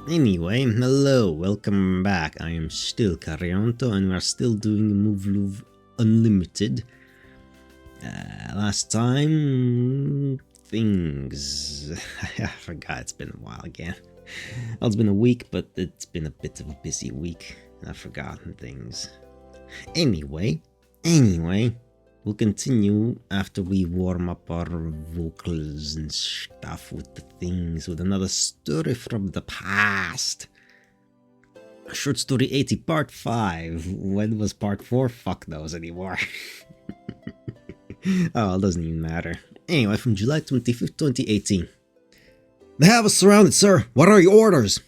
Anyway, hello, welcome back. I am still Carionto and we're still doing Muv-Luv Unlimited. Last time... things... I forgot, it's been a while again. Well, it's been a week, but it's been a bit of a busy week. And I've forgotten things. Anyway, we'll continue after we warm up our vocals and stuff with the things, with another story from the past. Short Story 80 Part 5. When was Part 4? Fuck those anymore. Oh, it doesn't even matter. Anyway, from July 25th, 2018. They have us surrounded, sir. What are your orders?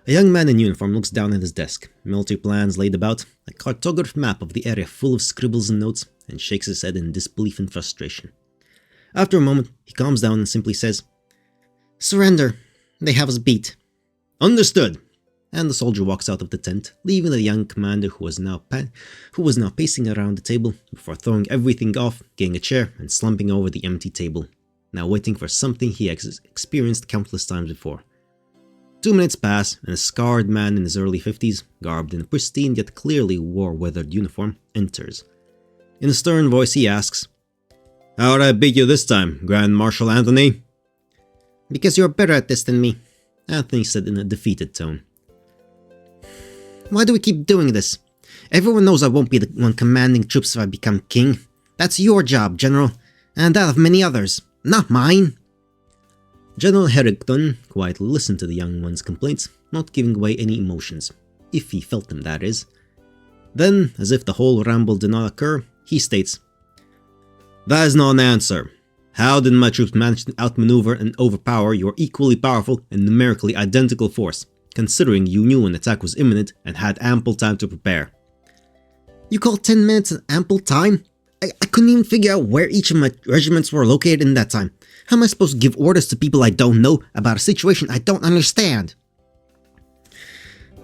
A young man in uniform looks down at his desk, military plans laid about, a cartographed map of the area full of scribbles and notes, and shakes his head in disbelief and frustration. After a moment, he calms down and simply says, "Surrender. They have us beat." "Understood." And the soldier walks out of the tent, leaving the young commander who was now pacing around the table before throwing everything off, getting a chair, and slumping over the empty table, now waiting for something he experienced countless times before. 2 minutes pass, and a scarred man in his early 50s, garbed in a pristine yet clearly war-weathered uniform, enters. In a stern voice he asks, "How'd I beat you this time, Grand Marshal Anthony?" "Because you're better at this than me," Anthony said in a defeated tone. "Why do we keep doing this? Everyone knows I won't be the one commanding troops if I become king. That's your job, General, and that of many others, not mine." General Harrington quietly listened to the young one's complaints, not giving away any emotions, if he felt them, that is. Then, as if the whole ramble did not occur, he states, "That is not an answer. How did my troops manage to outmaneuver and overpower your equally powerful and numerically identical force, considering you knew an attack was imminent and had ample time to prepare?" "You call 10 minutes an ample time? I couldn't even figure out where each of my regiments were located in that time. How am I supposed to give orders to people I don't know about a situation I don't understand?"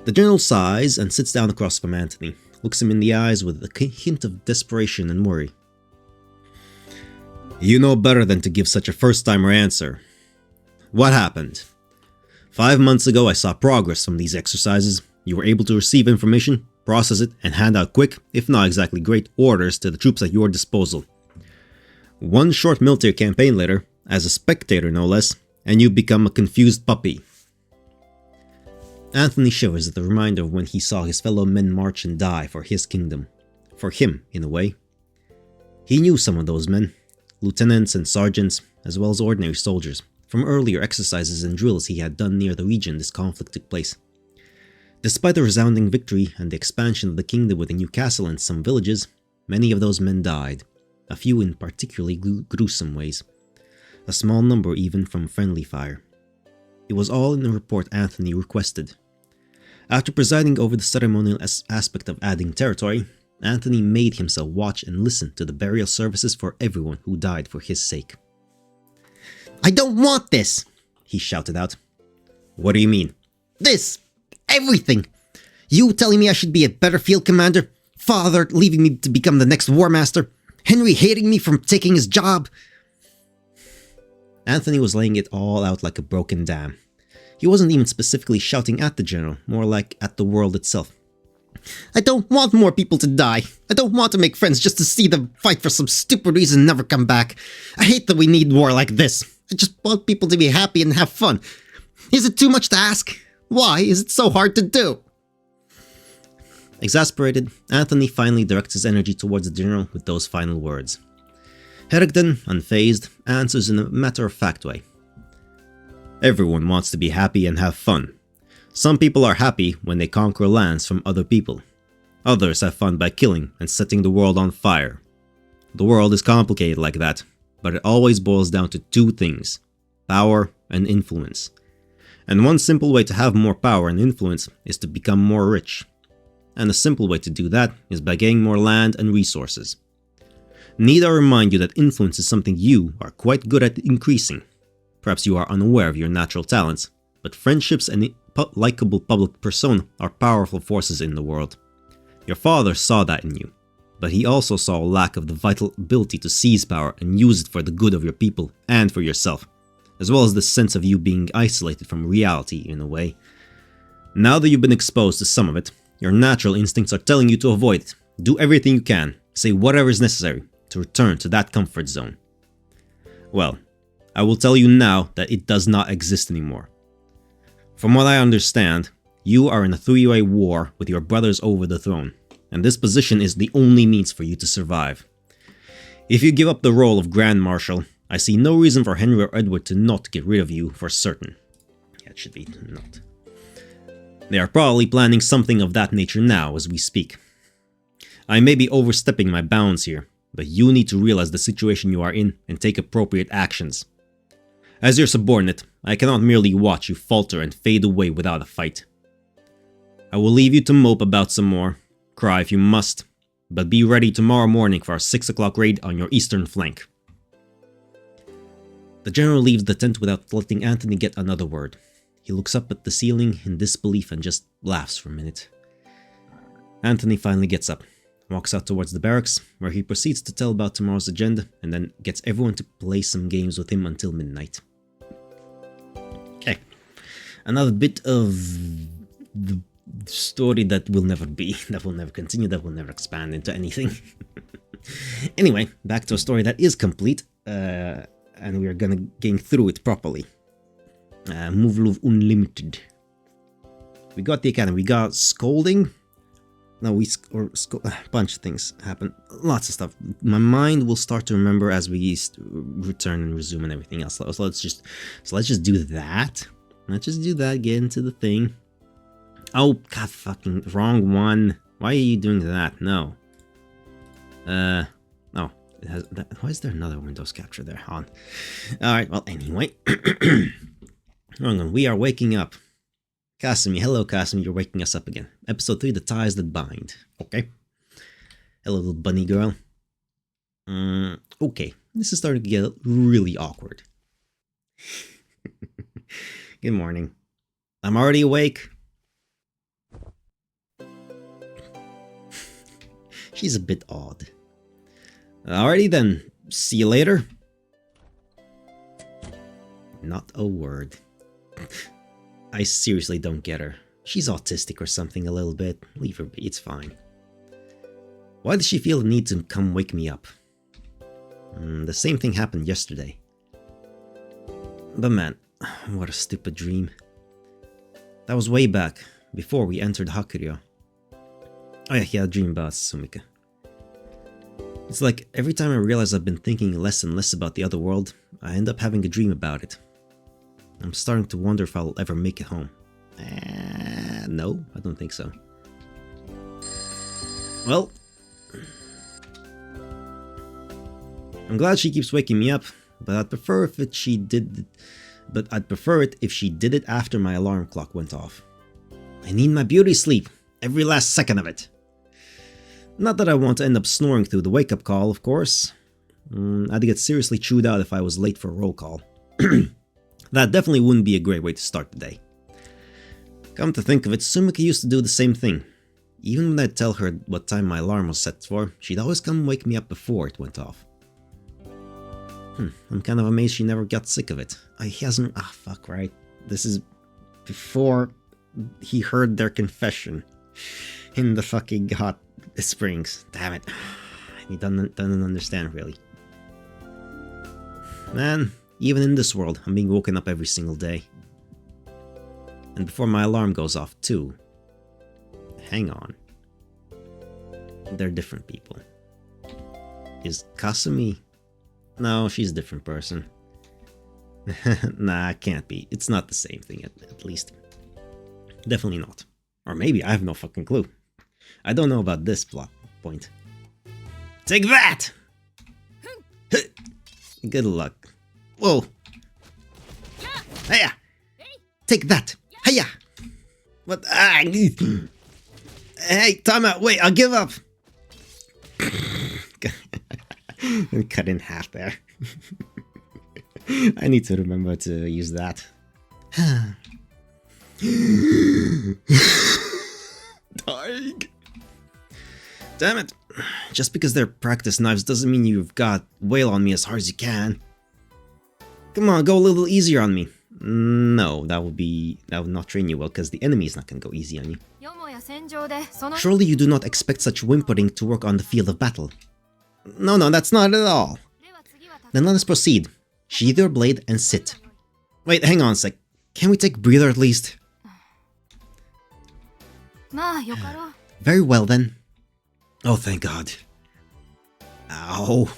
The general sighs and sits down across from Anthony, looks him in the eyes with a hint of desperation and worry. "You know better than to give such a first-timer answer. What happened? 5 months ago I saw progress from these exercises. You were able to receive information, process it, and hand out quick, if not exactly great, orders to the troops at your disposal. One short military campaign later, as a spectator no less, and you become a confused puppy." Anthony shivers at the reminder of when he saw his fellow men march and die for his kingdom. For him, in a way. He knew some of those men, lieutenants and sergeants, as well as ordinary soldiers, from earlier exercises and drills he had done near the region this conflict took place. Despite the resounding victory and the expansion of the kingdom with a new castle and some villages, many of those men died, a few in particularly gruesome ways. A small number even from friendly fire. It was all in the report Anthony requested. After presiding over the ceremonial aspect of adding territory, Anthony made himself watch and listen to the burial services for everyone who died for his sake. "I don't want this!" he shouted out. "What do you mean?" "This! Everything! You telling me I should be a better field commander, Father leaving me to become the next war master, Henry hating me for taking his job." Anthony was laying it all out like a broken dam. He wasn't even specifically shouting at the general, more like at the world itself. "I don't want more people to die. I don't want to make friends just to see them fight for some stupid reason and never come back. I hate that we need war like this. I just want people to be happy and have fun. Is it too much to ask? Why is it so hard to do?" Exasperated, Anthony finally directs his energy towards the general with those final words. Harrington, unfazed, answers in a matter-of-fact way. "Everyone wants to be happy and have fun. Some people are happy when they conquer lands from other people. Others have fun by killing and setting the world on fire. The world is complicated like that, but it always boils down to two things: power and influence. And one simple way to have more power and influence is to become more rich. And a simple way to do that is by getting more land and resources. Need I remind you that influence is something you are quite good at increasing. Perhaps you are unaware of your natural talents, but friendships and a likable public persona are powerful forces in the world. Your father saw that in you, but he also saw a lack of the vital ability to seize power and use it for the good of your people and for yourself, as well as the sense of you being isolated from reality in a way, Now that you've been exposed to some of it, your natural instincts are telling you to avoid it. Do everything you can, say whatever is necessary, to return to that comfort zone. Well, I will tell you now that it does not exist anymore. From what I understand, you are in a three-way war with your brothers over the throne, and this position is the only means for you to survive. If you give up the role of Grand Marshal, I see no reason for Henry or Edward to not get rid of you for certain. Yeah, it should be not. They are probably planning something of that nature now as we speak. I may be overstepping my bounds here, but you need to realize the situation you are in and take appropriate actions. As your subordinate, I cannot merely watch you falter and fade away without a fight. I will leave you to mope about some more, cry if you must, but be ready tomorrow morning for our 6 o'clock raid on your eastern flank. The general leaves the tent without letting Anthony get another word. He looks up at the ceiling in disbelief and just laughs for a minute. Anthony finally gets up, walks out towards the barracks, where he proceeds to tell about tomorrow's agenda and then gets everyone to play some games with him until midnight. Okay, another bit of the story that will never be, that will never continue, that will never expand into anything. Anyway, back to a story that is complete, and we are gonna game through it properly. Muv-Luv Unlimited. We got the academy, we got scolding. No, a bunch of things happen. Lots of stuff. My mind will start to remember as we return and resume and everything else. So let's just do that. Let's just do that. Get into the thing. Oh god, fucking wrong one. Why are you doing that? No. Oh, why is there another Windows capture there? On. All right. Well, anyway, hang on. We are waking up. Kasumi, hello Kasumi, you're waking us up again. Episode 3, The Ties That Bind. Okay. Hello, little bunny girl. Okay, this is starting to get really awkward. Good morning. I'm already awake. She's a bit odd. Alrighty then, see you later. Not a word. I seriously don't get her. She's autistic or something a little bit. Leave her be, it's fine. Why does she feel the need to come wake me up? The same thing happened yesterday. But man, what a stupid dream. That was way back, before we entered Hakuryo. Oh yeah, he had a dream about Sumika. It's like every time I realize I've been thinking less and less about the other world, I end up having a dream about it. I'm starting to wonder if I'll ever make it home. No, I don't think so. Well, I'm glad she keeps waking me up, but I'd prefer if she did it after my alarm clock went off. I need my beauty sleep, every last second of it. Not that I want to end up snoring through the wake-up call, of course. I'd get seriously chewed out if I was late for a roll call. That definitely wouldn't be a great way to start the day. Come to think of it, Sumika used to do the same thing. Even when I'd tell her what time my alarm was set for, she'd always come wake me up before it went off. I'm kind of amazed she never got sick of it. He hasn't... fuck, right. This is before he heard their confession in the fucking hot springs. Damn it. He doesn't understand, really. Man, even in this world, I'm being woken up every single day. And before my alarm goes off, too. Hang on. They're different people. Is Kasumi... No, she's a different person. Nah, can't be. It's not the same thing, at least. Definitely not. Or maybe I have no fucking clue. I don't know about this plot point. Take that! Good luck. Whoa! Hiya! Take that! Hiya! What? Hey, time out! Wait, I'll give up! Cut in half there. I need to remember to use that. Dying. Damn it. Just because they're practice knives doesn't mean you've got wail on me as hard as you can. Come on, go a little easier on me. No, that would not train you well, because the enemy is not gonna go easy on you. Surely you do not expect such whimpering to work on the field of battle. No, that's not at all. Then let us proceed. Sheathe your blade and sit. Wait, hang on a sec. Can we take a breather at least? Very well then. Oh, thank God. Ow.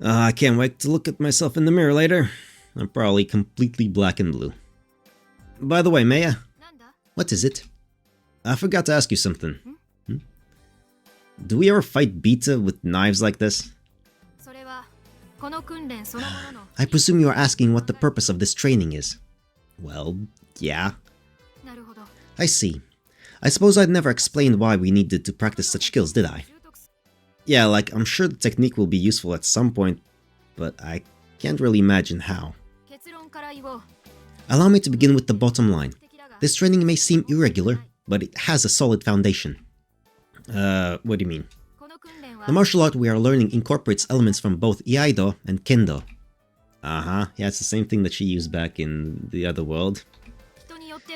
I can't wait to look at myself in the mirror later. I'm probably completely black and blue. By the way, Maya. What is it? I forgot to ask you something. Do we ever fight Beta with knives like this? I presume you are asking what the purpose of this training is. Well, yeah. I see. I suppose I'd never explained why we needed to practice such skills, did I? Yeah, like, I'm sure the technique will be useful at some point, but I can't really imagine how. Allow me to begin with the bottom line. This training may seem irregular, but it has a solid foundation. What do you mean? The martial art we are learning incorporates elements from both Iaido and Kendo. Yeah, it's the same thing that she used back in the other world.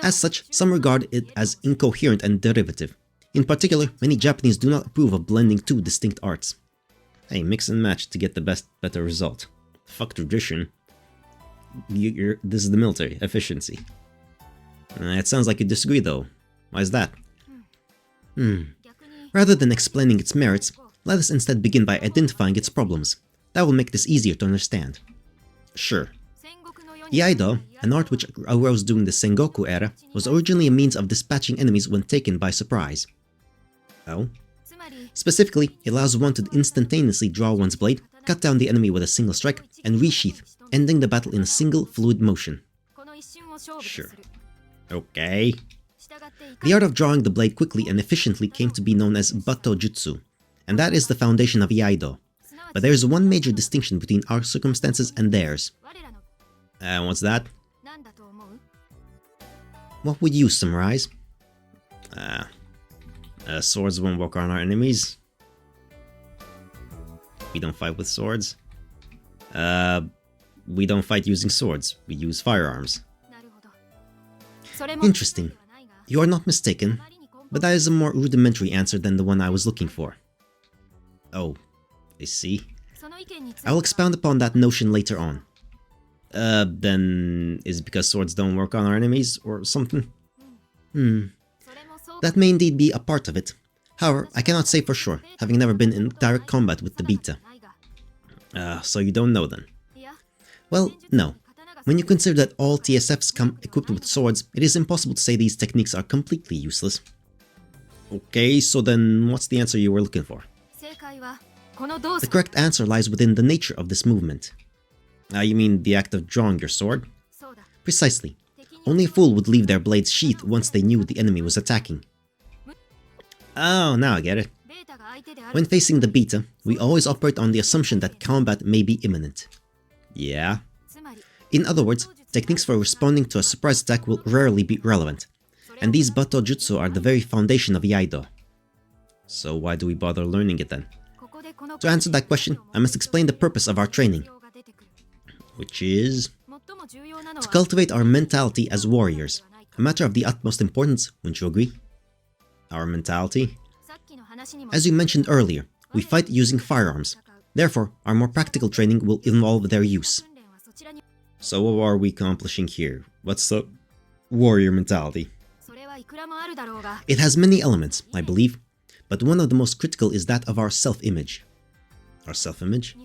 As such, some regard it as incoherent and derivative. In particular, many Japanese do not approve of blending two distinct arts. Hey, mix and match to get the better result. Fuck tradition. This is the military. Efficiency. It sounds like you disagree though. Why is that? Rather than explaining its merits, let us instead begin by identifying its problems. That will make this easier to understand. Sure. Iaido, an art which arose during the Sengoku era, was originally a means of dispatching enemies when taken by surprise. Oh? Specifically, it allows one to instantaneously draw one's blade, cut down the enemy with a single strike, and resheath, ending the battle in a single, fluid motion. Sure. Okay. The art of drawing the blade quickly and efficiently came to be known as Bato Jutsu, and that is the foundation of Iaido. But there is one major distinction between our circumstances and theirs. And what's that? What would you summarize? Swords won't work on our enemies. We don't fight with swords. We don't fight using swords. We use firearms. Interesting. You are not mistaken, but that is a more rudimentary answer than the one I was looking for. Oh, I see. I will expound upon that notion later on. Then is it because swords don't work on our enemies or something? That may indeed be a part of it. However, I cannot say for sure, having never been in direct combat with the Beta. So you don't know then? Well, no. When you consider that all TSFs come equipped with swords, it is impossible to say these techniques are completely useless. Okay, so then what's the answer you were looking for? The correct answer lies within the nature of this movement. You mean the act of drawing your sword? Precisely. Only a fool would leave their blades sheathed once they knew the enemy was attacking. Oh, now I get it. When facing the Beta, we always operate on the assumption that combat may be imminent. Yeah. In other words, techniques for responding to a surprise attack will rarely be relevant, and these Bato Jutsu are the very foundation of Iaido. So why do we bother learning it then? To answer that question, I must explain the purpose of our training. Which is to cultivate our mentality as warriors, a matter of the utmost importance, wouldn't you agree? Our mentality? As you mentioned earlier, we fight using firearms, therefore our more practical training will involve their use. So what are we accomplishing here? What's the warrior mentality? It has many elements, I believe, but one of the most critical is that of our self-image. Our self-image?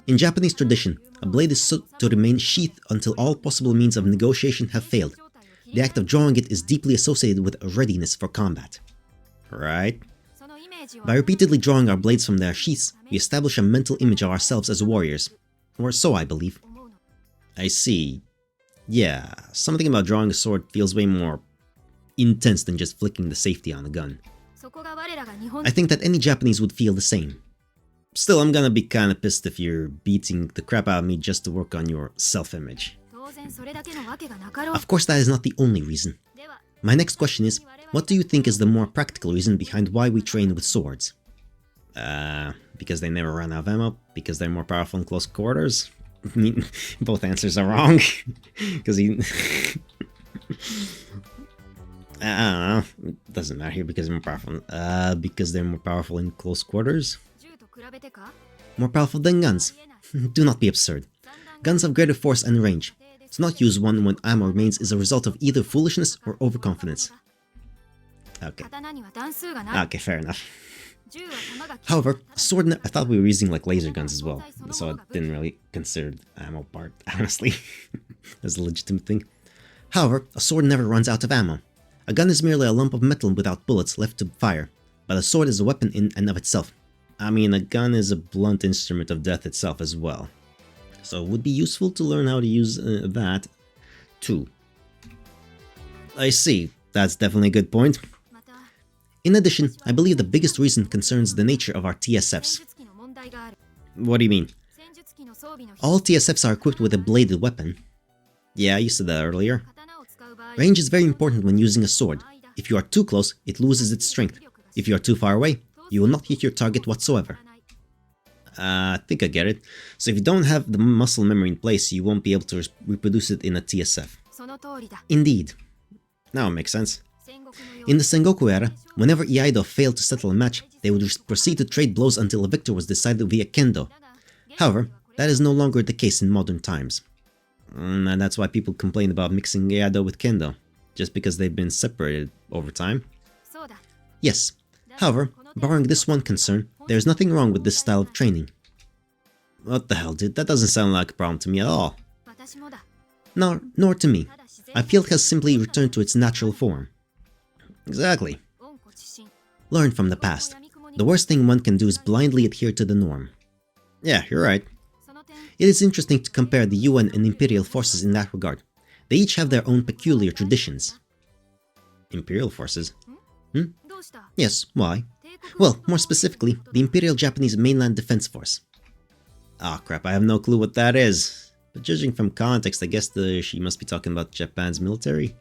In Japanese tradition, a blade is sought to remain sheathed until all possible means of negotiation have failed. The act of drawing it is deeply associated with a readiness for combat. Right? By repeatedly drawing our blades from their sheaths, we establish a mental image of ourselves as warriors. Or so I believe. I see. Yeah, something about drawing a sword feels way more intense than just flicking the safety on a gun. I think that any Japanese would feel the same. Still, I'm gonna be kinda pissed if you're beating the crap out of me just to work on your self-image. Of course, that is not the only reason. My next question is, what do you think is the more practical reason behind why we train with swords? Because they never run out of ammo? Because they're more powerful in close quarters? I mean, both answers are wrong. Because he... I don't know. It doesn't matter here because they're more powerful. Because they're more powerful in close quarters? More powerful than guns? Do not be absurd. Guns have greater force and range. To not use one when ammo remains is a result of either foolishness or overconfidence. Okay. Okay, fair enough. However, a sword... I thought we were using like laser guns as well, so I didn't really consider the ammo part, honestly, as a legitimate thing. However, a sword never runs out of ammo. A gun is merely a lump of metal without bullets left to fire, but a sword is a weapon in and of itself. I mean, a gun is a blunt instrument of death itself as well. So it would be useful to learn how to use that, too. I see, that's definitely a good point. In addition, I believe the biggest reason concerns the nature of our TSFs. What do you mean? All TSFs are equipped with a bladed weapon. Yeah, you said that earlier. Range is very important when using a sword. If you are too close, it loses its strength. If you are too far away, you will not hit your target whatsoever. I think I get it. So if you don't have the muscle memory in place, you won't be able to reproduce it in a TSF. Indeed. Now it makes sense. In the Sengoku era, whenever Iaido failed to settle a match, they would proceed to trade blows until a victor was decided via kendo. However, that is no longer the case in modern times. And that's why people complain about mixing Iaido with kendo, just because they've been separated over time. Yes. However, barring this one concern, there is nothing wrong with this style of training. What the hell, dude? That doesn't sound like a problem to me at all. Nor to me. I feel it has simply returned to its natural form. Exactly. Learn from the past. The worst thing one can do is blindly adhere to the norm. Yeah, you're right. It is interesting to compare the UN and Imperial forces in that regard. They each have their own peculiar traditions. Imperial forces? Yes, why? Well, more specifically, the Imperial Japanese Mainland Defense Force. Ah, crap, I have no clue what that is. But judging from context, I guess she must be talking about Japan's military.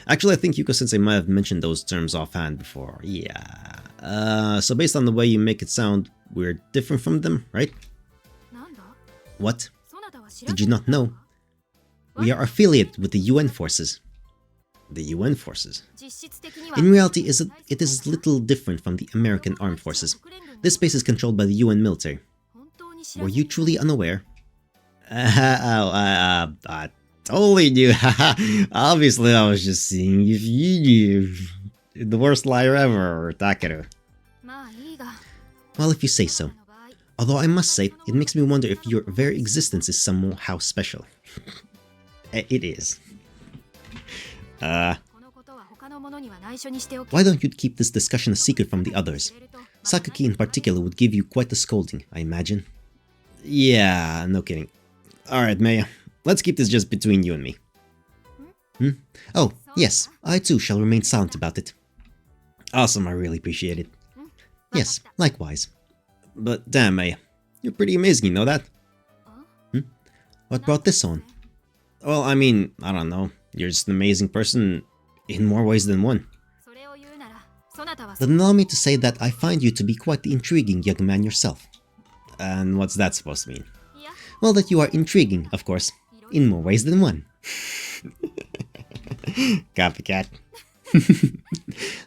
Actually, I think Yuko-sensei might have mentioned those terms offhand before. Yeah. So based on the way you make it sound, we're different from them, right? What? Did you not know? We are affiliated with the UN forces. The UN forces? In reality, it is a little different from the American Armed Forces. This base is controlled by the UN military. Were you truly unaware? I totally knew. Obviously, I was just seeing if you knew. The worst liar ever, Takeru. Well, if you say so. Although I must say, it makes me wonder if your very existence is somehow special. It is. Why don't you keep this discussion a secret from the others? Sakaki in particular would give you quite a scolding, I imagine. Yeah, no kidding. Alright, Maya, let's keep this just between you and me. Oh, yes, I too shall remain silent about it. Awesome, I really appreciate it. Yes, likewise. But damn, Maya, you're pretty amazing, you know that? What brought this on? Well, I mean, I don't know. You're just an amazing person in more ways than one. Then allow me to say that I find you to be quite the intriguing young man yourself. And what's that supposed to mean? Well, that you are intriguing, of course, in more ways than one. Copycat.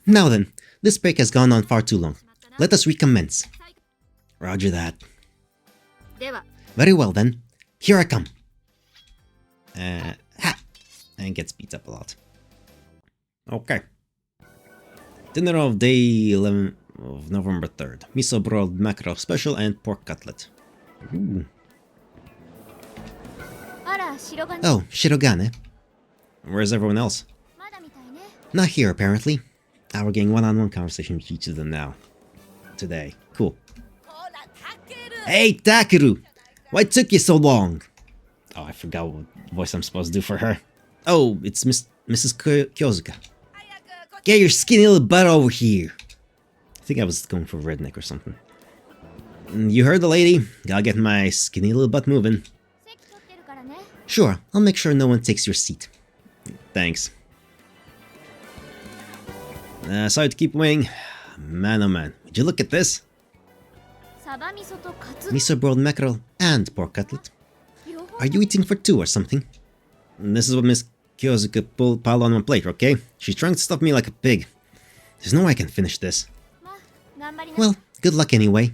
Now then, this break has gone on far too long. Let us recommence. Roger that. Very well then, here I come. Ha! And gets beat up a lot. Okay. Dinner of day 11 of November 3rd. Miso broiled mackerel special and pork cutlet. Ooh. Oh, Shirogane. Where's everyone else? Not here, apparently. We're getting one-on-one conversation with each of them now. Today. Cool. Hey, Takeru! Why took you so long? Oh, I forgot what voice I'm supposed to do for her. Oh, it's Mrs. Kyozuka. Get your skinny little butt over here. I think I was going for redneck or something. You heard the lady. Gotta get my skinny little butt moving. Sure, I'll make sure no one takes your seat. Thanks. Sorry to keep waiting. Man, oh man. Would you look at this? Miso broiled mackerel and pork cutlet. Are you eating for two or something? This is what Miss Kyosuke piled on my plate, okay? She's trying to stuff me like a pig. There's no way I can finish this. Well, good luck anyway.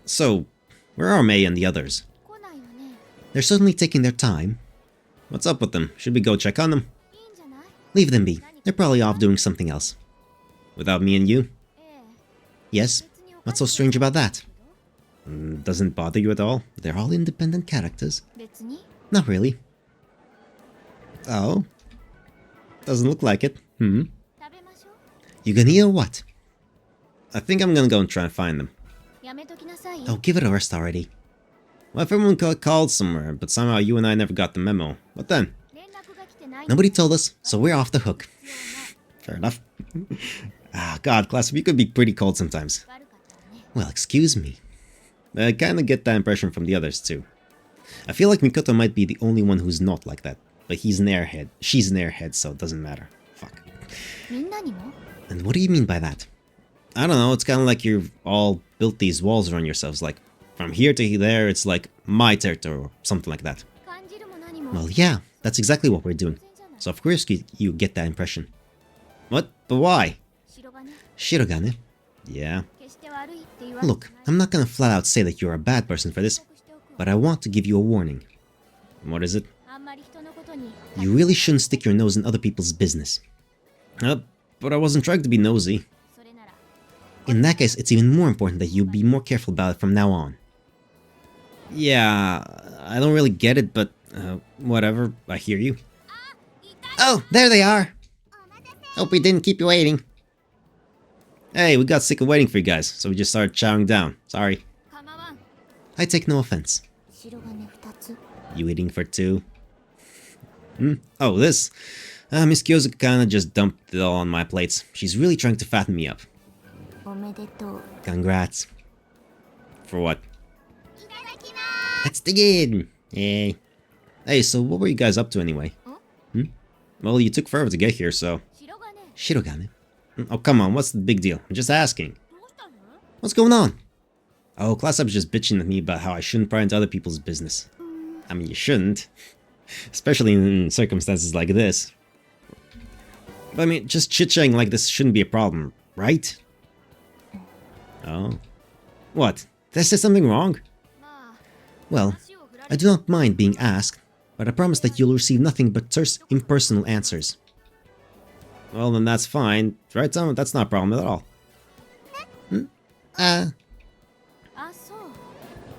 So, where are Mei and the others? They're certainly taking their time. What's up with them? Should we go check on them? Leave them be. They're probably off doing something else. Without me and you? Yes. What's so strange about that? Doesn't bother you at all? They're all independent characters. Not really. Oh? Doesn't look like it. You gonna eat or what? I think I'm gonna go and try and find them. Oh, give it a rest already. Well, if everyone got called somewhere, but somehow you and I never got the memo. What then? Nobody told us, so we're off the hook. Fair enough. Ah, God, class, you could be pretty cold sometimes. Well, excuse me. I kinda get that impression from the others, too. I feel like Mikoto might be the only one who's not like that. But he's an airhead. She's an airhead, so it doesn't matter. Fuck. And what do you mean by that? I don't know, it's kinda like you've all built these walls around yourselves, like, from here to there, it's like my territory, or something like that. Well, yeah, that's exactly what we're doing. So of course you get that impression. What? But why? Shirogane? Yeah. Look, I'm not gonna flat out say that you're a bad person for this, but I want to give you a warning. What is it? You really shouldn't stick your nose in other people's business. But I wasn't trying to be nosy. In that case, it's even more important that you be more careful about it from now on. Yeah, I don't really get it, but whatever, I hear you. Oh, there they are! Hope we didn't keep you waiting. Hey, we got sick of waiting for you guys, so we just started chowing down. Sorry. I take no offense. You eating for two? Oh, this? Miss Kyosuke kinda just dumped it all on my plates. She's really trying to fatten me up. Congrats. For what? Let's dig in! Yay. Hey, so what were you guys up to anyway? Well, you took forever to get here, so... Shirogane? Oh, come on, what's the big deal? I'm just asking. What's going on? Oh, class up's just bitching at me about how I shouldn't pry into other people's business. I mean, you shouldn't. Especially in circumstances like this. But I mean, just chit-chatting like this shouldn't be a problem, right? Oh. What? Did I say something wrong? Well, I do not mind being asked, but I promise that you'll receive nothing but terse, impersonal answers. Well, then that's fine. Right, Tom? That's not a problem at all.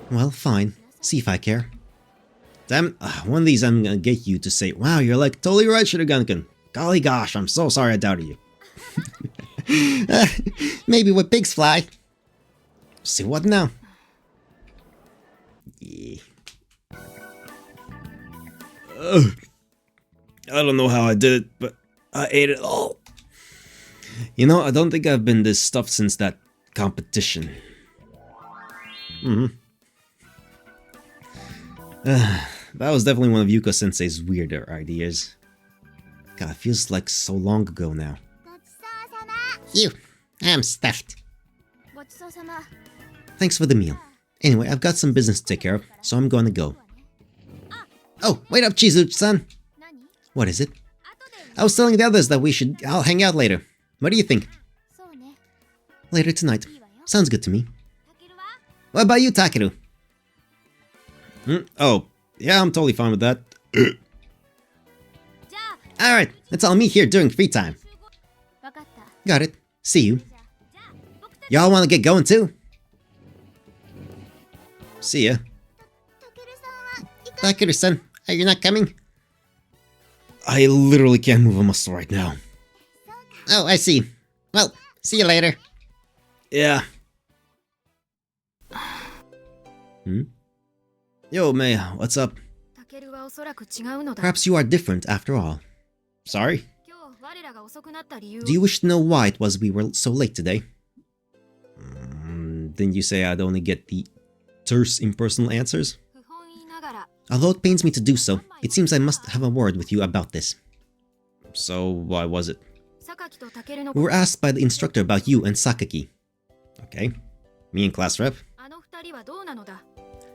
Well, fine. See if I care. Damn, one of these I'm gonna get you to say, wow, you're like totally right, Shirogane-kun. Golly gosh, I'm so sorry I doubted you. Maybe where pigs fly. See what now? Yeah. I don't know how I did it, but I ate it all. You know, I don't think I've been this stuffed since that competition. That was definitely one of Yuko-sensei's weirder ideas. God, it feels like so long ago now. Phew, I'm stuffed. Thanks for the meal. Anyway, I've got some business to take care of, so I'm going to go. Oh, wait up, Chizuru-san! What is it? I was telling the others that I'll hang out later. What do you think? Later tonight. Sounds good to me. What about you, Takeru? Oh, yeah, I'm totally fine with that. Alright, let's all meet here during free time. Got it. See you. Y'all wanna get going too? See ya. Takeru-san, are you not coming? I literally can't move a muscle right now. Oh, I see. Well, see you later. Yeah. Yo, Mei, what's up? Perhaps you are different after all. Sorry? Do you wish to know why it was we were so late today? Didn't you say I'd only get the terse, impersonal answers? Although it pains me to do so, it seems I must have a word with you about this. So, why was it? We were asked by the instructor about you and Sakaki. Okay. Me and class rep?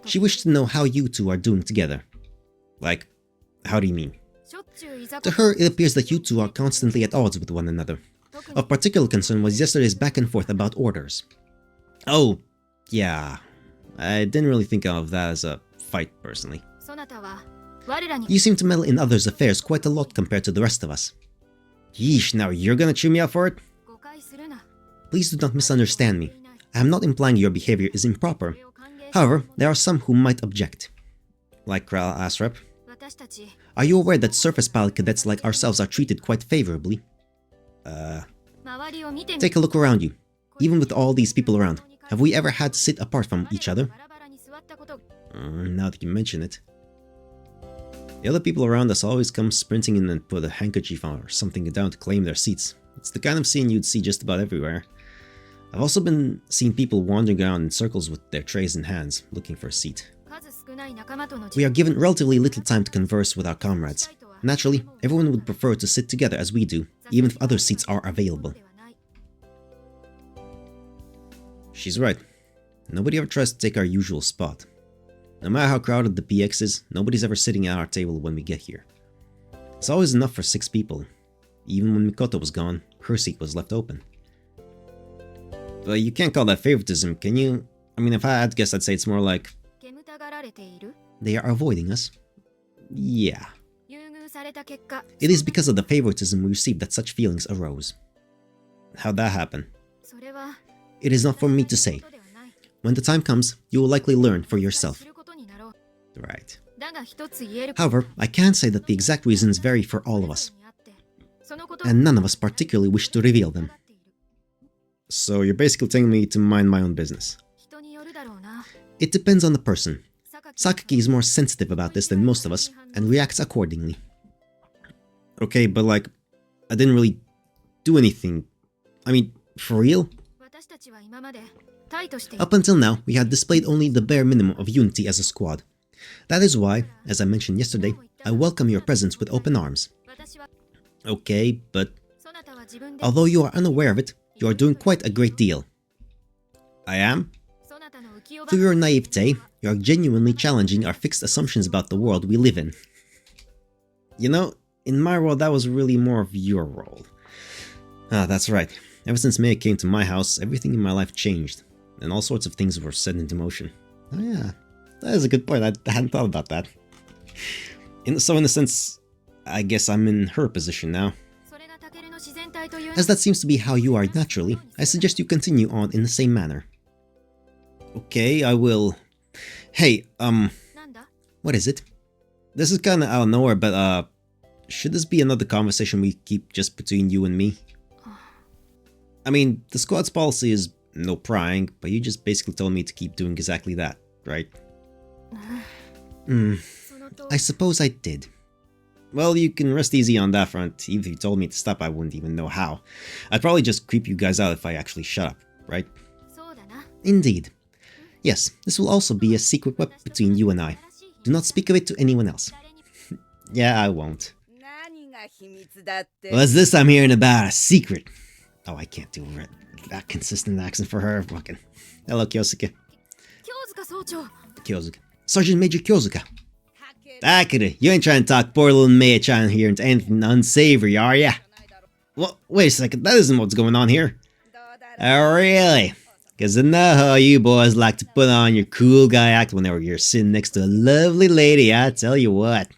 She wished to know how you two are doing together. Like, how do you mean? To her, it appears that you two are constantly at odds with one another. Of particular concern was yesterday's back and forth about orders. Oh, yeah. I didn't really think of that as a fight, personally. You seem to meddle in others' affairs quite a lot compared to the rest of us. Yeesh, now you're gonna chew me out for it? Please do not misunderstand me. I am not implying your behavior is improper. However, there are some who might object. Like Kral Asrep. Are you aware that surface pilot cadets like ourselves are treated quite favorably? Take a look around you. Even with all these people around, have we ever had to sit apart from each other? Now that you mention it. The other people around us always come sprinting in and put a handkerchief or something down to claim their seats. It's the kind of scene you'd see just about everywhere. I've also been seeing people wandering around in circles with their trays in hands, looking for a seat. We are given relatively little time to converse with our comrades. Naturally, everyone would prefer to sit together as we do, even if other seats are available. She's right. Nobody ever tries to take our usual spot. No matter how crowded the PX is, nobody's ever sitting at our table when we get here. It's always enough for 6 people. Even when Mikoto was gone, her seat was left open. But you can't call that favoritism, can you? I mean, if I had to guess, I'd say it's more like... They are avoiding us? Yeah. It is because of the favoritism we received that such feelings arose. How'd that happen? It is not for me to say. When the time comes, you will likely learn for yourself. Right. However, I can say that the exact reasons vary for all of us. And none of us particularly wish to reveal them. So you're basically telling me to mind my own business. It depends on the person. Sakaki is more sensitive about this than most of us, and reacts accordingly. Okay, but like, I didn't really do anything. I mean, for real? Up until now, we had displayed only the bare minimum of unity as a squad. That is why, as I mentioned yesterday, I welcome your presence with open arms. Okay, but... although you are unaware of it, you are doing quite a great deal. I am? Through your naivete, you are genuinely challenging our fixed assumptions about the world we live in. You know, in my world that was really more of your role. Ah, that's right. Ever since Mei came to my house, everything in my life changed, and all sorts of things were set into motion. Oh yeah, that is a good point, I hadn't thought about that. So in a sense, I guess I'm in her position now. As that seems to be how you are naturally, I suggest you continue on in the same manner. Okay, I will... Hey, what is it? This is kinda out of nowhere, but should this be another conversation we keep just between you and me? I mean, the squad's policy is no prying, but you just basically told me to keep doing exactly that, right? I suppose I did. Well, you can rest easy on that front. Even if you told me to stop, I wouldn't even know how. I'd probably just creep you guys out if I actually shut up, right? Indeed. Yes, this will also be a secret web between you and I. Do not speak of it to anyone else. Yeah, I won't. What's this I'm hearing about? A secret? Oh, I can't do that consistent accent for her. Fucking. Hello, Kyosuke. Kyosuke. Sergeant Major Kyosuke. Takeru, you ain't trying to talk poor little Mei-chan here into anything unsavory, are ya? Well, wait a second, that isn't what's going on here. Oh, really? Cause I know how you boys like to put on your cool guy act whenever you're sitting next to a lovely lady, I tell you what.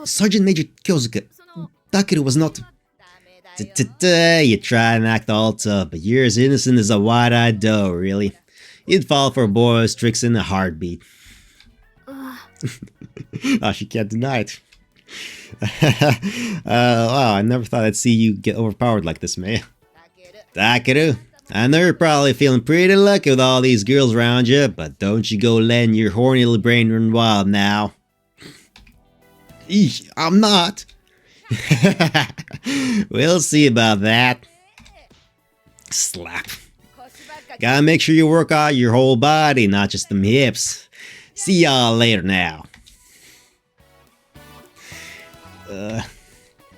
Sergeant Major Kyosuke, Takeru was not... You try and act all tough, but you're as innocent as a wide-eyed doe, really. You'd fall for a boy's tricks in a heartbeat. Oh, she can't deny it. Wow, I never thought I'd see you get overpowered like this, Mei. Takeru, I know you're probably feeling pretty lucky with all these girls around you, but don't you go letting your horny little brain run wild now. Eesh, I'm not. We'll see about that. Slap. Gotta make sure you work out your whole body, not just them hips. See y'all later now.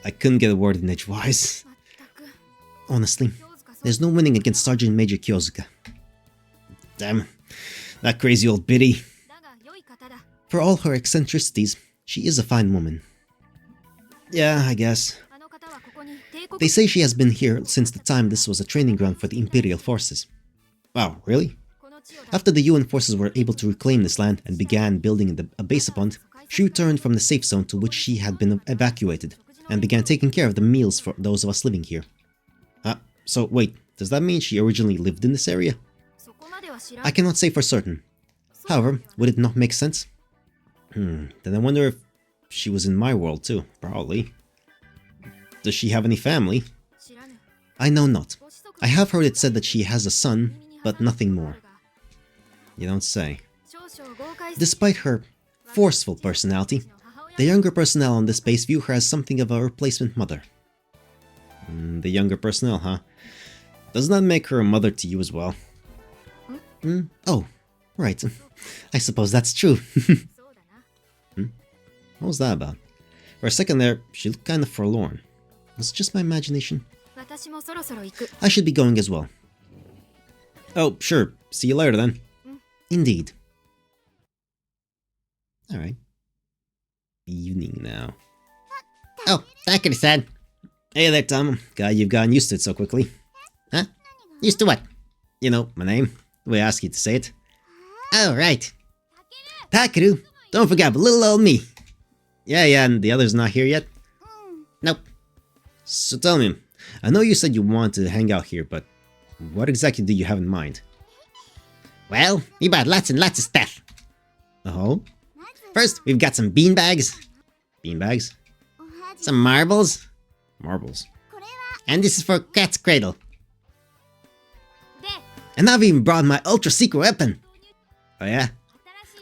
I couldn't get a word in edgewise. Honestly, there's no winning against Sergeant Major Kyosuke. Damn, that crazy old biddy. For all her eccentricities, she is a fine woman. Yeah, I guess. They say she has been here since the time this was a training ground for the Imperial forces. Wow, really? After the UN forces were able to reclaim this land and began building a base upon it, she returned from the safe zone to which she had been evacuated, and began taking care of the meals for those of us living here. So wait, does that mean she originally lived in this area? I cannot say for certain. However, would it not make sense? Then I wonder if she was in my world too, probably. Does she have any family? I know not. I have heard it said that she has a son, but nothing more. You don't say. Despite her forceful personality, the younger personnel on this base view her as something of a replacement mother. The younger personnel, huh? Doesn't that make her a mother to you as well? Oh, right. I suppose that's true. What was that about? For a second there, she looked kind of forlorn. Was it just my imagination? I should be going as well. Oh, sure. See you later then. Indeed. Alright. Evening now. Oh, Takari-san. Hey there, Tom. God, you've gotten used to it so quickly. Huh? Used to what? You know, my name. The way I ask you to say it. Oh, right. Takeru. Don't forget little old me. Yeah, and the other's not here yet? Nope. So tell me, I know you said you want to hang out here, but what exactly do you have in mind? Well, we bought lots and lots of stuff. Oh? First, we've got some beanbags. Beanbags? Some marbles. Marbles. And this is for Cat's Cradle. And I've even brought my ultra-secret weapon. Oh yeah?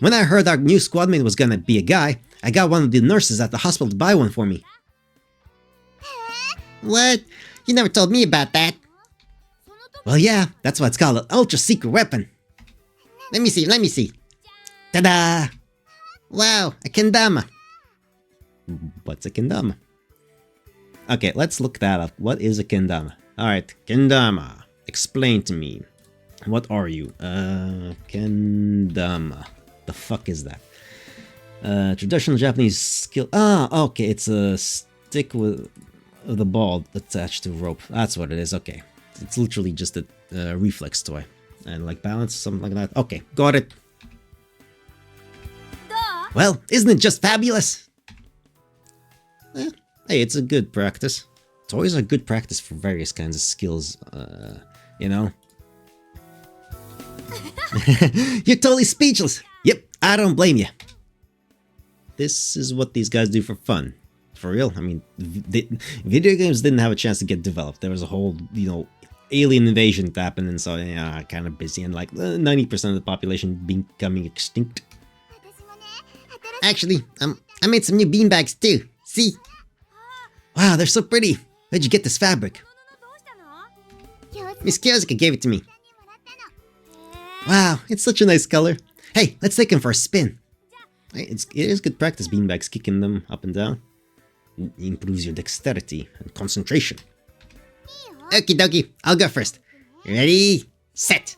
When I heard our new squadmate was gonna be a guy, I got one of the nurses at the hospital to buy one for me. What? You never told me about that. Well, yeah, that's why it's called an ultra-secret weapon. Let me see. Ta-da! Wow, a kendama. What's a kendama? Okay, let's look that up. What is a kendama? Alright, kendama. Explain to me. What are you? Kendama. The fuck is that? Traditional Japanese skill. Okay, it's a stick with a ball attached to a rope. That's what it is. Okay, it's literally just a reflex toy, and like balance, something like that. Okay, got it. Well, isn't it just fabulous? Hey, it's a good practice. Toys are good practice for various kinds of skills. You know. You're totally speechless. Yep, I don't blame you. This is what these guys do for fun. For real, I mean, video games didn't have a chance to get developed. There was a whole, alien invasion that happened, and so, yeah, kind of busy, and like 90% of the population becoming extinct. Actually, I made some new beanbags too. See? Wow, they're so pretty. Where'd you get this fabric? Miss Kyosuke gave it to me. Wow, it's such a nice color. Hey, let's take him for a spin. It is good practice, beanbags, kicking them up and down. It improves your dexterity and concentration. Okie dokie, I'll go first. Ready, set.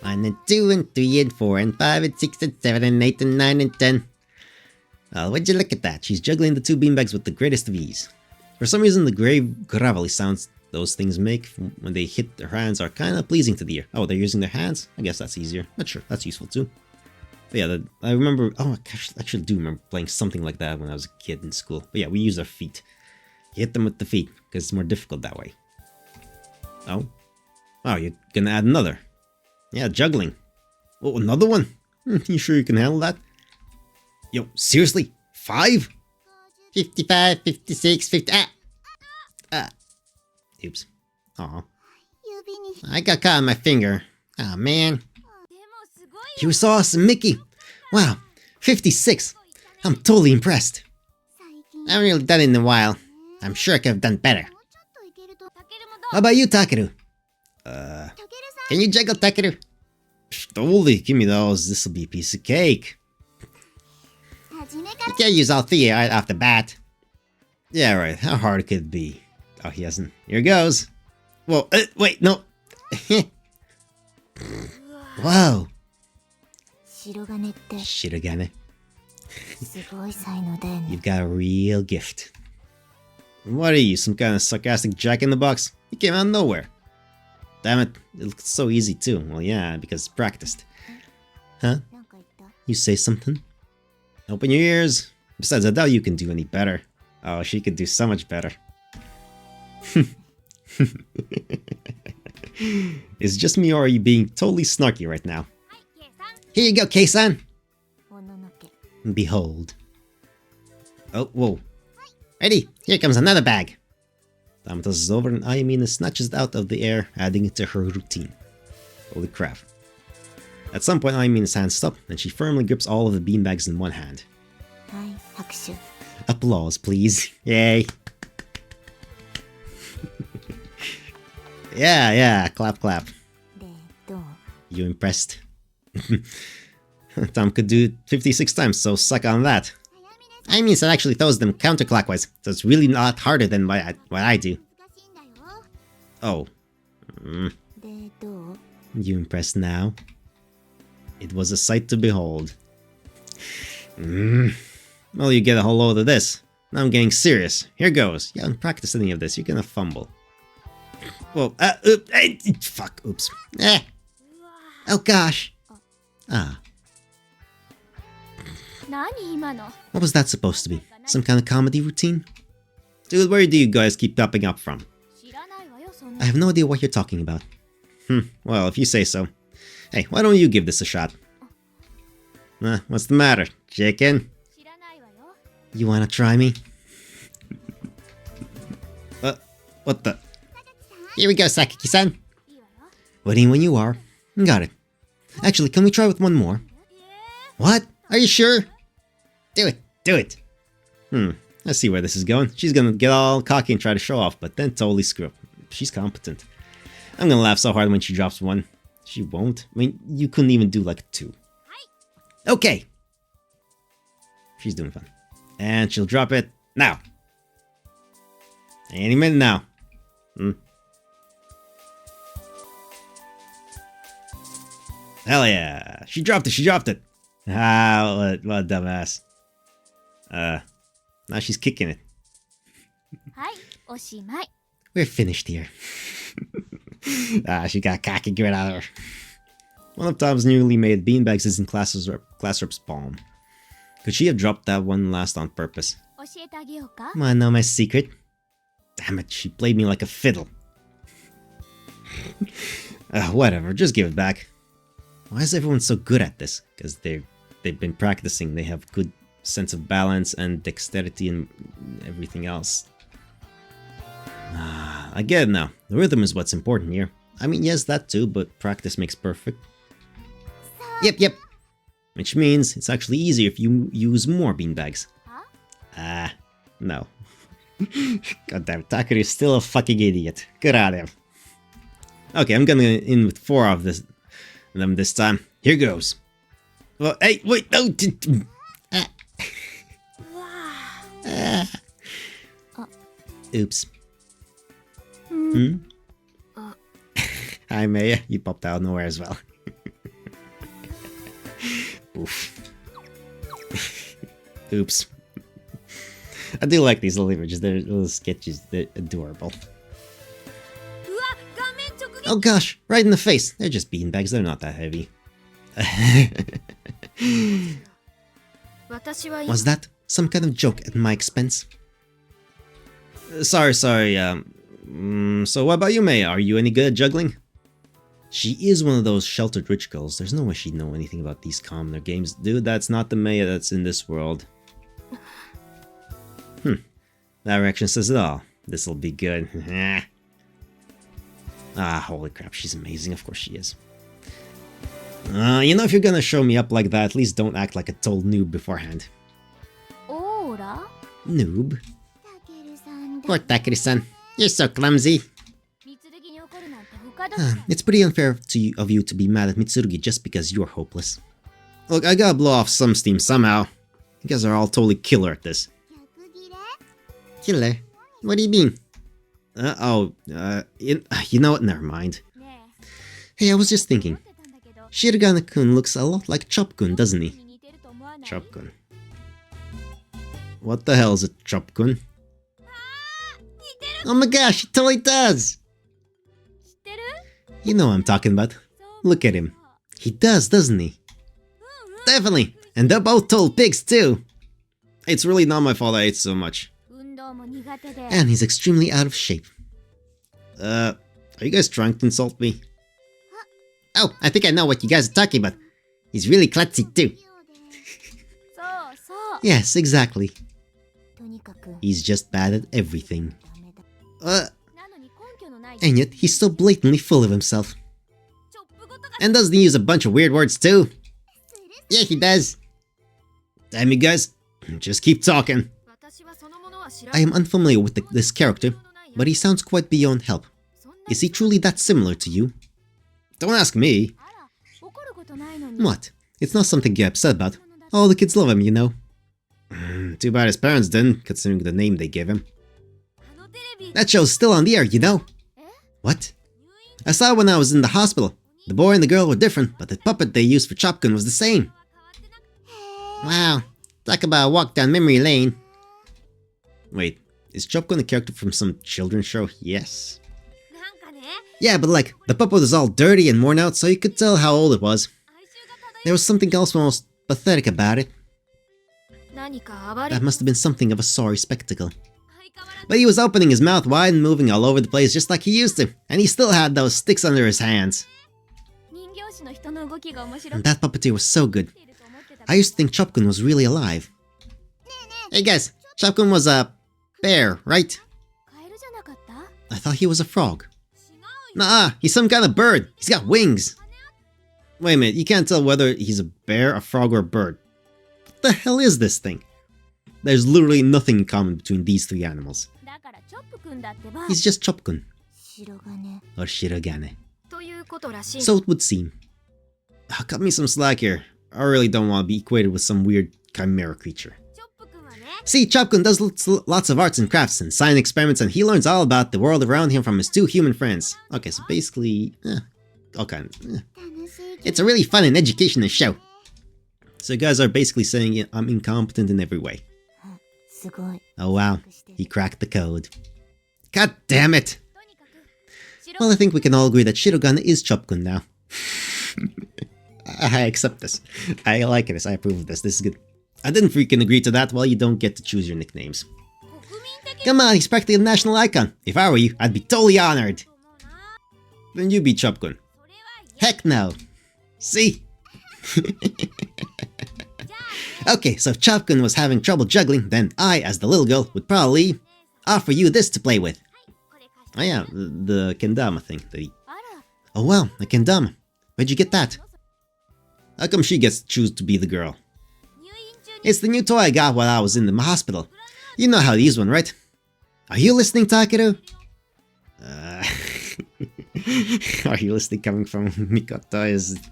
1 and 2 and 3 and 4 and 5 and 6 and 7 and 8 and 9 and 10. Well, would you look at that? She's juggling the two beanbags with the greatest of ease. For some reason, the gravelly sounds those things make when they hit their hands are kind of pleasing to the ear. Oh, they're using their hands? I guess that's easier. Not sure, that's useful too. But yeah, I remember, I actually do remember playing something like that when I was a kid in school. But yeah, we use our feet. You hit them with the feet, because it's more difficult that way. Oh? Oh, you're gonna add another. Yeah, juggling. Oh, another one? You sure you can handle that? Yo, seriously? 5? 55, 56, 50... Oops. Aw. I got caught on my finger. Aw, man. You were so awesome, Mickey. Wow, 56. I'm totally impressed. I haven't really done it in a while. I'm sure I could have done better. How about you, Takeru? Can you juggle, Takeru? Totally, give me those. This'll be a piece of cake. You can't use all three right off the bat. Yeah, right. How hard could it be? Oh, he hasn't. Here goes. Whoa, wait, no. Whoa. Shirogane. You've got a real gift. What are you, some kind of sarcastic jack-in-the-box? You came out of nowhere. Damn it, it looks so easy too. Well, yeah, because it's practiced. Huh? You say something? Open your ears. Besides, I doubt you can do any better. Oh, she could do so much better. Is it just me or are you being totally snarky right now? Here you go, Kei-san! Behold. Oh, whoa. Ready? Here comes another bag. Time tosses over and Ayamina snatches it out of the air, adding it to her routine. Holy crap. At some point, Ayamina's hand stops, and she firmly grips all of the beanbags in one hand. Applause, please. Yay. Yeah, clap, clap. You impressed? Tom could do it 56 times, so suck on that. Ayamina actually throws them counterclockwise, so it's really not harder than what I do. Oh. You impressed now? It was a sight to behold. Well, you get a whole load of this. Now I'm getting serious. Here goes. You haven't practiced any of this, you're gonna fumble. Whoa, fuck, oops. Oh gosh. Ah. What was that supposed to be? Some kind of comedy routine? Dude, where do you guys keep popping up from? I have no idea what you're talking about. Well, if you say so. Hey, why don't you give this a shot? What's the matter, chicken? You wanna try me? What the? Here we go, Sakaki-san. Waiting when you are. Got it. Actually, can we try with one more? What? Are you sure? Do it. I see where this is going. She's gonna get all cocky and try to show off, but then totally screw up. She's competent. I'm gonna laugh so hard when she drops one. She won't. I mean, you couldn't even do like 2. Okay. She's doing fun. And she'll drop it now. Any minute now. Hell yeah. She dropped it. Ah, what a dumbass. Now she's kicking it. We're finished here. She got cocky, get out of her. One of Tom's newly made beanbags is in Classrep's palm. Could she have dropped that one last on purpose? Wanna know my secret? Damn it, she played me like a fiddle. Whatever, just give it back. Why is everyone so good at this? Because they've been practicing, they have good sense of balance and dexterity and everything else. I get it now. The rhythm is what's important here. I mean, yes, that too, but practice makes perfect. Yep. Which means it's actually easier if you use more beanbags. No. God damn it, Takeru is still a fucking idiot. Good on him. Okay, I'm gonna in with 4 of them this time. Here goes. Well, hey, wait, no! Oops. Hi, Maya. You popped out of nowhere as well. Oof. Oops. I do like these little images. They're little sketches. They're adorable. Oh gosh, right in the face. They're just beanbags. They're not that heavy. Was that some kind of joke at my expense? Sorry. So what about you, Maya? Are you any good at juggling? She is one of those sheltered rich girls. There's no way she'd know anything about these commoner games. Dude, that's not the Maya that's in this world. That reaction says it all. This'll be good. Holy crap, she's amazing. Of course she is. You know, if you're gonna show me up like that, at least don't act like a total noob beforehand. Noob? Poor Takeru-san. You're so clumsy. It's pretty unfair of you to be mad at Mitsurugi just because you're hopeless. Look, I gotta blow off some steam somehow. You guys are all totally killer at this. Killer? What do you mean? You know what? Never mind. Hey, I was just thinking. Shirogane-kun looks a lot like Chop-kun, doesn't he? Chop-kun. What the hell is a Chop-kun? Oh my gosh, it totally does! You know what I'm talking about. Look at him. He does, doesn't he? Definitely! And they're both total pigs too! It's really not my fault I ate so much. And he's extremely out of shape. Are you guys trying to insult me? Oh, I think I know what you guys are talking about. He's really klutzy too. Yes, exactly. He's just bad at everything. And yet, he's so blatantly full of himself. And doesn't he use a bunch of weird words too? Yeah, he does. Damn you guys, just keep talking. I am unfamiliar with this character, but he sounds quite beyond help. Is he truly that similar to you? Don't ask me. What? It's not something you're upset about. All the kids love him, you know. Too bad his parents didn't, considering the name they gave him. That show's still on the air, you know. What? I saw it when I was in the hospital. The boy and the girl were different, but the puppet they used for Chop-kun was the same. Wow, talk about a walk down memory lane. Wait, is Chop-kun a character from some children's show? Yes. Yeah, but like, the puppet was all dirty and worn out, so you could tell how old it was. There was something else almost pathetic about it. That must have been something of a sorry spectacle. But he was opening his mouth wide and moving all over the place just like he used to, and he still had those sticks under his hands. And that puppeteer was so good. I used to think Chop-kun was really alive. Hey guys, Chop-kun was a bear, right? I thought he was a frog. Nah, he's some kind of bird. He's got wings. Wait a minute, you can't tell whether he's a bear, a frog, or a bird. What the hell is this thing? There's literally nothing in common between these three animals. He's just Chop-kun. Or Shirogane. So it would seem. Cut me some slack here. I really don't want to be equated with some weird chimera creature. See, Chop-kun does lots of arts and crafts and science experiments, and he learns all about the world around him from his two human friends. Okay, so basically, okay. It's a really fun and educational show. So you guys are basically saying I'm incompetent in every way. Oh wow, he cracked the code. God damn it! Well, I think we can all agree that Shirogane is Chop-kun now. I accept this. I like this. I approve of this. This is good. I didn't freaking agree to that. Well, you don't get to choose your nicknames. Come on, he's practically a national icon. If I were you, I'd be totally honored. Then you be Chop-kun. Heck no. See? Okay, so if Chop-kun was having trouble juggling, then I, as the little girl, would probably offer you this to play with. Oh yeah, the kendama thing. Oh wow, a kendama. Where'd you get that? How come she gets to choose to be the girl? It's the new toy I got while I was in the hospital. You know how to use one, right? Are you listening, Takeru? Are you listening coming from Mikoto?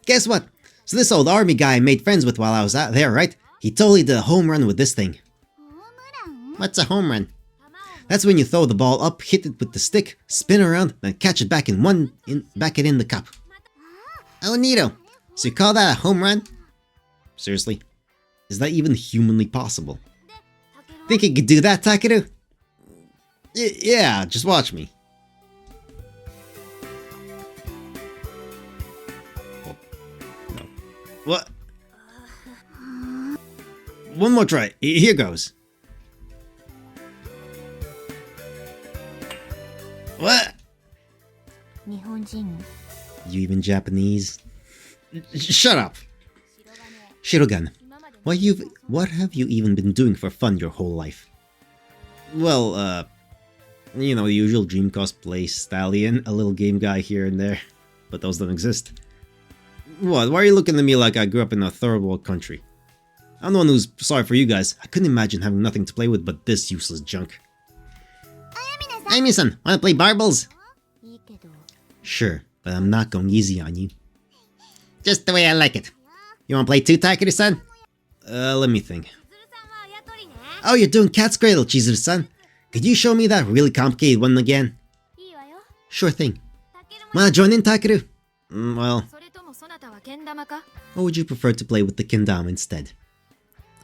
Guess what? So this old army guy I made friends with while I was out there, right? He totally did a home run with this thing. What's a home run? That's when you throw the ball up, hit it with the stick, spin around, then catch it back in the cup. Oh, neato. So you call that a home run? Seriously? Is that even humanly possible? Think you could do that, Takeru? Yeah, just watch me. Oh, no. What? One more try. Here goes. What? You even Japanese? Shut up! Shirogane, what have you even been doing for fun your whole life? Well, you know, the usual dream cosplay, stallion, a little game guy here and there. But those don't exist. What? Why are you looking at me like I grew up in a third world country? I'm the one who's sorry for you guys. I couldn't imagine having nothing to play with but this useless junk. Ayumi-san, wanna play marbles? Sure, but I'm not going easy on you. Just the way I like it. You wanna play too, Takeru-san? Let me think. Oh, you're doing Cat's Cradle, Chizuru-san. Could you show me that really complicated one again? Sure thing. Wanna join in, Takeru? Well, Or would you prefer to play with the kendama instead?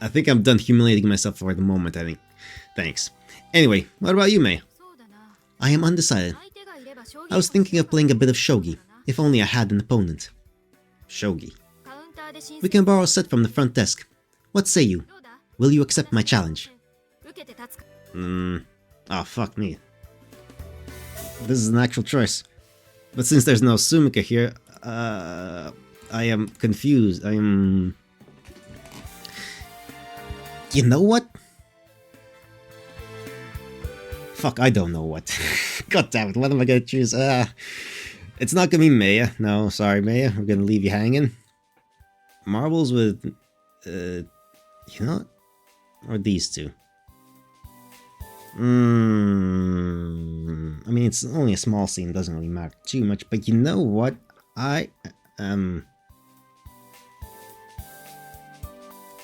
I think I'm done humiliating myself for the moment, I think. Thanks. Anyway, what about you, Mei? I am undecided. I was thinking of playing a bit of shogi, if only I had an opponent. Shogi. We can borrow a set from the front desk. What say you? Will you accept my challenge? Oh, fuck me. This is an actual choice. But since there's no Sumika here, I am confused. You know what? Fuck, I don't know what. God damn it, what am I gonna choose? It's not gonna be Maya. No, sorry, Maya. We're gonna leave you hanging. Marbles with... you know what? Or these two. I mean, it's only a small scene, doesn't really matter too much, but you know what? Damn,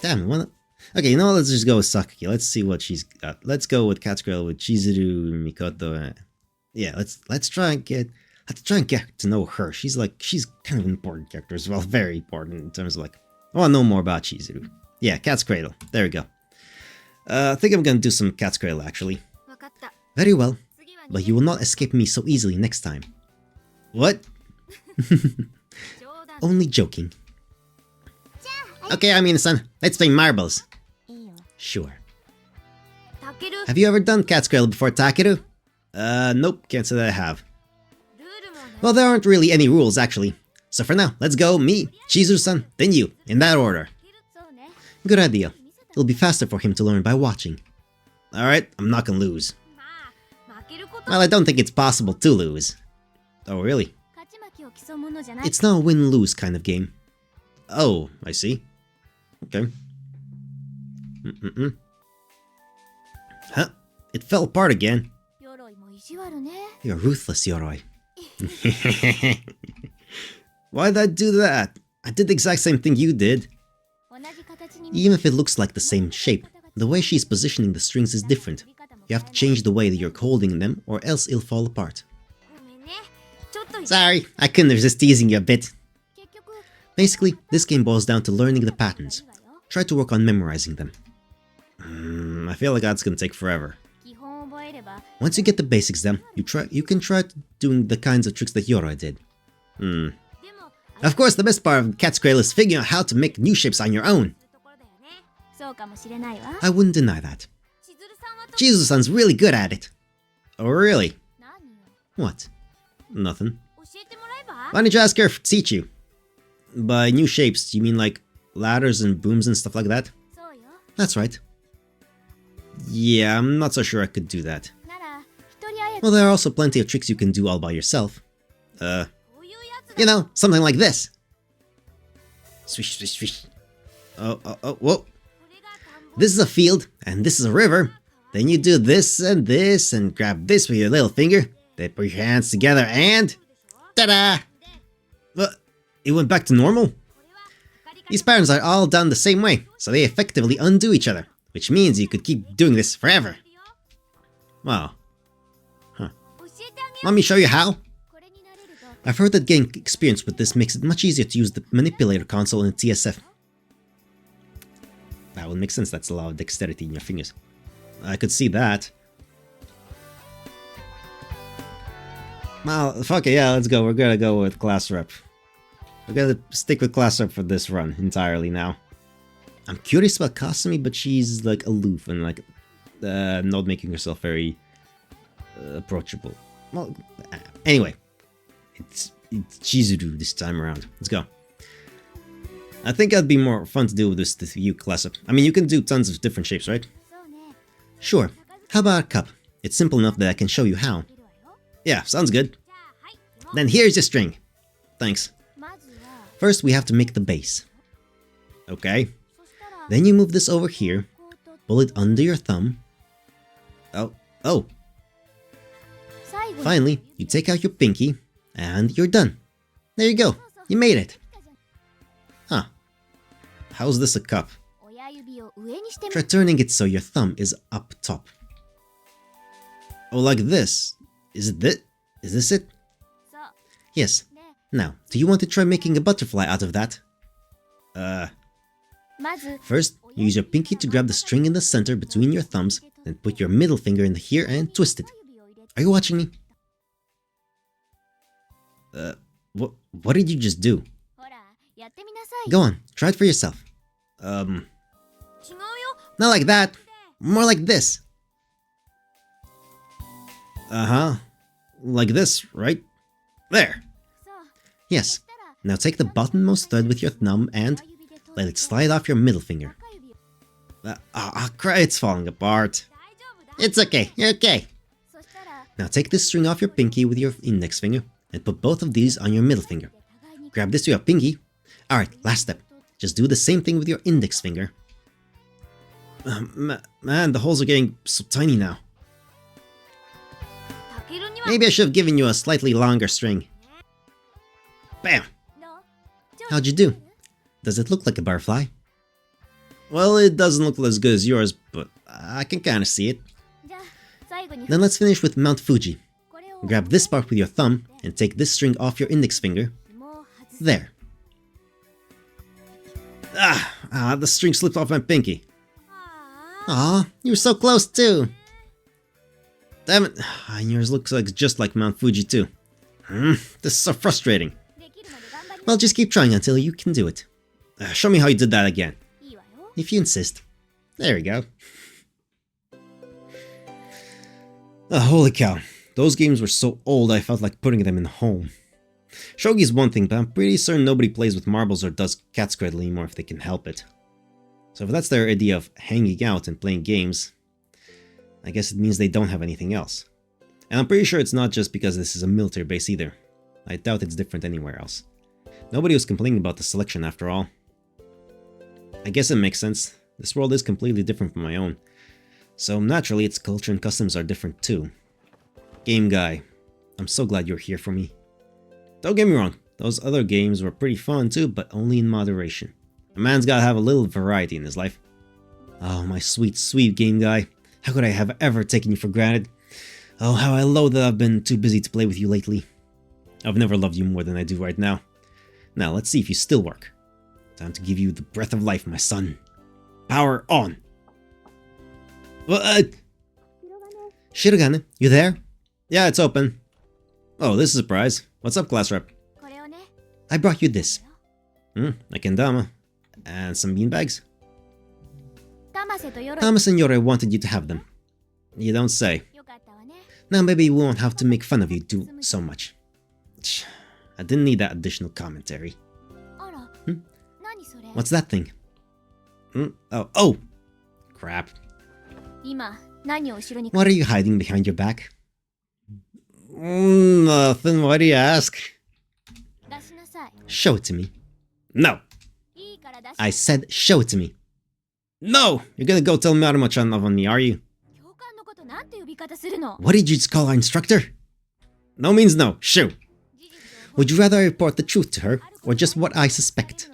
what? Okay, you know what? Let's just go with Sakaki. Let's see what she's got. Let's go with Cat's Girl with Chizuru, Mikoto. Yeah, let's try and get to know her. She's kind of an important character as well, very important in terms of like, I want to know more about Chizuru. Yeah, Cat's Cradle. There we go. I think I'm gonna do some Cat's Cradle actually. Very well, but you will not escape me so easily next time. What? Only joking. Okay, I mean, son, let's play marbles. Sure. Have you ever done Cat's Cradle before, Takeru? Nope, can't say that I have. Well, there aren't really any rules, actually. So for now, let's go me, Chizuru-san, then you, in that order. Good idea. It'll be faster for him to learn by watching. Alright, I'm not gonna lose. Well, I don't think it's possible to lose. Oh, really? It's not a win-lose kind of game. Oh, I see. Okay. Huh? It fell apart again. You're ruthless, Yoroi. Why'd I do that? I did the exact same thing you did. Even if it looks like the same shape, the way she's positioning the strings is different. You have to change the way that you're holding them, or else it'll fall apart. Sorry, I couldn't resist teasing you a bit. Basically, this game boils down to learning the patterns. Try to work on memorizing them. I feel like that's gonna take forever. Once you get the basics down, you can try doing the kinds of tricks that Yoroi did. Of course, the best part of Cat's Cradle is figuring out how to make new shapes on your own. I wouldn't deny that. Chizuru-san's really good at it. Oh, really? What? Nothing. Why don't you ask her to teach you? By new shapes, you mean like ladders and booms and stuff like that? That's right. Yeah, I'm not so sure I could do that. Well, there are also plenty of tricks you can do all by yourself. You know, something like this. Swish, swish, swish. Oh, whoa. This is a field, and this is a river. Then you do this and grab this with your little finger. Then put your hands together and... ta-da! It went back to normal? These patterns are all done the same way, so they effectively undo each other, which means you could keep doing this forever. Wow. Huh. Want me to show you how? I've heard that getting experience with this makes it much easier to use the manipulator console in TSF. That would make sense, that's a lot of dexterity in your fingers. I could see that. Well, fuck it, yeah, let's go. We're gonna go with class rep. We're gonna stick with class rep for this run entirely now. I'm curious about Kasumi, but she's like aloof and like not making herself very approachable. Well, anyway. It's Chizuru this time around. Let's go. I think it'd be more fun to do with this with you, class up. I mean, you can do tons of different shapes, right? Sure. How about a cup? It's simple enough that I can show you how. Yeah, sounds good. Then here's your string. Thanks. First, we have to make the base. Okay. Then you move this over here, pull it under your thumb. Oh. Finally, you take out your pinky, and you're done. There you go. You made it. Huh. How's this a cup? Try turning it so your thumb is up top. Oh, like this. Is this it? Yes. Now, do you want to try making a butterfly out of that? First, use your pinky to grab the string in the center between your thumbs, then put your middle finger in here and twist it. Are you watching me? What did you just do? Go on, try it for yourself. Not like that. More like this. Like this, right? There. Yes. Now take the bottommost thread with your thumb and let it slide off your middle finger. It's falling apart. It's okay, you're okay. Now take this string off your pinky with your index finger and put both of these on your middle finger. Grab this with your pinky. Alright, last step. Just do the same thing with your index finger. Man, the holes are getting so tiny now. Maybe I should have given you a slightly longer string. Bam! How'd you do? Does it look like a butterfly? Well, it doesn't look as good as yours, but I can kinda see it. Then let's finish with Mount Fuji. Grab this part with your thumb and take this string off your index finger. There. The string slipped off my pinky. Aw, you were so close too. Damn it, yours looks like just like Mount Fuji too. This is so frustrating. Well, just keep trying until you can do it. Show me how you did that again. If you insist. There we go. Holy cow. Those games were so old I felt like putting them in home. Shogi's one thing, but I'm pretty certain nobody plays with marbles or does cat scrattle anymore if they can help it. So if that's their idea of hanging out and playing games, I guess it means they don't have anything else. And I'm pretty sure it's not just because this is a military base either. I doubt it's different anywhere else. Nobody was complaining about the selection after all. I guess it makes sense. This world is completely different from my own. So naturally its culture and customs are different too. Game guy, I'm so glad you're here for me. Don't get me wrong, those other games were pretty fun too, but only in moderation. A man's gotta have a little variety in his life. Oh, my sweet, sweet game guy. How could I have ever taken you for granted? Oh, how I loathe that I've been too busy to play with you lately. I've never loved you more than I do right now. Now, let's see if you still work. Time to give you the breath of life, my son. Power on! Shirogane, you there? Yeah, it's open. Oh, this is a surprise. What's up, class rep? I brought you this. A kendama. And some beanbags? Tama Senora wanted you to have them. You don't say. Now maybe we won't have to make fun of you too so much. I didn't need that additional commentary. What's that thing? Oh! Crap. What are you hiding behind your back? Nothing, why do you ask? Show it to me. No! I said show it to me. No! You're gonna go tell Marimo-chan love on me, are you? What did you just call our instructor? No means no, shoo! Would you rather I report the truth to her, or just what I suspect?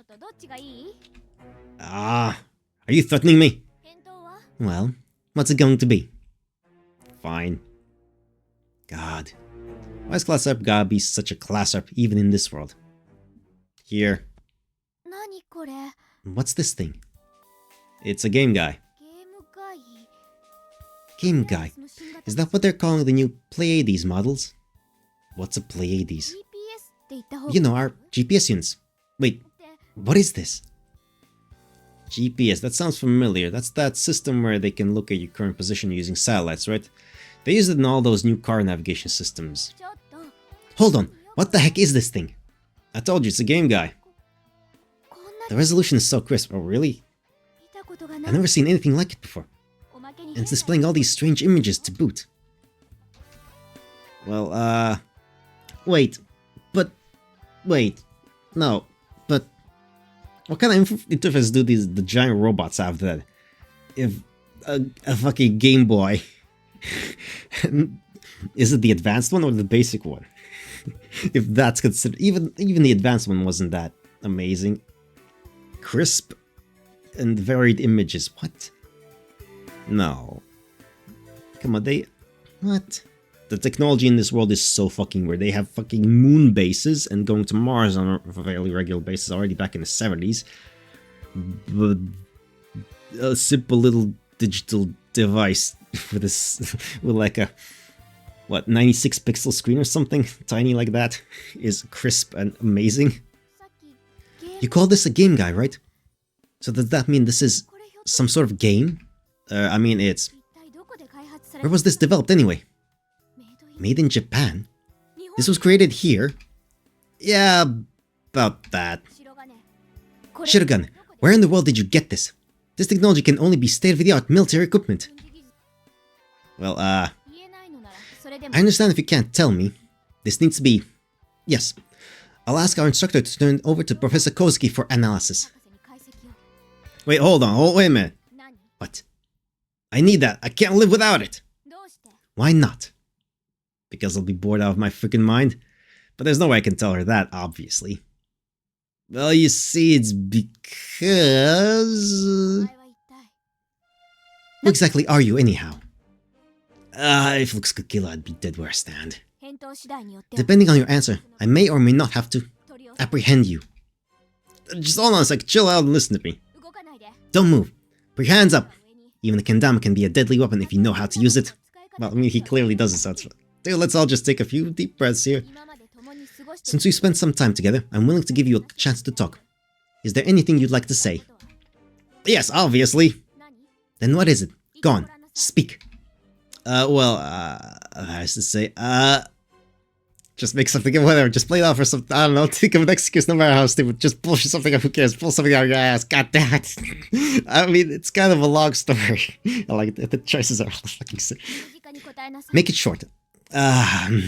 Are you threatening me? Well, what's it going to be? Fine. God. Why's class rep gotta be such a class rep even in this world? Here. What's this thing? It's a game guy. Game guy? Is that what they're calling the new Pleiades models? What's a Pleiades? You know, our GPS units. Wait, what is this? GPS, that sounds familiar. That's that system where they can look at your current position using satellites, right? They use it in all those new car navigation systems. Hold on, what the heck is this thing? I told you, it's a game guy. The resolution is so crisp. Oh, really? I've never seen anything like it before. And it's displaying all these strange images to boot. Well, wait. No, but what kind of interface do the giant robots have that? If a fucking Game Boy, is it the advanced one or the basic one? If that's considered, even the advanced one wasn't that amazing. Crisp and varied images. What? No. Come on, what? The technology in this world is so fucking weird. They have fucking moon bases and going to Mars on a fairly regular basis already back in the 70s. But a simple little digital device for this with like a, what, 96 pixel screen or something tiny like that is crisp and amazing. You call this a game, guy, right? So does that mean this is some sort of game? I mean, it's... Where was this developed anyway? Made in Japan? This was created here? Yeah, about that. Shiragan, where in the world did you get this? This technology can only be state-of-the-art military equipment. Well, I understand if you can't tell me. This needs to be... Yes. I'll ask our instructor to turn it over to Professor Kozuki for analysis. Wait, hold on. Wait a minute. What? I need that. I can't live without it. Why not? Because I'll be bored out of my freaking mind. But there's no way I can tell her that, obviously. Well, you see, it's because... Who exactly are you, anyhow? If looks could kill, I'd be dead where I stand. Depending on your answer, I may or may not have to apprehend you. Just hold on a sec, chill out and listen to me. Don't move. Put your hands up. Even a kendama can be a deadly weapon if you know how to use it. Well, I mean, he clearly doesn't, so it's... Dude, let's all just take a few deep breaths here. Since we spent some time together, I'm willing to give you a chance to talk. Is there anything you'd like to say? Yes, obviously. Then what is it? Go on, speak. I was to say, just make something up, whatever, just play it off or something, I don't know, think of an excuse no matter how stupid, just bullshit something up, who cares, pull something out of your ass, god damn it. I mean, it's kind of a long story. I like it, the choices are all fucking sick. Make it short. I'm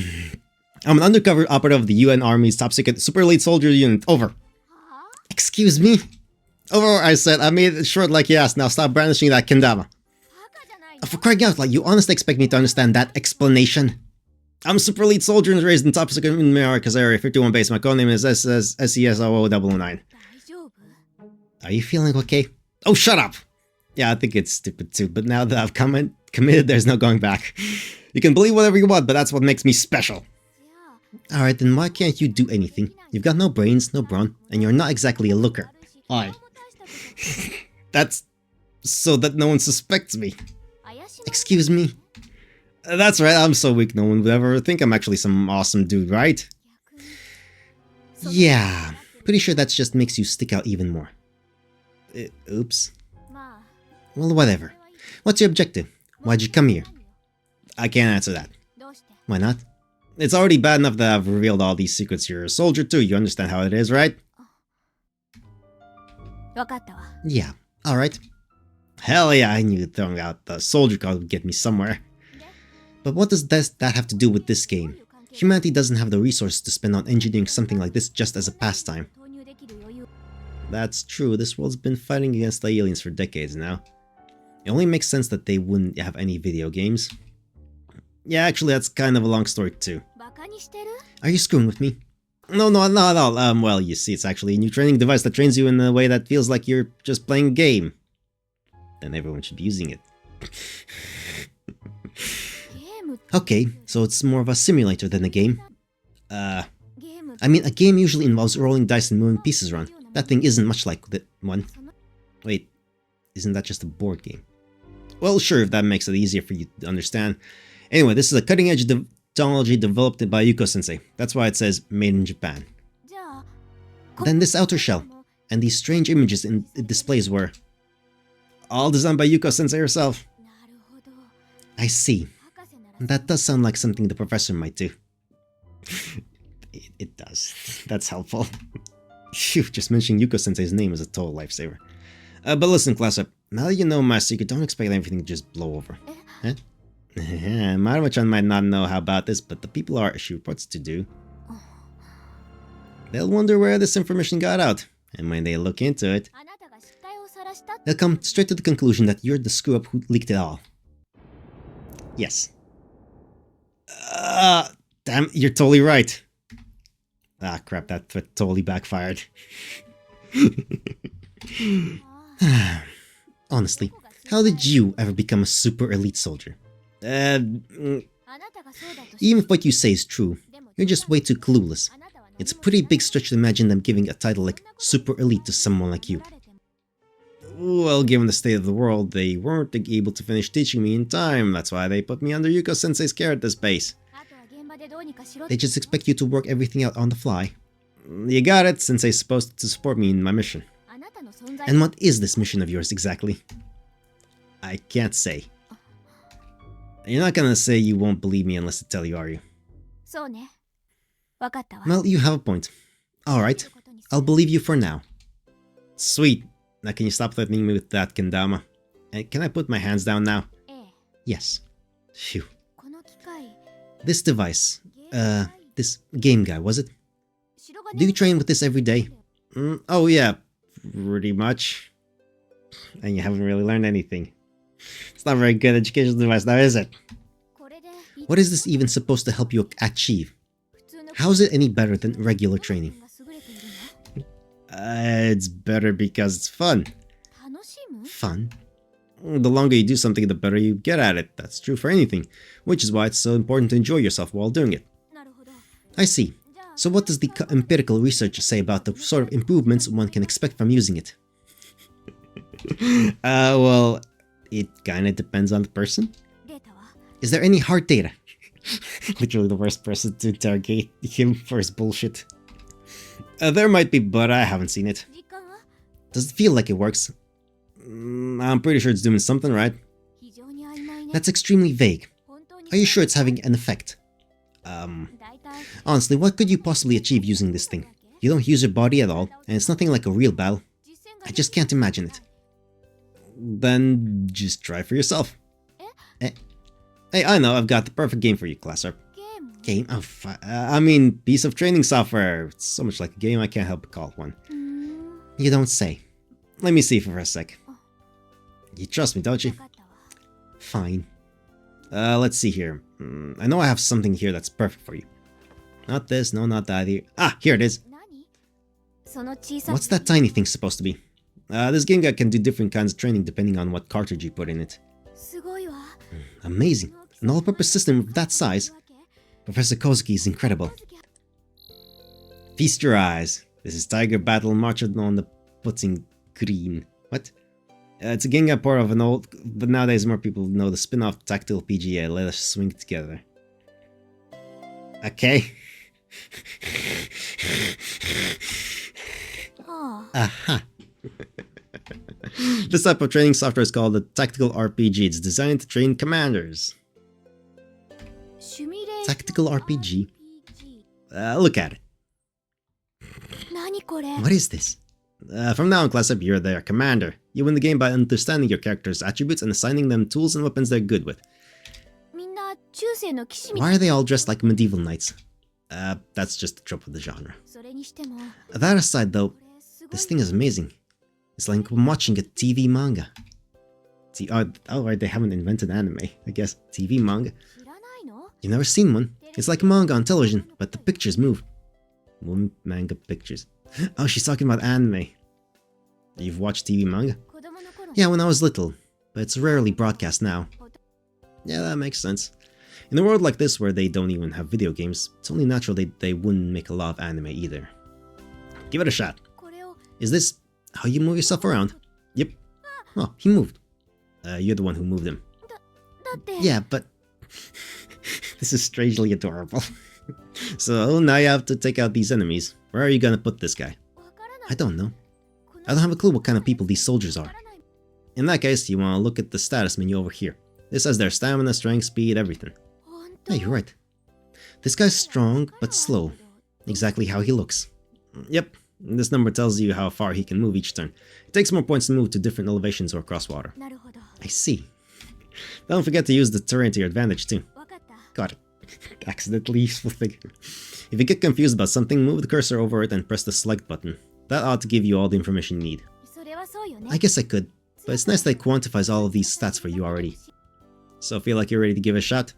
an undercover operative of the UN Army's top secret super elite soldier unit, over. Excuse me? Over, I said, I made it short like you asked, now stop brandishing that kendama. For crying out loud, you honestly expect me to understand that explanation? I'm a super elite soldier and raised in top secret in America's Area 51 base. My code name is SES0009. Are you feeling okay? Oh, shut up! Yeah, I think it's stupid too, but now that I've committed, there's no going back. You can believe whatever you want, but that's what makes me special. Alright, then why can't you do anything? You've got no brains, no brawn, and you're not exactly a looker. Why? That's so that no one suspects me. Excuse me? That's right, I'm so weak no one would ever think I'm actually some awesome dude, right? Yeah, pretty sure that just makes you stick out even more. Oops. Well, whatever. What's your objective? Why'd you come here? I can't answer that. Why not? It's already bad enough that I've revealed all these secrets. You're a soldier too, you understand how it is, right? Yeah, alright. Hell yeah, I knew throwing out the soldier card would get me somewhere. But what does that have to do with this game? Humanity doesn't have the resources to spend on engineering something like this just as a pastime. That's true, this world's been fighting against the aliens for decades now. It only makes sense that they wouldn't have any video games. Yeah, actually that's kind of a long story too. Are you screwing with me? No, not at all. Well, you see, it's actually a new training device that trains you in a way that feels like you're just playing a game. Then everyone should be using it. Okay, so it's more of a simulator than a game. I mean, a game usually involves rolling dice and moving pieces around. That thing isn't much like that one. Wait, isn't that just a board game? Well, sure, if that makes it easier for you to understand. Anyway, this is a cutting-edge technology developed by Yuko-sensei. That's why it says, made in Japan. Then this outer shell, and these strange images it displays were all designed by Yuko-sensei herself. I see. That does sound like something the professor might do. It does. That's helpful. Phew, just mentioning Yuko-sensei's name is a total lifesaver. But listen, class up. Now that you know my secret, don't expect everything to just blow over. Huh? Maruo-chan might not know how about this, but the people are she reports to do. They'll wonder where this information got out, and when they look into it, they'll come straight to the conclusion that you're the screw-up who leaked it all. Yes. Damn, you're totally right. Ah, crap, that threat totally backfired. Honestly, how did you ever become a super elite soldier? Even if what you say is true, you're just way too clueless. It's a pretty big stretch to imagine them giving a title like Super Elite to someone like you. Well, given the state of the world, they weren't able to finish teaching me in time. That's why they put me under Yuko-sensei's care at this base. They just expect you to work everything out on the fly. You got it, Sensei's supposed to support me in my mission. And what is this mission of yours exactly? I can't say. You're not gonna say you won't believe me unless I tell you, are you? Well, you have a point. Alright, I'll believe you for now. Sweet. Now can you stop threatening me with that, Kendama? And can I put my hands down now? Yes. Phew. This device, this game guy, was it? Do you train with this every day? Oh yeah, pretty much. And you haven't really learned anything. It's not a very good educational device now, is it? What is this even supposed to help you achieve? How is it any better than regular training? It's better because it's fun. Fun? The longer you do something, the better you get at it. That's true for anything, which is why it's so important to enjoy yourself while doing it. I see. So what does the empirical research say about the sort of improvements one can expect from using it? Well, it kinda depends on the person. Is there any hard data? Literally the worst person to interrogate him for his bullshit. There might be, but I haven't seen it. Does it feel like it works? I'm pretty sure it's doing something, right? That's extremely vague. Are you sure it's having an effect? Honestly, what could you possibly achieve using this thing? You don't use your body at all, and it's nothing like a real battle. I just can't imagine it. Then just try for yourself. Hey, I know, I've got the perfect game for you, Classer. Game? Oh, I mean, piece of training software. It's so much like a game, I can't help but call it one. You don't say. Let me see for a sec. You trust me, don't you? Fine. Let's see here. I know I have something here that's perfect for you. Not this, no, not that either. Ah, here it is. What's that tiny thing supposed to be? This game guy can do different kinds of training depending on what cartridge you put in it. Amazing. An all-purpose system of that size. Professor Kozuki is incredible. Feast your eyes. This is Tiger Battle March on the Putting Green. What? It's a Gengar part of an old, but nowadays more people know the spin-off tactile PGA. Let us swing together. Okay. Aha. This type of training software is called a tactical RPG. It's designed to train commanders. Tactical RPG? Look at it. What is this? From now on, class up, you're their commander. You win the game by understanding your character's attributes and assigning them tools and weapons they're good with. Why are they all dressed like medieval knights? That's just the trope of the genre. That aside though, this thing is amazing. It's like I'm watching a TV manga. Oh, right, they haven't invented anime, I guess. TV manga. You've never seen one? It's like a manga on television, but the pictures move. Manga pictures. Oh, she's talking about anime. You've watched TV manga? Yeah, when I was little, but it's rarely broadcast now. Yeah, that makes sense. In a world like this where they don't even have video games, it's only natural they wouldn't make a lot of anime either. Give it a shot. Is this how you move yourself around? Yep. Oh, he moved. You're the one who moved him. Yeah, but... this is strangely adorable. So, now you have to take out these enemies. Where are you gonna put this guy? I don't know. I don't have a clue what kind of people these soldiers are. In that case, you wanna look at the status menu over here. This has their stamina, strength, speed, everything. Hey, you're right. This guy's strong, but slow. Exactly how he looks. Yep, this number tells you how far he can move each turn. It takes more points to move to different elevations or cross water. I see. Don't forget to use the terrain to your advantage too. Got it. Accidentally useful thing. If you get confused about something, move the cursor over it and press the select button. That ought to give you all the information you need. I guess I could, but it's nice that it quantifies all of these stats for you already. So feel like you're ready to give it a shot?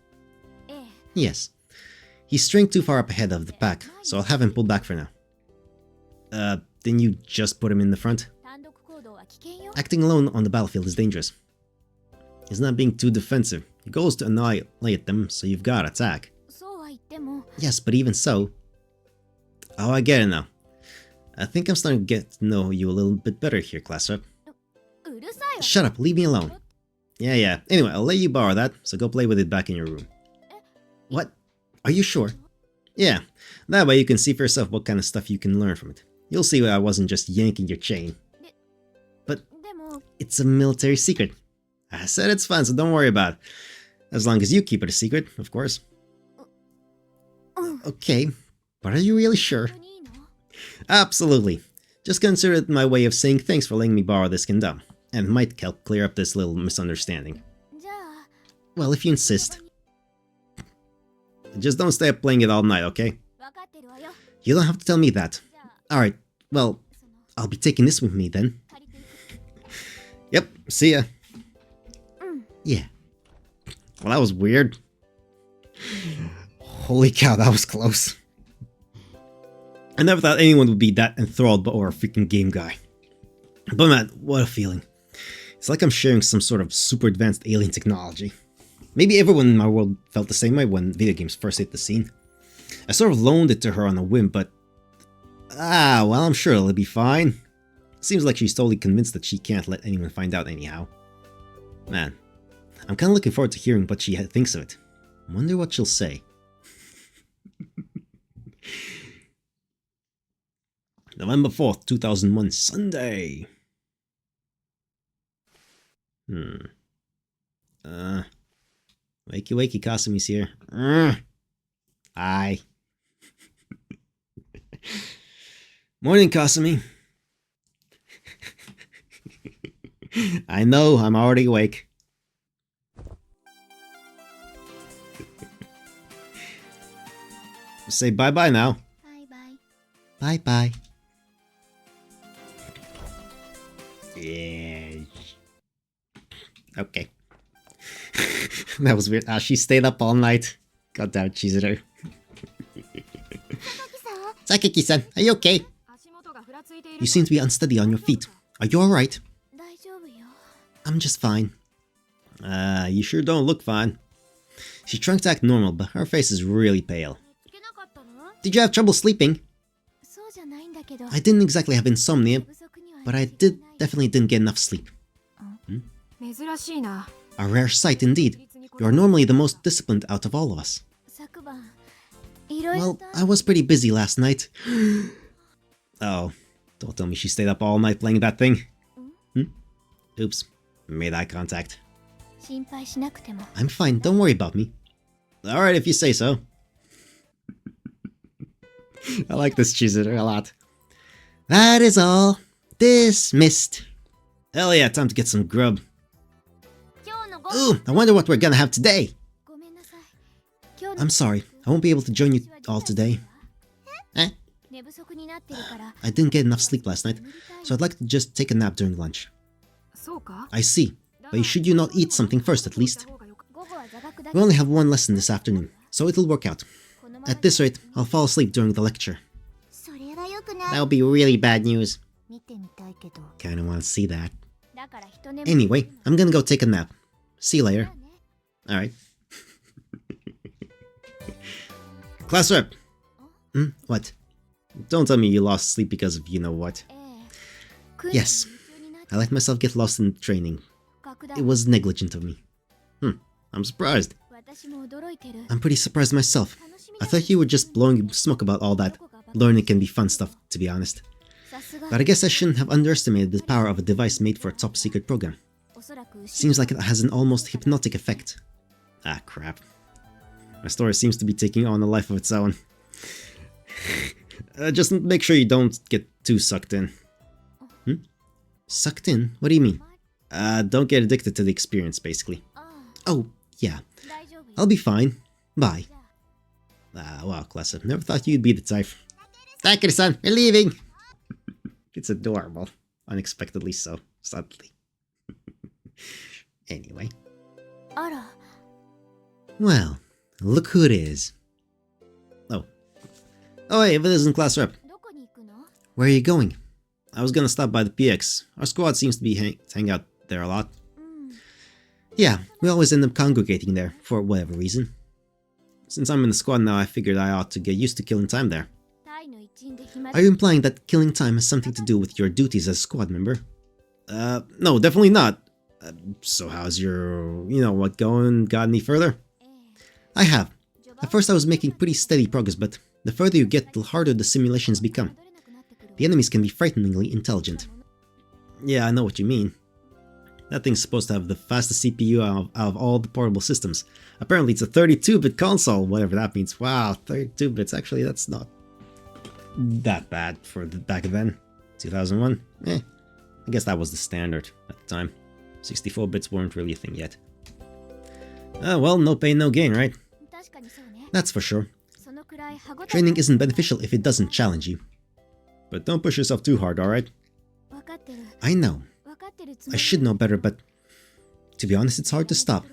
Yes. He's straying too far up ahead of the pack, so I'll have him pull back for now. Didn't you just put him in the front? Acting alone on the battlefield is dangerous. He's not being too defensive. Your goal is to annihilate them, so you've got to attack. Yes, but even so... Oh, I get it now. I think I'm starting to get to know you a little bit better here, class rep. Shut up, leave me alone. Yeah. Anyway, I'll let you borrow that, so go play with it back in your room. What? Are you sure? Yeah, that way you can see for yourself what kind of stuff you can learn from it. You'll see I wasn't just yanking your chain. But it's a military secret. I said it's fun, so don't worry about it. As long as you keep it a secret, of course. Okay, but are you really sure? Absolutely. Just consider it my way of saying thanks for letting me borrow this Gundam, and it might help clear up this little misunderstanding. Well, if you insist. Just don't stay up playing it all night, okay? You don't have to tell me that. Alright, well, I'll be taking this with me then. Yep, see ya. Yeah. Well, that was weird. Holy cow, that was close. I never thought anyone would be that enthralled by a freaking game guy. But man, what a feeling. It's like I'm sharing some sort of super advanced alien technology. Maybe everyone in my world felt the same way when video games first hit the scene. I sort of loaned it to her on a whim, but... well, I'm sure it'll be fine. Seems like she's totally convinced that she can't let anyone find out anyhow. Man, I'm kinda looking forward to hearing what she thinks of it. Wonder what she'll say. November 4th, 2001, Sunday. Wakey wakey, Kasumi's here. Hi. Morning, Kasumi. I know, I'm already awake. Say bye-bye now. Bye-bye. Bye-bye. Yeah. Okay. That was weird. She stayed up all night. God damn, Chizuru. Sakaki-san, are you okay? You seem to be unsteady on your feet. Are you alright? I'm just fine. You sure don't look fine. She's trying to act normal, but her face is really pale. Did you have trouble sleeping? I didn't exactly have insomnia, but I definitely didn't get enough sleep. A rare sight indeed. You are normally the most disciplined out of all of us. Well, I was pretty busy last night. Oh, don't tell me she stayed up all night playing that thing. Oops, made eye contact. I'm fine, don't worry about me. Alright if you say so. I like this Chizuru a lot. That is all. Dismissed. Hell yeah, time to get some grub. Ooh, I wonder what we're gonna have today. I'm sorry, I won't be able to join you all today. I didn't get enough sleep last night, so I'd like to just take a nap during lunch. I see, but should you not eat something first at least? We only have one lesson this afternoon, so it'll work out. At this rate, I'll fall asleep during the lecture. That'll be really bad news. Kinda wanna see that. Anyway, I'm gonna go take a nap. See you later. Alright. Class rep! What? Don't tell me you lost sleep because of you-know-what. Yes. I let myself get lost in training. It was negligent of me. I'm surprised. I'm pretty surprised myself. I thought you were just blowing smoke about all that. Learning can be fun stuff, to be honest. But I guess I shouldn't have underestimated the power of a device made for a top-secret program. Seems like it has an almost hypnotic effect. Ah, crap. My story seems to be taking on a life of its own. Just make sure you don't get too sucked in. Sucked in? What do you mean? Don't get addicted to the experience, basically. Oh, yeah. I'll be fine. Bye. Wow, class. I've never thought you'd be the type. Takeri-san, we're leaving! It's adorable. Unexpectedly so, sadly. Anyway. Well, look who it is. Oh. Oh hey, if it isn't class rep. Where are you going? I was gonna stop by the PX. Our squad seems to be hang out there a lot. Yeah, we always end up congregating there, for whatever reason. Since I'm in the squad now, I figured I ought to get used to killing time there. Are you implying that killing time has something to do with your duties as a squad member? No, definitely not. So how's your, what going? Got any further? I have. At first I was making pretty steady progress, but the further you get, the harder the simulations become. The enemies can be frighteningly intelligent. Yeah, I know what you mean. That thing's supposed to have the fastest CPU out of all the portable systems. Apparently it's a 32-bit console, whatever that means. Wow, 32 bits. Actually, that's not that bad for back then. 2001? I guess that was the standard at the time. 64 bits weren't really a thing yet. Well, no pain, no gain, right? That's for sure. Training isn't beneficial if it doesn't challenge you. But don't push yourself too hard, alright? I know. I should know better, but to be honest, it's hard to stop.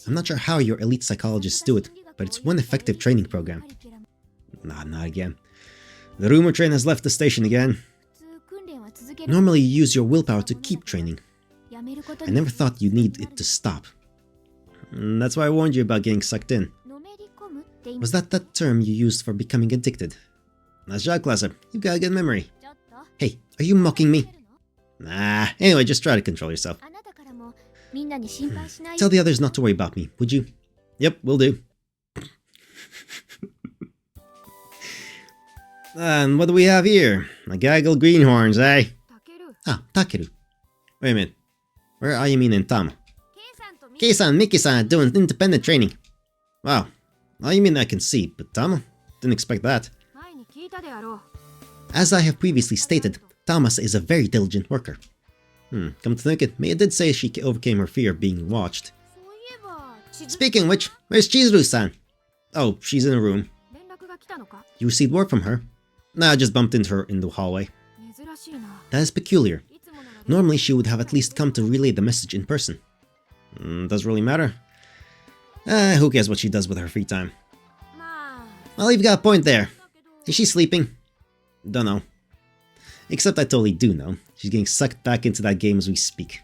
I'm not sure how your elite psychologists do it, but it's one effective training program. Nah, not again. The rumor train has left the station again. Normally you use your willpower to keep training. I never thought you'd need it to stop. That's why I warned you about getting sucked in. Was that term you used for becoming addicted? Nice job, Classer. You've got a good memory. Hey, are you mocking me? Nah, anyway, just try to control yourself. Tell the others not to worry about me, would you? Yep, will do. And what do we have here? A gaggle greenhorns, eh? Ah, Takeru. Wait a minute. Where are you meaning Tama? Kei-san, Miki-san are doing independent training. Wow. All you mean I can see, but Tama? Didn't expect that. As I have previously stated, Tamasa is a very diligent worker. Come to think it, Maya did say she overcame her fear of being watched. Speaking of which, where's Chizuru-san? Oh, she's in a room. You received word from her? Nah, I just bumped into her in the hallway. That is peculiar. Normally she would have at least come to relay the message in person. Doesn't really matter. Who cares what she does with her free time? Well, you've got a point there. Is she sleeping? Dunno. Except I totally do know. She's getting sucked back into that game as we speak.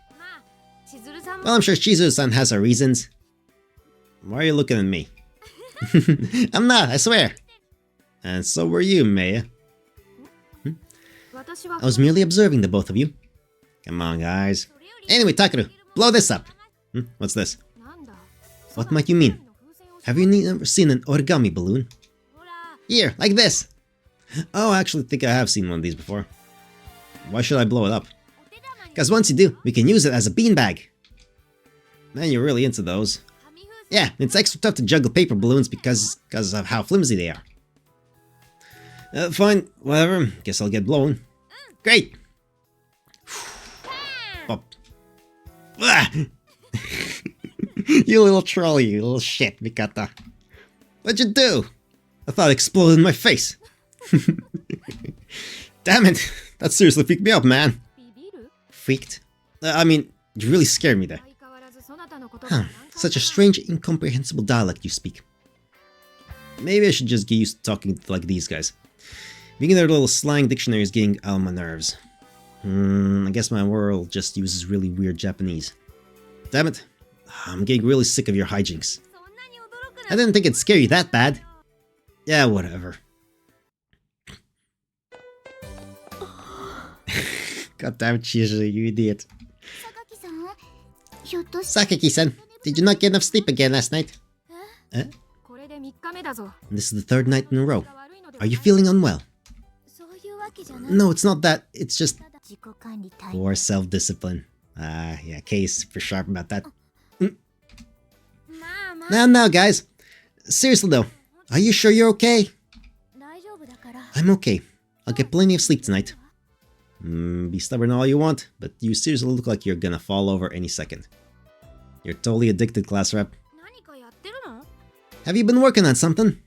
Well, I'm sure Chizuru-san has her reasons. Why are you looking at me? I'm not, I swear. And so were you, Maya. I was merely observing the both of you. Come on, guys. Anyway, Takeru, blow this up. What's this? What might you mean? Have you never seen an origami balloon? Here, like this. Oh, I actually think I have seen one of these before. Why should I blow it up? Because once you do, we can use it as a beanbag. Man, you're really into those. Yeah, it's extra tough to juggle paper balloons because of how flimsy they are. Fine, whatever. Guess I'll get blown. Great! Pop. You little troll, you little shit, Mikata. What'd you do? I thought it exploded in my face. Damn it! That seriously freaked me out, man. Freaked? I mean, you really scared me there. Huh, such a strange, incomprehensible dialect you speak. Maybe I should just get used to talking like these guys. Being their little slang dictionary is getting on my nerves. I guess my world just uses really weird Japanese. Damn it. I'm getting really sick of your hijinks. I didn't think it'd scare you that bad. Yeah, whatever. God damn it, Chizuru, you idiot. Sakaki-san, did you not get enough sleep again last night? This is the third night in a row. Are you feeling unwell? No, it's not that. It's just poor self-discipline. Yeah, Kei's super sharp about that. Now, guys. Seriously though, are you sure you're okay? I'm okay. I'll get plenty of sleep tonight. Be stubborn all you want, but you seriously look like you're gonna fall over any second. You're totally addicted, class rep. Have you been working on something?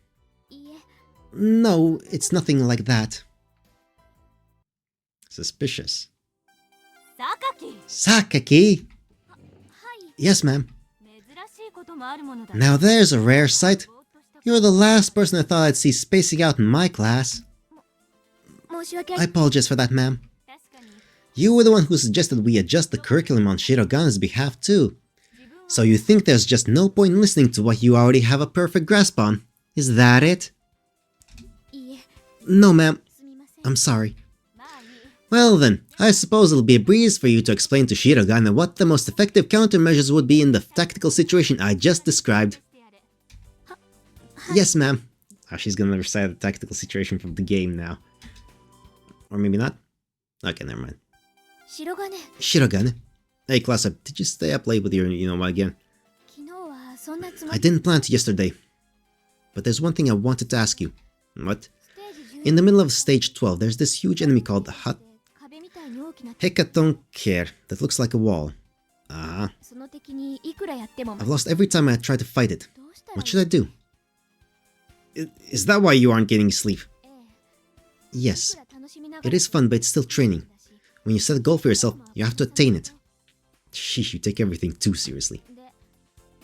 No, it's nothing like that. Suspicious. Sakaki! Yes, ma'am. Now there's a rare sight. You're the last person I thought I'd see spacing out in my class. I apologize for that, ma'am. You were the one who suggested we adjust the curriculum on Shirogana's behalf, too. So you think there's just no point in listening to what you already have a perfect grasp on? Is that it? No, ma'am. I'm sorry. Well then, I suppose it'll be a breeze for you to explain to Shirogane what the most effective countermeasures would be in the tactical situation I just described. Yes, ma'am. Oh, she's gonna recite the tactical situation from the game now. Or maybe not? Okay, never mind. Shirogane. Hey, class up, did you stay up late with your you-know-what again? I didn't plan to yesterday. But there's one thing I wanted to ask you. What? In the middle of stage 12, there's this huge enemy called the Hekatonker that looks like a wall. I've lost every time I try to fight it. What should I do? Is that why you aren't getting sleep? Yes. It is fun, but it's still training. When you set a goal for yourself, you have to attain it. Sheesh, you take everything too seriously.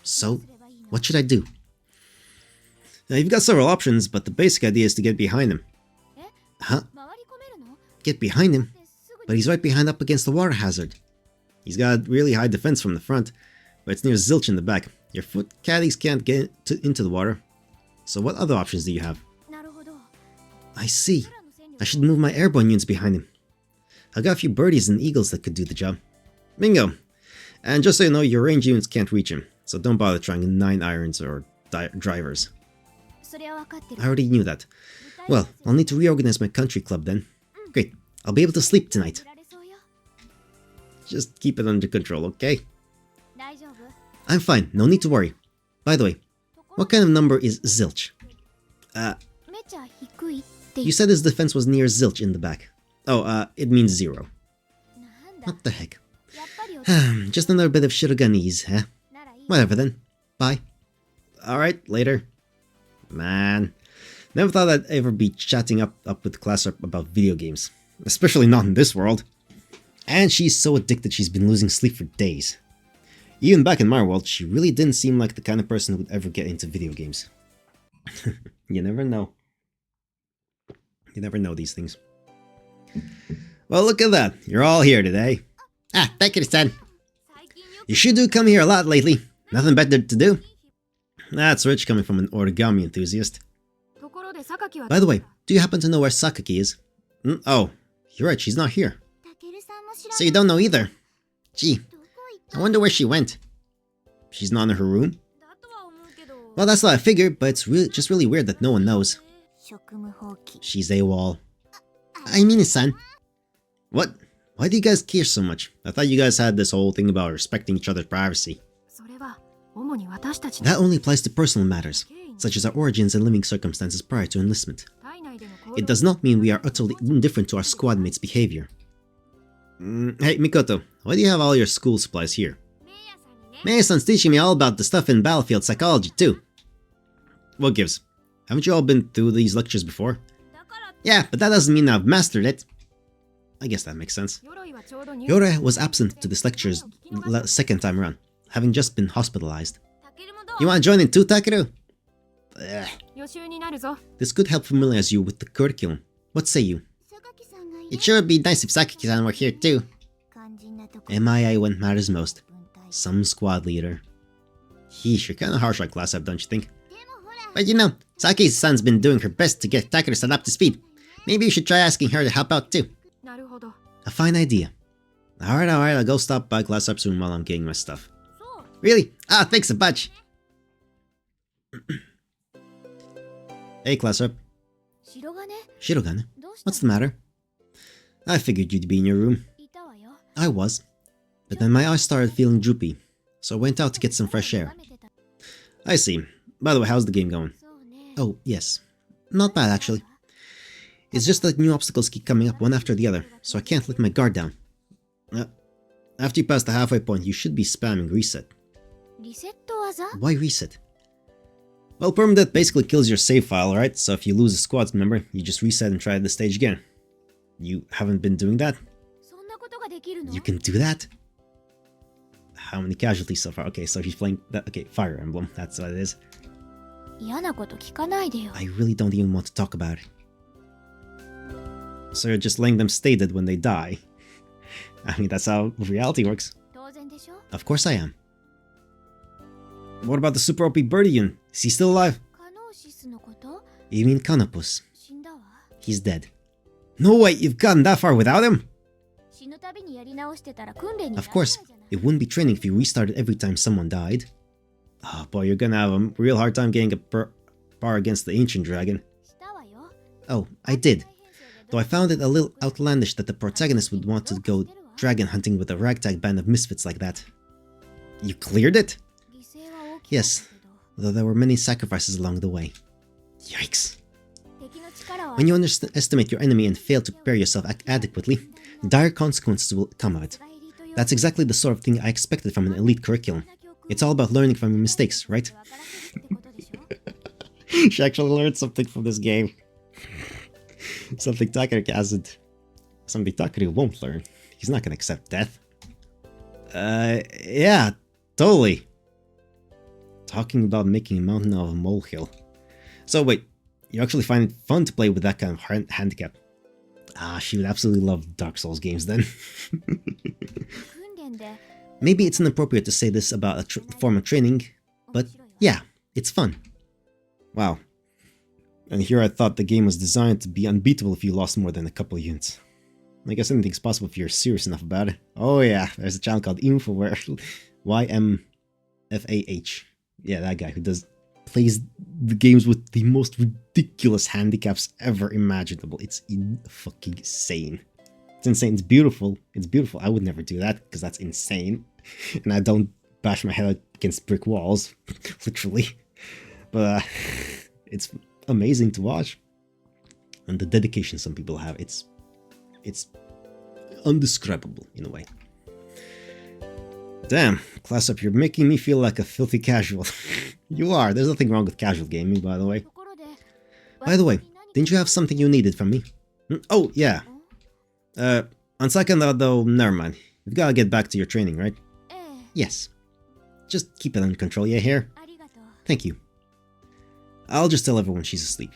So, what should I do? Now, you've got several options, but the basic idea is to get behind him. Huh? Get behind him? But he's right behind up against the water hazard. He's got really high defense from the front, but it's near zilch in the back. Your foot caddies can't get into the water. So what other options do you have? I see. I should move my airborne units behind him. I've got a few birdies and eagles that could do the job. Bingo! And just so you know, your range units can't reach him, so don't bother trying 9 irons or drivers. I already knew that. Well, I'll need to reorganize my country club then. Great, I'll be able to sleep tonight. Just keep it under control, okay? I'm fine, no need to worry. By the way, what kind of number is zilch? You said his defense was near zilch in the back. Oh, it means 0. What the heck? Just another bit of Shiroganese, huh? Whatever then. Bye. Alright, later. Man. Never thought I'd ever be chatting up with class about video games. Especially not in this world. And she's so addicted she's been losing sleep for days. Even back in my world, she really didn't seem like the kind of person who would ever get into video games. You never know. You never know these things. Well, look at that. You're all here today. Ah, thank you, son. You sure do come here a lot lately. Nothing better to do. That's rich coming from an origami enthusiast. By the way, do you happen to know where Sakaki is? Oh, you're right, she's not here. So you don't know either? Gee, I wonder where she went. She's not in her room? Well, that's what I figured, but it's just really weird that no one knows. She's AWOL. I mean it, son. What? Why do you guys care so much? I thought you guys had this whole thing about respecting each other's privacy. That only applies to personal matters, such as our origins and living circumstances prior to enlistment. It does not mean we are utterly indifferent to our squad mates' behavior. Hey, Mikoto, why do you have all your school supplies here? Meiya-san's teaching me all about the stuff in battlefield psychology, too. What gives? Haven't you all been through these lectures before? Yeah, but that doesn't mean I've mastered it. I guess that makes sense. Yore was absent to this lecture's second time around, having just been hospitalized. You want to join in too, Takeru? This could help familiarize you with the curriculum. What say you? It sure would be nice if Sakaki-san were here too. MIA when matters most. Some squad leader. Yeesh, you're kinda harsh on class up, don't you think? But you know, Saki-san's been doing her best to get Takeru-san up to speed. Maybe you should try asking her to help out too. A fine idea. Alright, I'll go stop by class up's room while I'm getting my stuff. Really? Ah, thanks a bunch. Hey, class up. Shirogane? What's the matter? I figured you'd be in your room. I was. But then my eyes started feeling droopy, so I went out to get some fresh air. I see. By the way, how's the game going? Oh, yes. Not bad, actually. It's just that new obstacles keep coming up one after the other, so I can't let my guard down. After you pass the halfway point, you should be spamming reset. Why reset? Well, permadeath basically kills your save file, right? So if you lose a squad member, you just reset and try the stage again. You haven't been doing that? You can do that? How many casualties so far? Okay, so he's playing that. Okay, Fire Emblem, that's what it is. I really don't even want to talk about it. So you're just letting them stay dead when they die. I mean, that's how reality works. Of course I am. What about the super OP Birdian? Is he still alive? You mean Canopus? He's dead. No way, you've gotten that far without him? Of course, it wouldn't be training if you restarted every time someone died. Oh boy, you're gonna have a real hard time getting a power against the ancient dragon. Oh, I did. Though I found it a little outlandish that the protagonist would want to go dragon hunting with a ragtag band of misfits like that. You cleared it? Yes, though there were many sacrifices along the way. Yikes. When you underestimate your enemy and fail to prepare yourself adequately, dire consequences will come of it. That's exactly the sort of thing I expected from an elite curriculum. It's all about learning from your mistakes, right? She actually learned something from this game. Something Takeru hasn't. Something Takeru won't learn. He's not gonna accept death. Yeah, totally. Talking about making a mountain out of a molehill. So wait, you actually find it fun to play with that kind of handicap? Ah, she would absolutely love Dark Souls games then. Maybe it's inappropriate to say this about a form of training, but yeah, it's fun. Wow. And here I thought the game was designed to be unbeatable if you lost more than a couple units. I guess anything's possible if you're serious enough about it. Oh yeah, there's a channel called Infoware. YMFAH. Yeah, that guy who plays the games with the most ridiculous handicaps ever imaginable. It's fucking insane. It's insane. It's beautiful. It's beautiful. I would never do that because that's insane. And I don't bash my head against brick walls, literally. But it's amazing to watch. And the dedication some people have, it's undescribable in a way. Damn, Class Up, you're making me feel like a filthy casual. You are. There's nothing wrong with casual gaming, by the way. By the way, didn't you have something you needed from me? Oh, yeah. On second thought though, never mind. You've gotta get back to your training, right? Yes. Just keep it under control, yeah, here? Thank you. I'll just tell everyone she's asleep.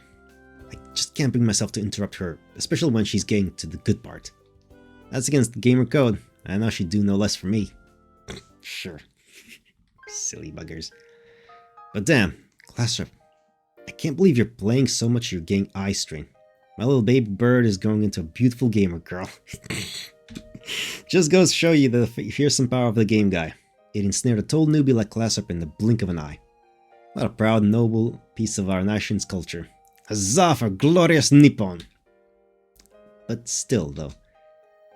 I just can't bring myself to interrupt her, especially when she's getting to the good part. That's against the gamer code. I know she'd do no less for me. Sure. Silly buggers. But damn, Class Rep, I can't believe you're playing so much you're getting eye strain. My little baby bird is growing into a beautiful gamer girl. Just goes to show you the fearsome power of the game guy. It ensnared a total newbie like Class Rep in the blink of an eye. What a proud, noble piece of our nation's culture. Huzzah for glorious Nippon! But still, though,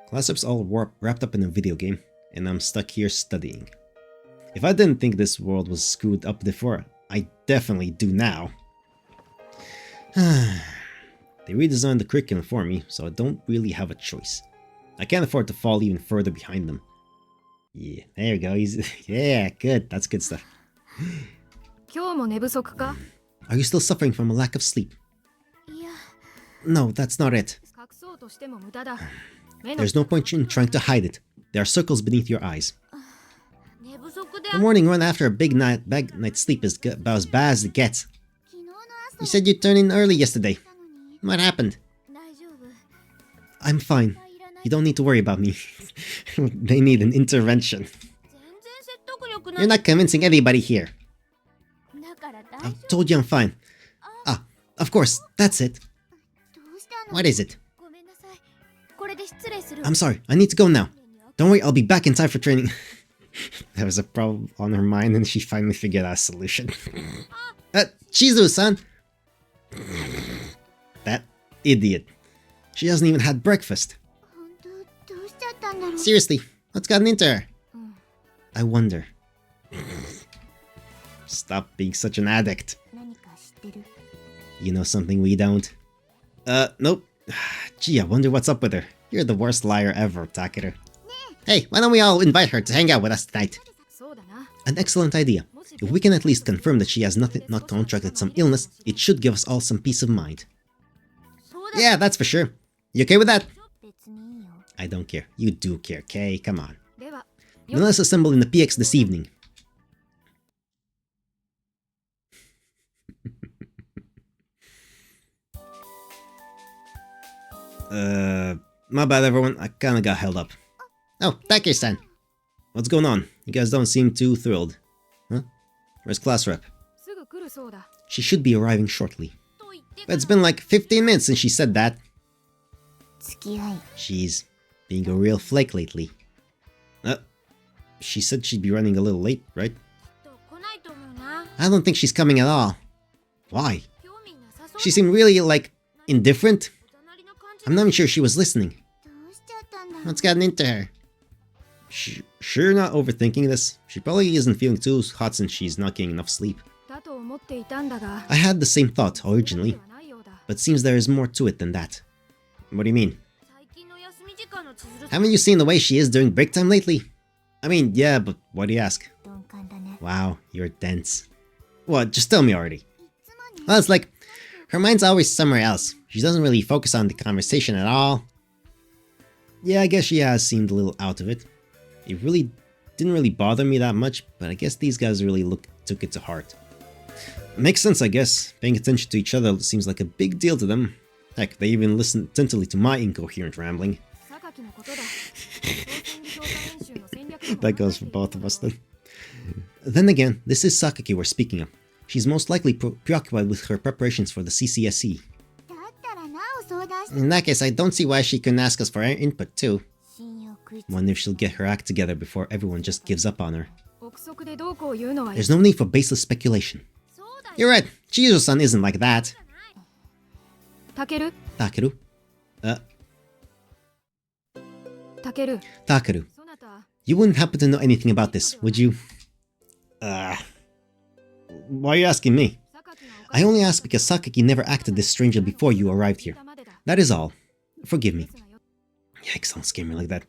Class Rep's all wrapped up in a video game, and I'm stuck here studying. If I didn't think this world was screwed up before, I definitely do now. They redesigned the curriculum for me, so I don't really have a choice. I can't afford to fall even further behind them. Yeah, there you go. Yeah, good. That's good stuff. Are you still suffering from a lack of sleep? No, that's not it. There's no point in trying to hide it. There are circles beneath your eyes. The morning run after a big night's sleep is about as bad as it gets. You said you'd turn in early yesterday. What happened? I'm fine. You don't need to worry about me. They need an intervention. You're not convincing anybody here. I told you I'm fine. Ah, of course, that's it. What is it? I'm sorry, I need to go now. Don't worry, I'll be back in time for training. There was a problem on her mind and she finally figured out a solution. Chizuru-san! That idiot. She hasn't even had breakfast. Seriously, what's gotten into her? I wonder. Stop being such an addict. You know something we don't? Nope. Gee, I wonder what's up with her. You're the worst liar ever, Takeru. Hey, why don't we all invite her to hang out with us tonight? An excellent idea. If we can at least confirm that she has not contracted some illness, it should give us all some peace of mind. Yeah, that's for sure. You okay with that? I don't care. You do care, okay? Come on. Then let's assemble in the PX this evening. My bad everyone, I kinda got held up. Oh, Take-san! What's going on? You guys don't seem too thrilled. Huh? Where's class rep? She should be arriving shortly. But it's been like 15 minutes since she said that. She's being a real flake lately. She said she'd be running a little late, right? I don't think she's coming at all. Why? She seemed really, like, indifferent. I'm not even sure she was listening. What's gotten into her? Sure not overthinking this? She probably isn't feeling too hot since she's not getting enough sleep. I had the same thought originally, but seems there is more to it than that. What do you mean? Haven't you seen the way she is during break time lately? I mean, yeah, but why do you ask? Wow, you're dense. What, just tell me already. Well, it's like, her mind's always somewhere else. She doesn't really focus on the conversation at all. Yeah, I guess she has seemed a little out of it. It really didn't really bother me that much, but I guess these guys really took it to heart. Makes sense, I guess. Paying attention to each other seems like a big deal to them. Heck, they even listen attentively to my incoherent rambling. That goes for both of us then. Then again, this is Sakaki we're speaking of. She's most likely preoccupied with her preparations for the CCSE. In that case, I don't see why she couldn't ask us for our input too. Wonder if she'll get her act together before everyone just gives up on her. There's no need for baseless speculation. You're right, Chizuru-san isn't like that. Takeru? Takeru. You wouldn't happen to know anything about this, would you? Why are you asking me? I only ask because Sakaki never acted this strangely before you arrived here. That is all. Forgive me. Yikes, don't scare me like that.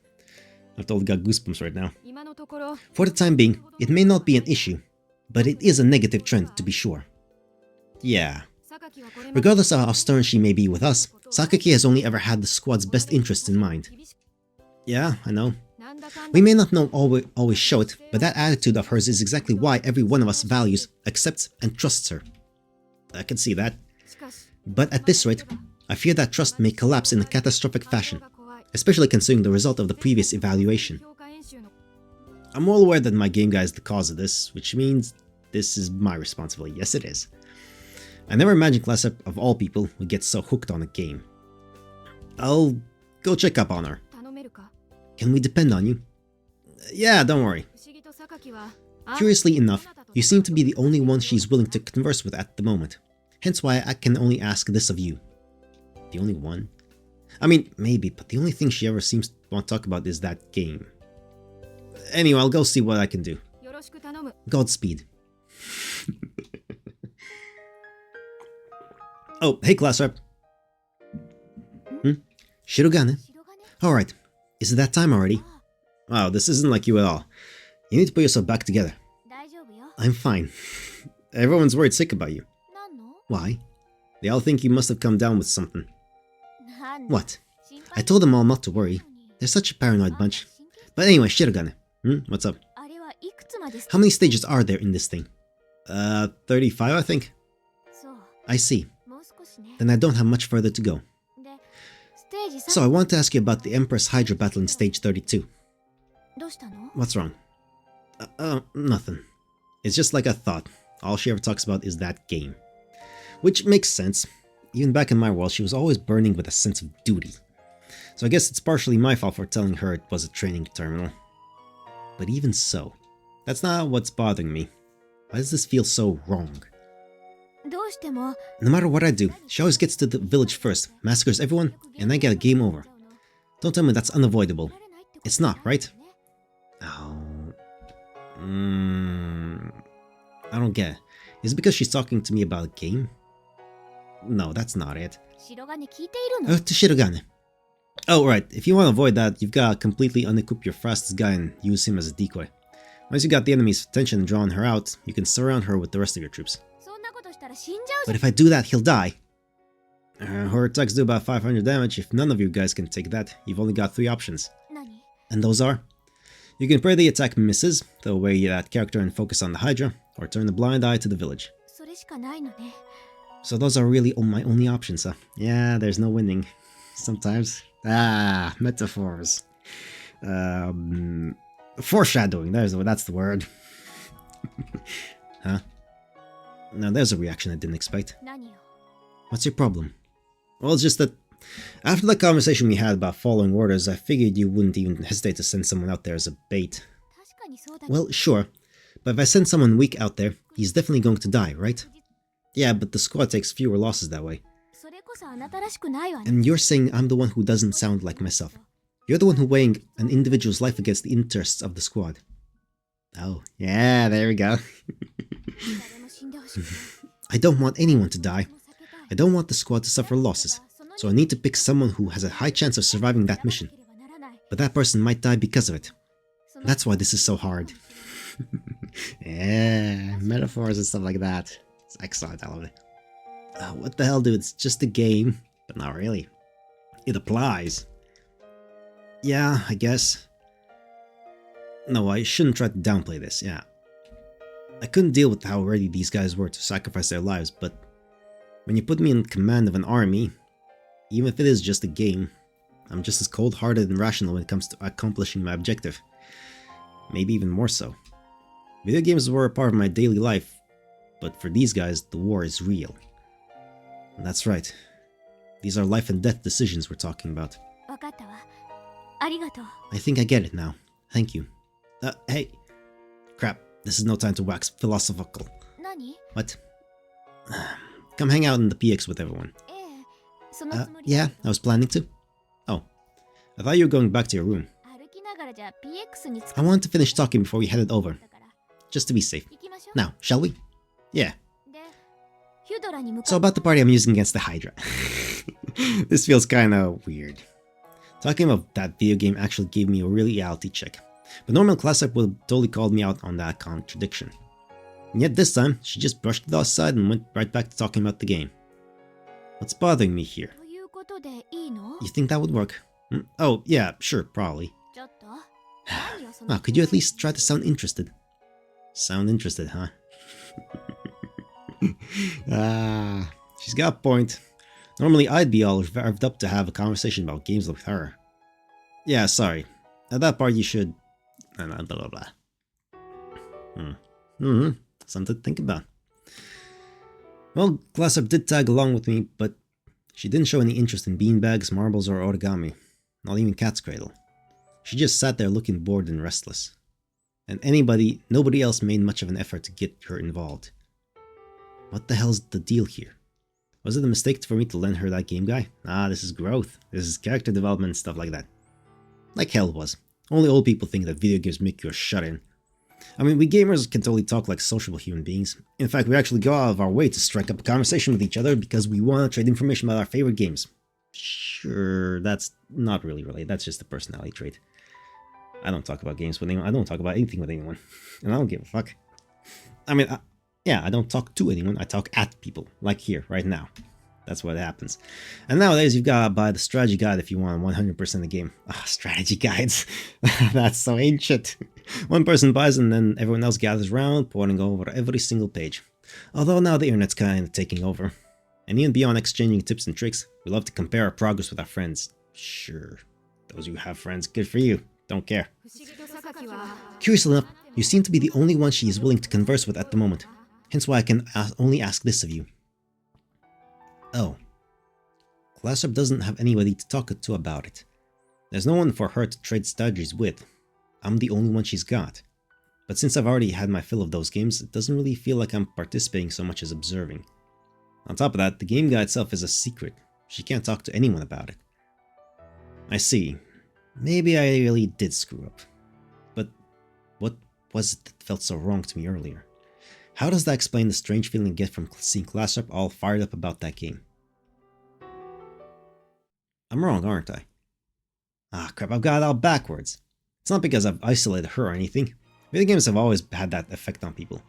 I've totally got goosebumps right now. For the time being, it may not be an issue, but it is a negative trend to be sure. Yeah. Regardless of how stern she may be with us, Sakaki has only ever had the squad's best interests in mind. Yeah, I know. We may not always show it, but that attitude of hers is exactly why every one of us values, accepts, and trusts her. I can see that. But at this rate, I fear that trust may collapse in a catastrophic fashion, especially considering the result of the previous evaluation. I'm well aware that my game guy is the cause of this, which means this is my responsibility. Yes, it is. I never imagined Class Rep of all people would get so hooked on a game. I'll go check up on her. Can we depend on you? Yeah, don't worry. Curiously enough, you seem to be the only one she's willing to converse with at the moment. Hence why I can only ask this of you. The only one? I mean, maybe, but the only thing she ever seems to want to talk about is that game. Anyway, I'll go see what I can do. Godspeed. Oh, hey Class Rep. Shirogane? Alright, is it that time already? Wow, this isn't like you at all. You need to put yourself back together. I'm fine. Everyone's worried sick about you. Why? They all think you must have come down with something. What? I told them all not to worry. They're such a paranoid bunch. But anyway, Shirogane. What's up? How many stages are there in this thing? 35, I think. I see. Then I don't have much further to go. So I want to ask you about the Empress Hydra battle in stage 32. What's wrong? Nothing. It's just like I thought. All she ever talks about is that game. Which makes sense. Even back in my world, she was always burning with a sense of duty. So I guess it's partially my fault for telling her it was a training terminal. But even so, that's not what's bothering me. Why does this feel so wrong? No matter what I do, she always gets to the village first, massacres everyone, and I get a game over. Don't tell me that's unavoidable. It's not, right? Oh... I don't get it. Is it because she's talking to me about a game? No, that's not it. To Shirogane. Oh, right. If you want to avoid that, you've got to completely unequip your fastest guy and use him as a decoy. Once you got the enemy's attention and drawn her out, you can surround her with the rest of your troops. But if I do that, he'll die. Her attacks do about 500 damage. If none of you guys can take that, you've only got 3 options. And those are? You can pray the attack misses, throw away that character and focus on the Hydra, or turn a blind eye to the village. So those are really my only options, huh? Yeah, there's no winning. Sometimes. Metaphors. Foreshadowing, that's the word. Huh? Now there's a reaction I didn't expect. What's your problem? Well, it's just that after the conversation we had about following orders, I figured you wouldn't even hesitate to send someone out there as a bait. Well, sure, but if I send someone weak out there, he's definitely going to die, right? Yeah, but the squad takes fewer losses that way. And you're saying I'm the one who doesn't sound like myself. You're the one who weighing an individual's life against the interests of the squad. Oh, yeah, there we go. I don't want anyone to die. I don't want the squad to suffer losses. So I need to pick someone who has a high chance of surviving that mission. But that person might die because of it. That's why this is so hard. Yeah, metaphors and stuff like that. It's excellent, I love it. What the hell, dude? It's just a game. But not really. It applies. Yeah, I guess. No, I shouldn't try to downplay this, yeah. I couldn't deal with how ready these guys were to sacrifice their lives, but when you put me in command of an army, even if it is just a game, I'm just as cold-hearted and rational when it comes to accomplishing my objective. Maybe even more so. Video games were a part of my daily life, but for these guys, the war is real. And that's right. These are life and death decisions we're talking about. I think I get it now. Thank you. Hey. Crap, this is no time to wax philosophical. What? Come hang out in the PX with everyone. Yeah, I was planning to. Oh, I thought you were going back to your room. I wanted to finish talking before we headed over. Just to be safe. Now, shall we? Yeah. So about the party I'm using against the Hydra. This feels kinda weird. Talking about that video game actually gave me a reality check. But normal class rep would have totally called me out on that contradiction. And yet this time, she just brushed it aside and went right back to talking about the game. What's bothering me here? You think that would work? Oh, yeah, sure, probably. Wow, could you at least try to sound interested? Sound interested, huh? She's got a point. Normally I'd be all revved up to have a conversation about games with her. Yeah, sorry. At that part you should... blah blah blah. Something to think about. Well, Glassup did tag along with me, but she didn't show any interest in beanbags, marbles, or origami. Not even Cat's Cradle. She just sat there looking bored and restless. And nobody else made much of an effort to get her involved. What the hell's the deal here? Was it a mistake for me to lend her that game guy? This is growth. This is character development and stuff like that. Like hell it was. Only old people think that video games make you a shut-in. I mean, we gamers can totally talk like sociable human beings. In fact, we actually go out of our way to strike up a conversation with each other because we want to trade information about our favorite games. Sure, that's not really related. That's just a personality trait. I don't talk about games with anyone. I don't talk about anything with anyone. And I don't give a fuck. I mean, yeah, I don't talk to anyone. I talk at people. Like here, right now. That's what happens. And nowadays, you've got to buy the strategy guide if you want 100% the game. Strategy guides. That's so ancient. One person buys and then everyone else gathers around, poring over every single page. Although now the internet's kind of taking over. And even beyond exchanging tips and tricks, we love to compare our progress with our friends. Sure. Those who have friends, good for you. Don't care. Curiously enough, you seem to be the only one she is willing to converse with at the moment. Hence why I can only ask this of you. Oh. Glassup doesn't have anybody to talk to about it. There's no one for her to trade strategies with. I'm the only one she's got. But since I've already had my fill of those games, it doesn't really feel like I'm participating so much as observing. On top of that, the game guide itself is a secret. She can't talk to anyone about it. I see. Maybe I really did screw up. But what was it that felt so wrong to me earlier? How does that explain the strange feeling I get from seeing Glassup all fired up about that game? I'm wrong, aren't I? Crap, I've got it all backwards. It's not because I've isolated her or anything. Video games have always had that effect on people.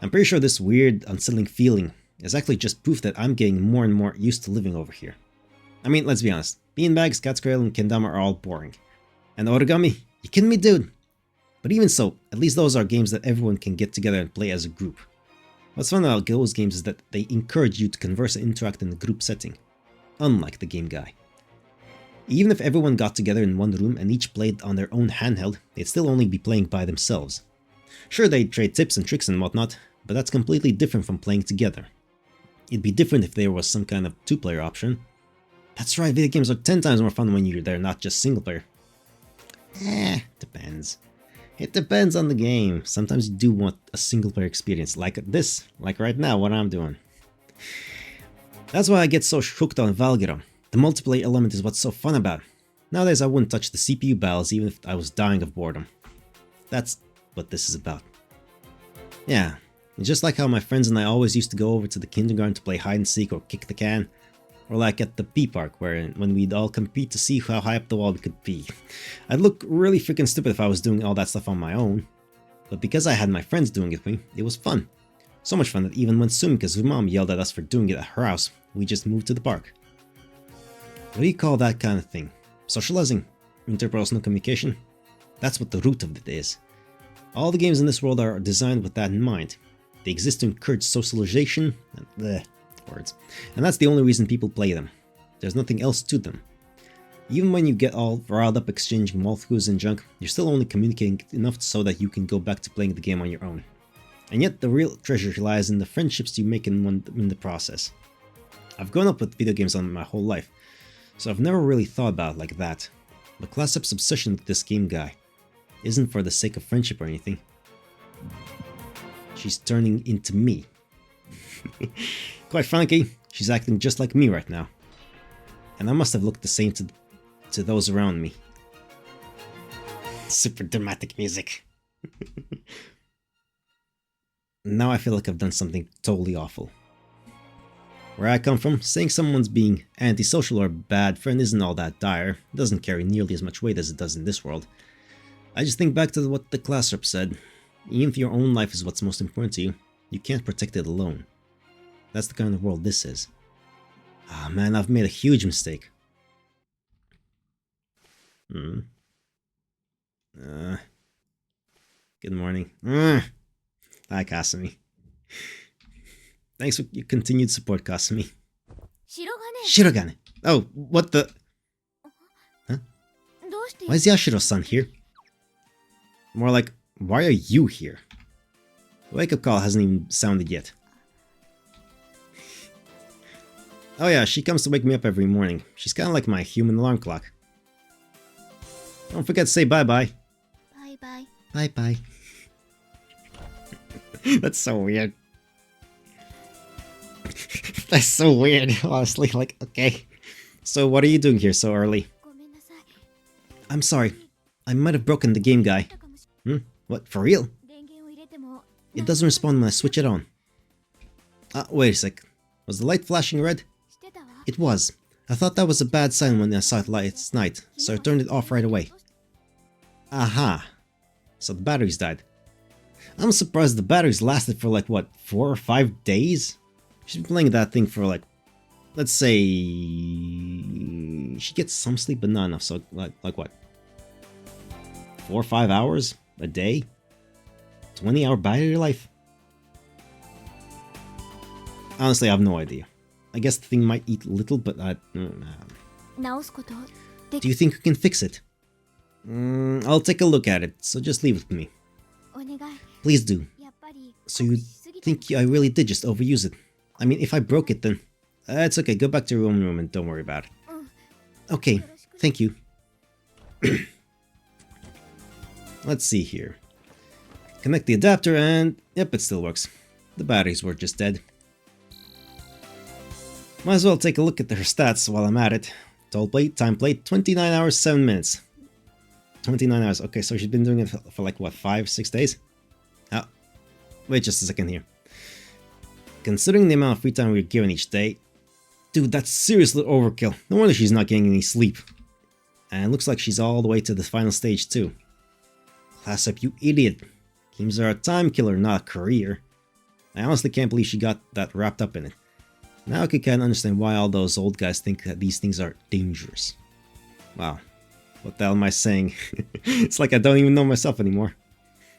I'm pretty sure this weird, unsettling feeling is actually just proof that I'm getting more and more used to living over here. I mean, let's be honest. Beanbags, Cat's Cradle, and Kendama are all boring. And origami? You kidding me, dude? But even so, at least those are games that everyone can get together and play as a group. What's fun about those games is that they encourage you to converse and interact in a group setting. Unlike the game guy. Even if everyone got together in one room and each played on their own handheld, they'd still only be playing by themselves. Sure, they'd trade tips and tricks and whatnot, but that's completely different from playing together. It'd be different if there was some kind of two-player option. That's right, video games are 10 times more fun when you're there, not just single player. Depends. It depends on the game. Sometimes you do want a single player experience, like this, like right now, what I'm doing. That's why I get so hooked on Valkyra. The multiplayer element is what's so fun about it. Nowadays I wouldn't touch the CPU battles even if I was dying of boredom. That's what this is about. Yeah, and just like how my friends and I always used to go over to the kindergarten to play hide and seek or kick the can, or like at the P Park when we'd all compete to see how high up the wall we could be. I'd look really freaking stupid if I was doing all that stuff on my own, but because I had my friends doing it with me, it was fun. So much fun that even when Sumika's mom yelled at us for doing it at her house, we just moved to the park. What do you call that kind of thing? Socializing? Interpersonal communication? That's what the root of it is. All the games in this world are designed with that in mind. They exist to encourage socialization and words. And that's the only reason people play them. There's nothing else to them. Even when you get all riled up exchanging walkthroughs and junk, you're still only communicating enough so that you can go back to playing the game on your own. And yet the real treasure lies in the friendships you make in the process. I've grown up with video games on my whole life, so I've never really thought about it like that. But Classup's obsession with this game guy isn't for the sake of friendship or anything. She's turning into me. Quite frankly, she's acting just like me right now. And I must have looked the same to those around me. Super dramatic music. Now I feel like I've done something totally awful. Where I come from, saying someone's being antisocial or a bad friend isn't all that dire. It doesn't carry nearly as much weight as it does in this world. I just think back to what the class rep said. Even if your own life is what's most important to you, you can't protect it alone. That's the kind of world this is. Ah man, I've made a huge mistake. Good morning. Hi, Kasumi. Thanks for your continued support, Kasumi. Shirogane. Oh, what the... Huh? Why is Yashiro-san here? More like, why are you here? The wake-up call hasn't even sounded yet. Oh yeah, she comes to wake me up every morning. She's kinda like my human alarm clock. Don't forget to say bye-bye. Bye-bye. Bye-bye. That's so weird. That's so weird, honestly. Like, okay. So what are you doing here so early? I'm sorry. I might have broken the game guy. What, for real? It doesn't respond when I switch it on. Wait a sec. Was the light flashing red? It was. I thought that was a bad sign when I saw it last night, so I turned it off right away. Aha. So the batteries died. I'm surprised the batteries lasted for like, what, 4 or 5 days? She's been playing that thing for like, let's say... She gets some sleep, but not enough, so like what? 4 or 5 hours a day? 20-hour battery life? Honestly, I have no idea. I guess the thing might eat little, but I... Do you think you can fix it? I'll take a look at it, so just leave it with me. Please do. So you think I really did just overuse it? I mean, if I broke it, then... it's okay, go back to your own room and don't worry about it. Okay, thank you. Let's see here. Connect the adapter and... Yep, it still works. The batteries were just dead. Might as well take a look at her stats while I'm at it. Total plate, time played, 29 hours, 7 minutes. 29 hours. Okay, so she's been doing it for like, what, 5-6 days? Ah, wait just a second here. Considering the amount of free time we're given each day... Dude, that's seriously overkill. No wonder she's not getting any sleep. And it looks like she's all the way to the final stage, too. Class up, you idiot. Games are a time killer, not a career. I honestly can't believe she got that wrapped up in it. Now I can kinda understand why all those old guys think that these things are dangerous. Wow. What the hell am I saying? It's like I don't even know myself anymore.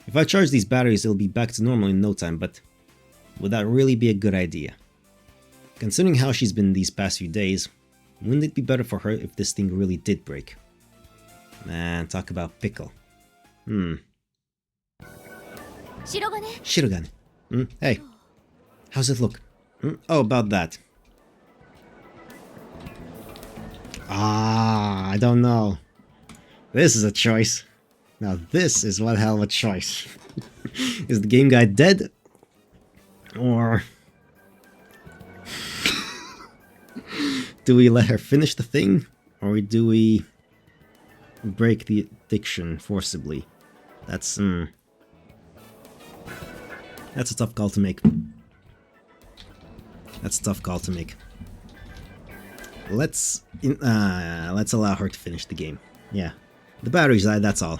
If I charge these batteries, it'll be back to normal in no time, but would that really be a good idea? Considering how she's been these past few days, wouldn't it be better for her if this thing really did break? Man, talk about pickle. Shirogane. Hey, how's it look? Oh, about that. I don't know. This is a choice. Now this is one hell of a choice. Is the game guy dead? Or... do we let her finish the thing? Or do we break the addiction forcibly? That's a tough call to make. That's a tough call to make. Let's allow her to finish the game. Yeah. The batteries died, that's all.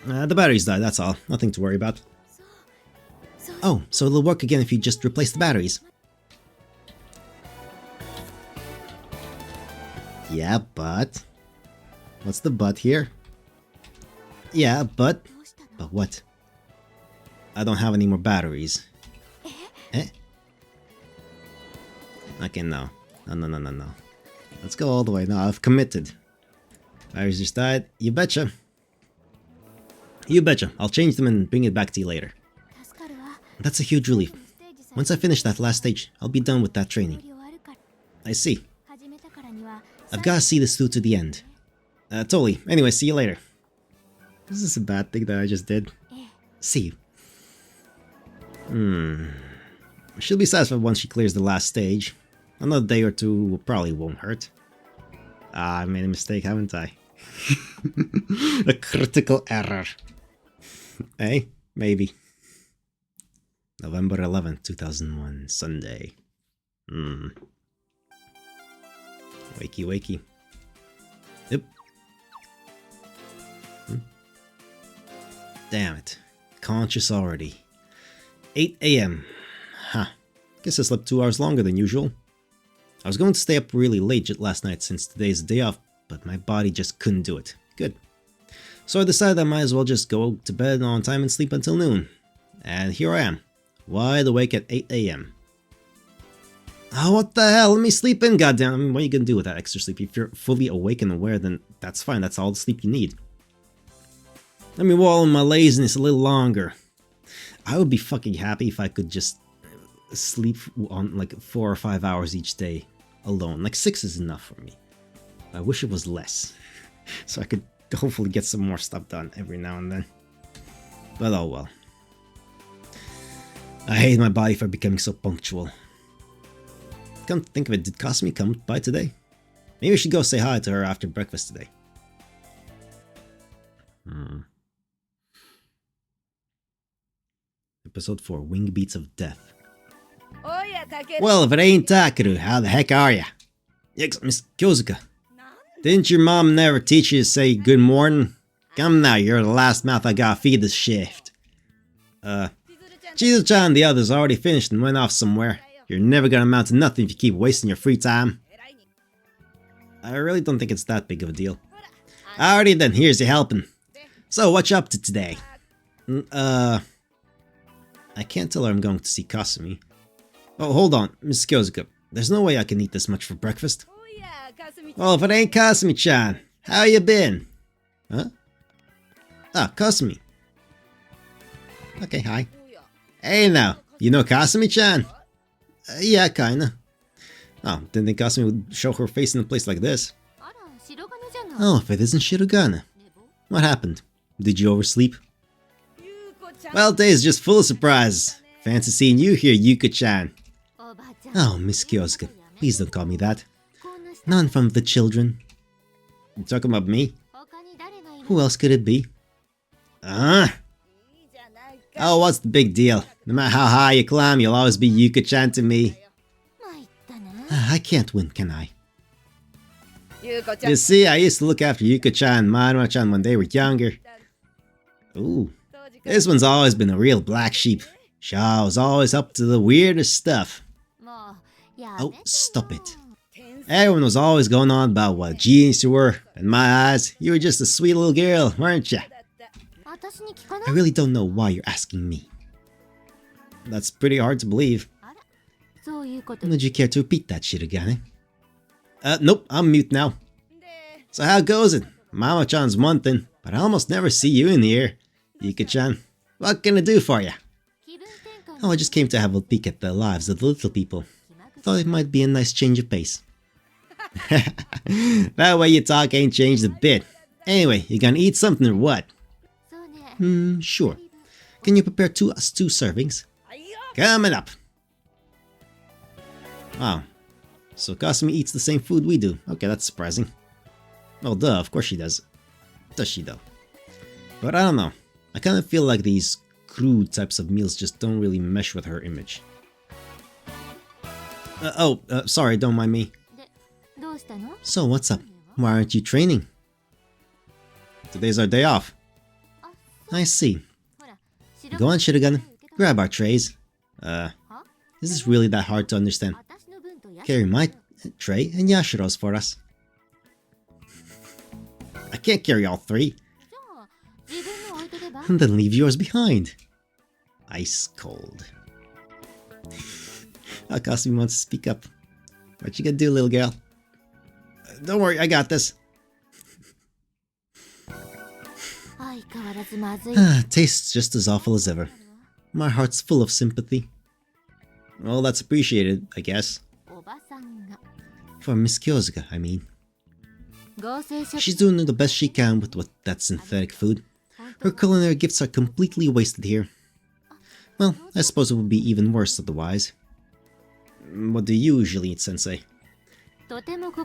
The batteries died, that's all. Nothing to worry about. Oh, so it'll work again if you just replace the batteries. Yeah, but... what's the but here? Yeah, but... but what? I don't have any more batteries. Eh? Okay, no. No. Let's go all the way. No, I've committed. Batteries just died. You betcha. You betcha. I'll change them and bring it back to you later. That's a huge relief. Once I finish that last stage, I'll be done with that training. I see. I've got to see this through to the end. Totally. Anyway, see you later. Is this a bad thing that I just did? See you. She'll be satisfied once she clears the last stage. Another day or two probably won't hurt. I made a mistake, haven't I? A critical error. Eh? Maybe. November 11th, 2001, Sunday. Wakey. Yep. Damn it. Conscious already. 8 AM. Huh. Guess I slept 2 hours longer than usual. I was going to stay up really late last night since today's a day off, but my body just couldn't do it. Good. So I decided I might as well just go to bed on time and sleep until noon. And here I am, wide awake at 8 AM. Oh, what the hell? Let me sleep in, goddamn. I mean, what are you gonna do with that extra sleep? If you're fully awake and aware, then that's fine. That's all the sleep you need. Let me wallow in my laziness a little longer. I would be fucking happy if I could just sleep on like 4 or 5 hours each day alone. Like 6 is enough for me. I wish it was less. So I could hopefully get some more stuff done every now and then. But oh well. I hate my body for becoming so punctual. Come to think of it, did Kasumi come by today? Maybe I should go say hi to her after breakfast today. Episode 4, Wing Beats of Death. Well, if it ain't Takeru, how the heck are ya? Yes, Miss Kyozuka. Didn't your mom never teach you to say good morning? Come now, you're the last mouth I gotta feed this shift. Chizuru-chan and the others already finished and went off somewhere. You're never gonna amount to nothing if you keep wasting your free time. I really don't think it's that big of a deal. Alrighty then, here's your helping. So, what you up to today? I can't tell her I'm going to see Kasumi. Oh, hold on, Miss Kyozuka. There's no way I can eat this much for breakfast. Well, if it ain't Kasumi-chan, how you been? Huh? Ah, Kasumi. Okay, hi. Hey now, you know Kasumi-chan? Yeah, kinda. Oh, didn't think Kasumi would show her face in a place like this. Oh, if it isn't Shirogane. What happened? Did you oversleep? Well, today's just full of surprises. Fancy seeing you here, Yuko-chan. Oh, Miss Kyosuke, please don't call me that. Not in front of the children. You talking about me? Who else could it be? Oh, what's the big deal? No matter how high you climb, you'll always be Yuko-chan to me. I can't win, can I? You see, I used to look after Yuko-chan and Manwa-chan when they were younger. Ooh, this one's always been a real black sheep. Shaw was always up to the weirdest stuff. Oh, stop it. Everyone was always going on about what a genius you were. In my eyes, you were just a sweet little girl, weren't you? I really don't know why you're asking me. That's pretty hard to believe. Would you care to repeat that, Shirogane? Nope, I'm mute now. So how goes it? Mama-chan's one thing, but I almost never see you in here. Yuko-chan, what can I do for you? Oh, I just came to have a peek at the lives of the little people. Thought it might be a nice change of pace. That way you talk ain't changed a bit. Anyway, you gonna eat something or what? Sure. Can you prepare two servings? Coming up! Wow. So Kasumi eats the same food we do. Okay, that's surprising. Well, duh, of course she does. Does she though? But I don't know. I kind of feel like these crude types of meals just don't really mesh with her image. Sorry, don't mind me. So, what's up? Why aren't you training? Today's our day off. I see. Go on, Shiragan. Grab our trays. Is this really that hard to understand? Carry my tray and Yashiro's for us. I can't carry all three. And then leave yours behind. Ice cold. Kasumi wants to speak up. What you gonna do, little girl? Don't worry, I got this. Tastes just as awful as ever. My heart's full of sympathy. Well, that's appreciated, I guess. For Miss Kyosuke, I mean. She's doing the best she can with that synthetic food. Her culinary gifts are completely wasted here. Well, I suppose it would be even worse otherwise. What do you usually eat, Sensei?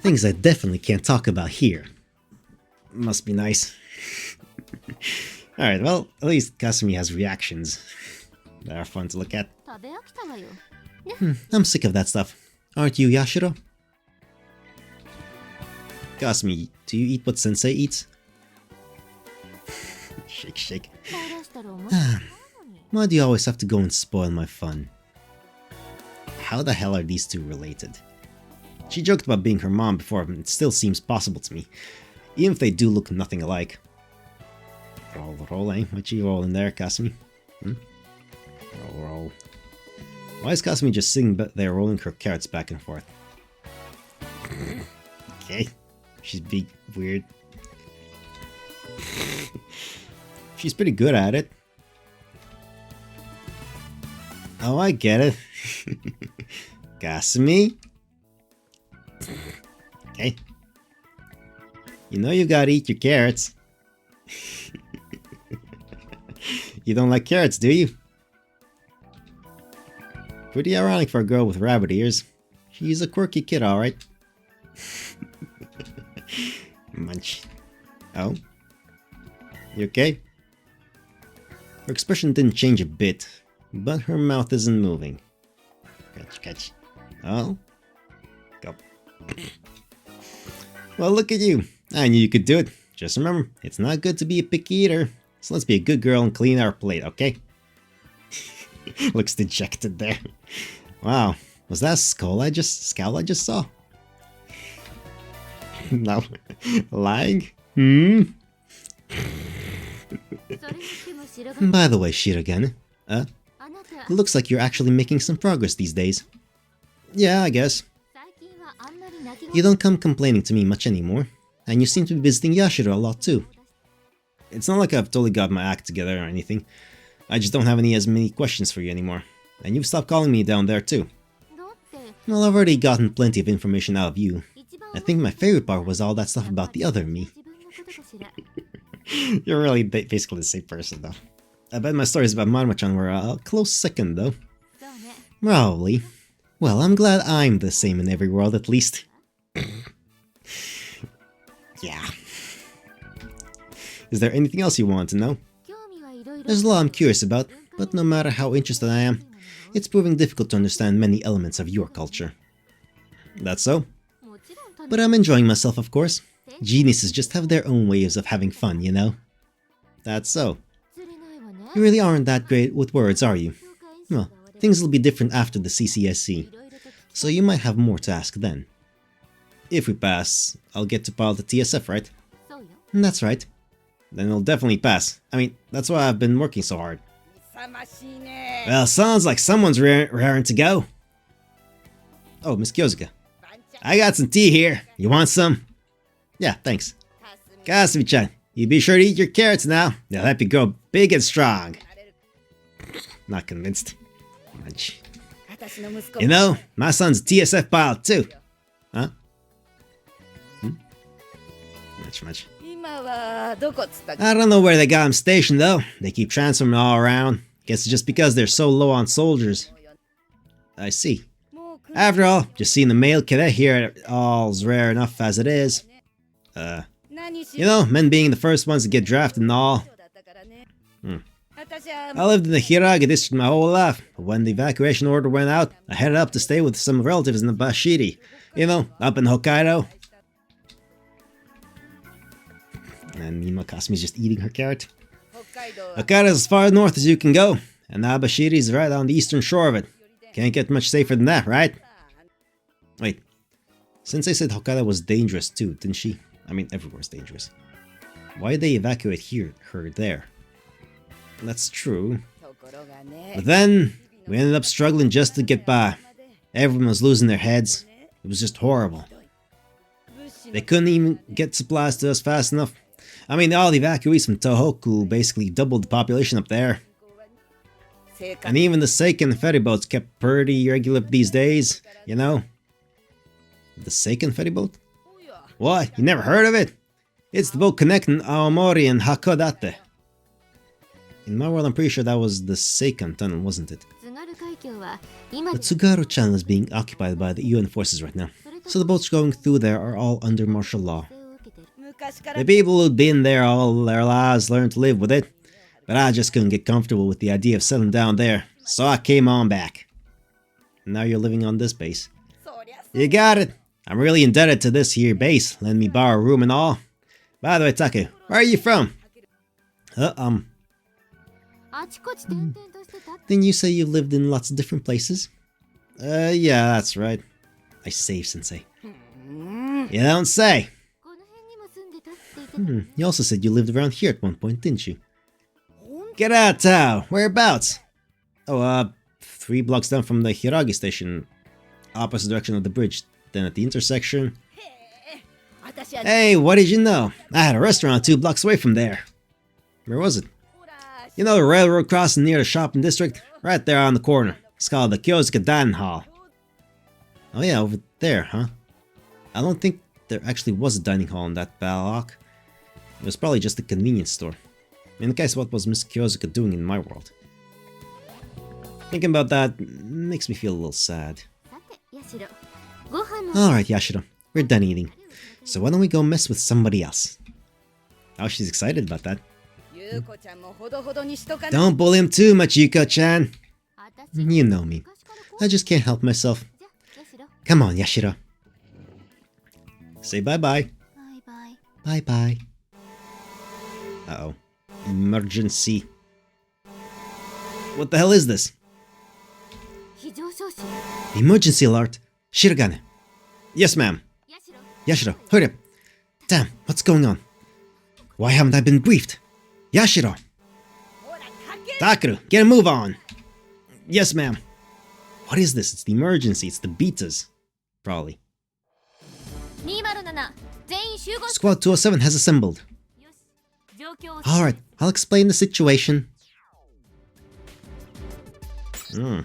Things I definitely can't talk about here. Must be nice. Alright, well, at least Kasumi has reactions. That are fun to look at. I'm sick of that stuff. Aren't you, Yashiro? Kasumi, do you eat what Sensei eats? Shake, shake. Why do you always have to go and spoil my fun? How the hell are these two related? She joked about being her mom before, and it still seems possible to me, even if they do look nothing alike. Roll, eh? What you rolling there, Kasumi? Roll. Why is Kasumi just sitting there rolling her carrots back and forth? Okay. She's big, weird. She's pretty good at it. Oh, I get it. Kasumi? Okay. You know you gotta eat your carrots. You don't like carrots, do you? Pretty ironic for a girl with rabbit ears. She's a quirky kid, alright. Munch. Oh? You okay? Her expression didn't change a bit, but her mouth isn't moving. Catch. Oh? Go. Well, look at you. I knew you could do it. Just remember, it's not good to be a picky eater. So let's be a good girl and clean our plate, okay? Looks dejected there. Wow, was that a scowl I just saw? No. Lying? By the way, Shiragan, it looks like you're actually making some progress these days. Yeah, I guess. You don't come complaining to me much anymore, and you seem to be visiting Yashiro a lot too. It's not like I've totally got my act together or anything. I just don't have as many questions for you anymore. And you've stopped calling me down there too. Well, I've already gotten plenty of information out of you. I think my favorite part was all that stuff about the other me. You're really basically the same person though. I bet my stories about Marmachan were a close second though. Probably. Well, I'm glad I'm the same in every world at least. Yeah. Is there anything else you want to know? There's a lot I'm curious about, but no matter how interested I am, it's proving difficult to understand many elements of your culture. That's so? But I'm enjoying myself, of course. Geniuses just have their own ways of having fun, you know? That's so. You really aren't that great with words, are you? Well, things will be different after the CCSC, so you might have more to ask then. If we pass, I'll get to pilot the TSF, right? That's right. Then it'll definitely pass. I mean, that's why I've been working so hard. Well, sounds like someone's raring to go. Oh, Miss Kyosuke. I got some tea here. You want some? Yeah, thanks. Kasumi-chan, you be sure to eat your carrots now. They'll help you grow big and strong. Not convinced. much. You know, my son's TSF pilot too. Huh? Much. I don't know where they got him stationed though. They keep transferring all around. Guess it's just because they're so low on soldiers. I see. After all, just seeing the male cadet here all's rare enough as it is. You know, men being the first ones to get drafted and all. I lived in the Hiraga district my whole life, but when the evacuation order went out, I headed up to stay with some relatives in the Bashiri. You know, up in Hokkaido. And Mima Kasumi's just eating her carrot. Hokkaido's as far north as you can go, and Abashiri's right on the eastern shore of it. Can't get much safer than that, right? Wait, Sensei said Hokkaido was dangerous too, didn't she? I mean, everywhere's dangerous. Why did they evacuate her there? That's true. But then, we ended up struggling just to get by. Everyone was losing their heads. It was just horrible. They couldn't even get supplies to us fast enough. I mean, all the evacuees from Tohoku basically doubled the population up there. And even the Seiken ferry boats kept pretty regular these days, you know? The Seiken ferry boat? What? You never heard of it? It's the boat connecting Aomori and Hakodate. In my world, I'm pretty sure that was the Seikan tunnel, wasn't it? The Tsugaru channel is being occupied by the UN forces right now, so the boats going through there are all under martial law. The people who'd been there all their lives learned to live with it, but I just couldn't get comfortable with the idea of settling down there, so I came on back. And now you're living on this base. You got it! I'm really indebted to this here base, letting me borrow a room and all. By the way, Taku, where are you from? Didn't you say you lived in lots of different places? Yeah, that's right. I saved, Sensei. You don't say! You also said you lived around here at one point, didn't you? Get out, Tao! Whereabouts? Oh, 3 blocks down from the Hiragi station. Opposite direction of the bridge. Then at the intersection. Hey, what did you know? I had a restaurant 2 blocks away from there. Where was it? You know the railroad crossing near the shopping district? Right there on the corner. It's called the Kyosuke Dining Hall. Oh yeah, over there, huh? I don't think there actually was a dining hall in that block. It was probably just a convenience store. In case, what was Miss Kyosuke doing in my world? Thinking about that makes me feel a little sad. Alright, Yashiro, we're done eating. So why don't we go mess with somebody else? Oh, she's excited about that. Don't bully him too much, Yuko-chan. You know me. I just can't help myself. Come on, Yashiro. Say bye-bye. Bye-bye. Uh-oh. Emergency. What the hell is this? Emergency alert. Shirogane. Yes, ma'am. Yashiro, hurry up. Damn, what's going on? Why haven't I been briefed? Yashiro! Takeru, get a move on! Yes, ma'am. What is this? It's the emergency. It's the betas. Probably. Squad 207 has assembled. Alright, I'll explain the situation. Damn.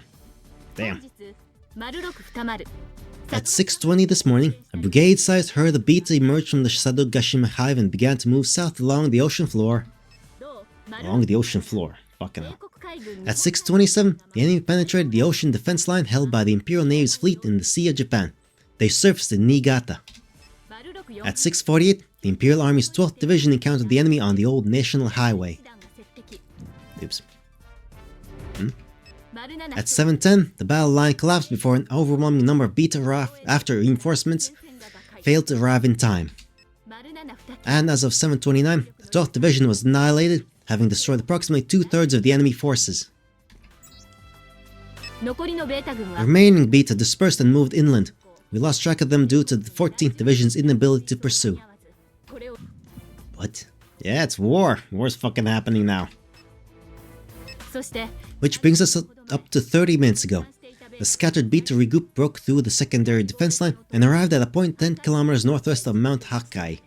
At 6:20 this morning, a brigade-sized herd of beta emerged from the Sadogashima hive and began to move south along the ocean floor. Fucking hell. At 6:27, the enemy penetrated the ocean defense line held by the Imperial Navy's fleet in the Sea of Japan. They surfaced in Niigata. At 6:48, the Imperial Army's 12th Division encountered the enemy on the old National Highway. Oops. At 7:10, the battle line collapsed before an overwhelming number of beta after reinforcements failed to arrive in time. And as of 7:29, the 12th Division was annihilated, having destroyed approximately 2/3 of the enemy forces. The remaining beta dispersed and moved inland. We lost track of them due to the 14th Division's inability to pursue. What? Yeah, it's war. War's fucking happening now. Which brings us up to 30 minutes ago. The scattered beta regroup broke through the secondary defense line and arrived at a point 10 kilometers northwest of Mount Hakkai.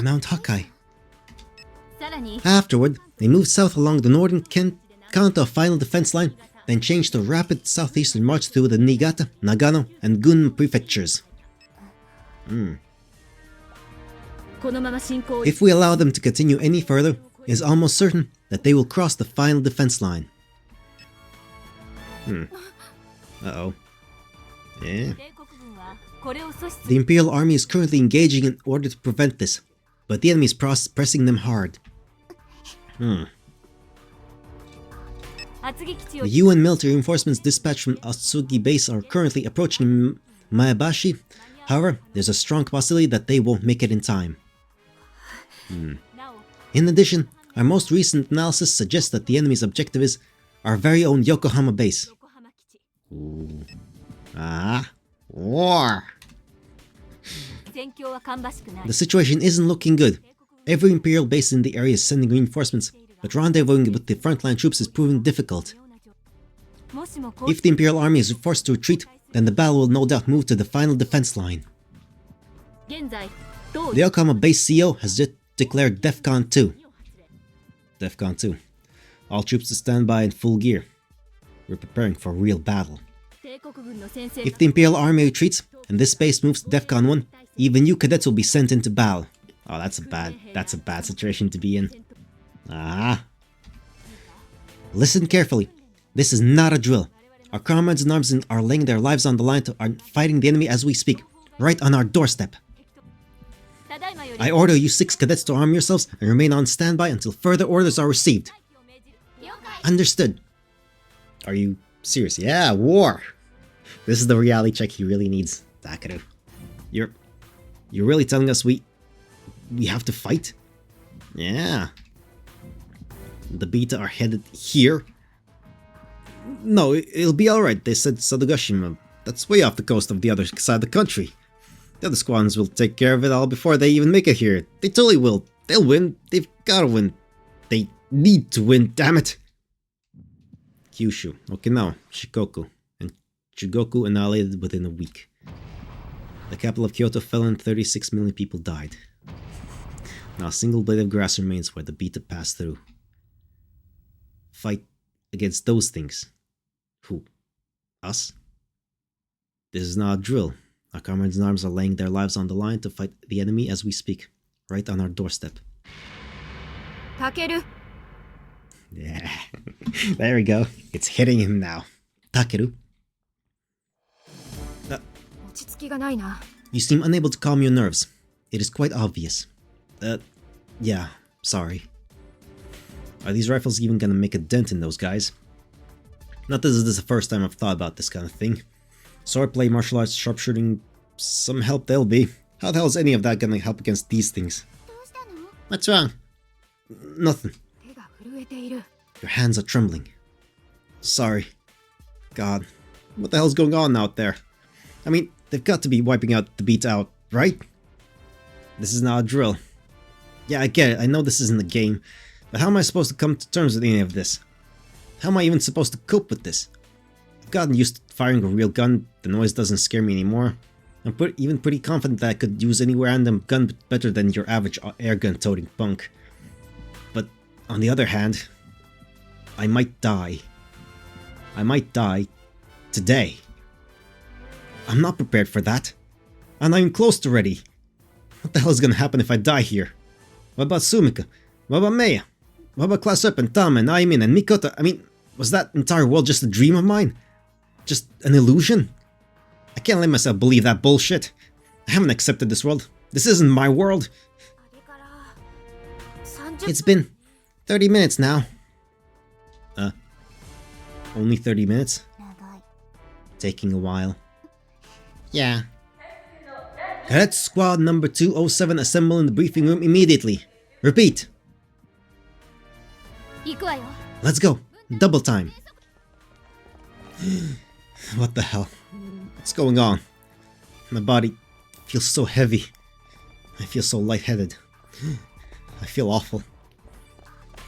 Mount Hakkai. Afterward, they moved south along the northern Kanto final defense line, then changed to a rapid southeastern march through the Niigata, Nagano, and Gunma prefectures. If we allow them to continue any further, it is almost certain that they will cross the final defense line. Uh-oh. Yeah. The Imperial Army is currently engaging in order to prevent this, but the enemy is pressing them hard. The UN military reinforcements dispatched from Atsugi base are currently approaching Maebashi. However, there's a strong possibility that they won't make it in time. In addition, our most recent analysis suggests that the enemy's objective is our very own Yokohama base. Ooh. War! The situation isn't looking good. Every Imperial base in the area is sending reinforcements, but rendezvousing with the frontline troops is proving difficult. If the Imperial Army is forced to retreat, then the battle will no doubt move to the final defense line. The Yokohama base CEO has just declared DEFCON 2. DEFCON 2. All troops to stand by in full gear. We're preparing for a real battle. If the Imperial Army retreats, and this base moves to DEFCON 1, even you cadets will be sent into battle. Oh, that's a bad situation to be in. Listen carefully. This is not a drill. Our comrades in arms are laying their lives on the line to are fighting the enemy as we speak, right on our doorstep. I order you 6 cadets to arm yourselves and remain on standby until further orders are received. Understood. Are you serious? Yeah, war! This is the reality check he really needs, Takeru. You're really telling us we have to fight? Yeah. The Beta are headed here? No, it'll be alright, they said Sadogashima. That's way off the coast of the other side of the country. The other squadrons will take care of it all before they even make it here. They totally will. They'll win. They've gotta win. They need to win, damn it! Kyushu, Okinawa, Shikoku, and Chugoku annihilated within a week. The capital of Kyoto fell and 36 million people died. Now a single blade of grass remains where the Beta passed through. Fight against those things. Who? Us? This is not a drill. Our comrades in arms are laying their lives on the line to fight the enemy as we speak, right on our doorstep. Takeru. Yeah, there we go. It's hitting him now. Takeru. You seem unable to calm your nerves. It is quite obvious. Yeah, sorry. Are these rifles even gonna make a dent in those guys? Not that this is the first time I've thought about this kind of thing. Swordplay, martial arts, sharpshooting, some help they'll be. How the hell is any of that gonna help against these things? What's wrong? Nothing. Your hands are trembling. Sorry. God, what the hell's going on out there? I mean, they've got to be wiping out the Beta out, right? This is not a drill. Yeah, I get it, I know this isn't a game, but how am I supposed to come to terms with any of this? How am I even supposed to cope with this? I've gotten used to firing a real gun, the noise doesn't scare me anymore. I'm even pretty confident that I could use any random gun better than your average airgun-toting punk. But on the other hand, I might die. I might die today. I'm not prepared for that. I'm not even close to ready. What the hell is gonna happen if I die here? What about Sumika? What about Meiya? What about Class Up and Tama and Aimin and Mikoto? I mean, was that entire world just a dream of mine? Just an illusion? I can't let myself believe that bullshit. I haven't accepted this world. This isn't my world. It's been 30 minutes now. Only 30 minutes? Taking a while. Yeah. Cadet Squad number 207 assemble in the briefing room immediately. Repeat. Let's go. Double time. What the hell? What's going on? My body feels so heavy. I feel so lightheaded. I feel awful.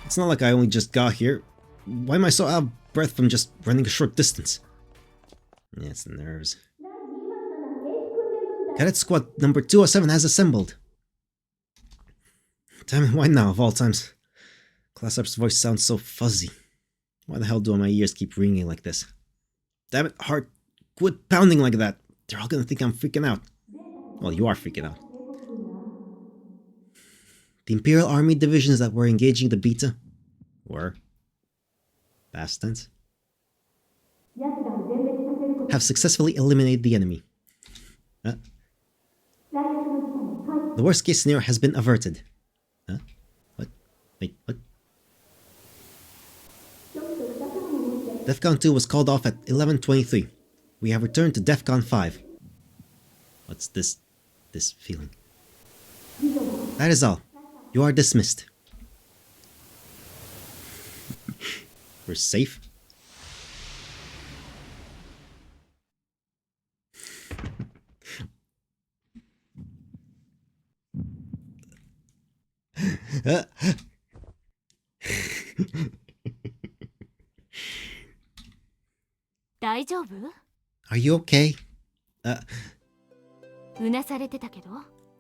It's not like I only just got here. Why am I so out of breath from just running a short distance? Yeah, it's the nerves. Cadet Squad number 207 has assembled. Damn it, why now of all times? Class rep's voice sounds so fuzzy. Why the hell do my ears keep ringing like this? Damn it, heart, quit pounding like that. They're all gonna think I'm freaking out. Well, you are freaking out. The Imperial Army divisions that were engaging the Beta were, past tense, have successfully eliminated the enemy. The worst case scenario has been averted. What? Wait, what? DEFCON 2 was called off at 11:23. We have returned to DEFCON 5. What's this feeling? That is all. You are dismissed. We're safe? Are you okay?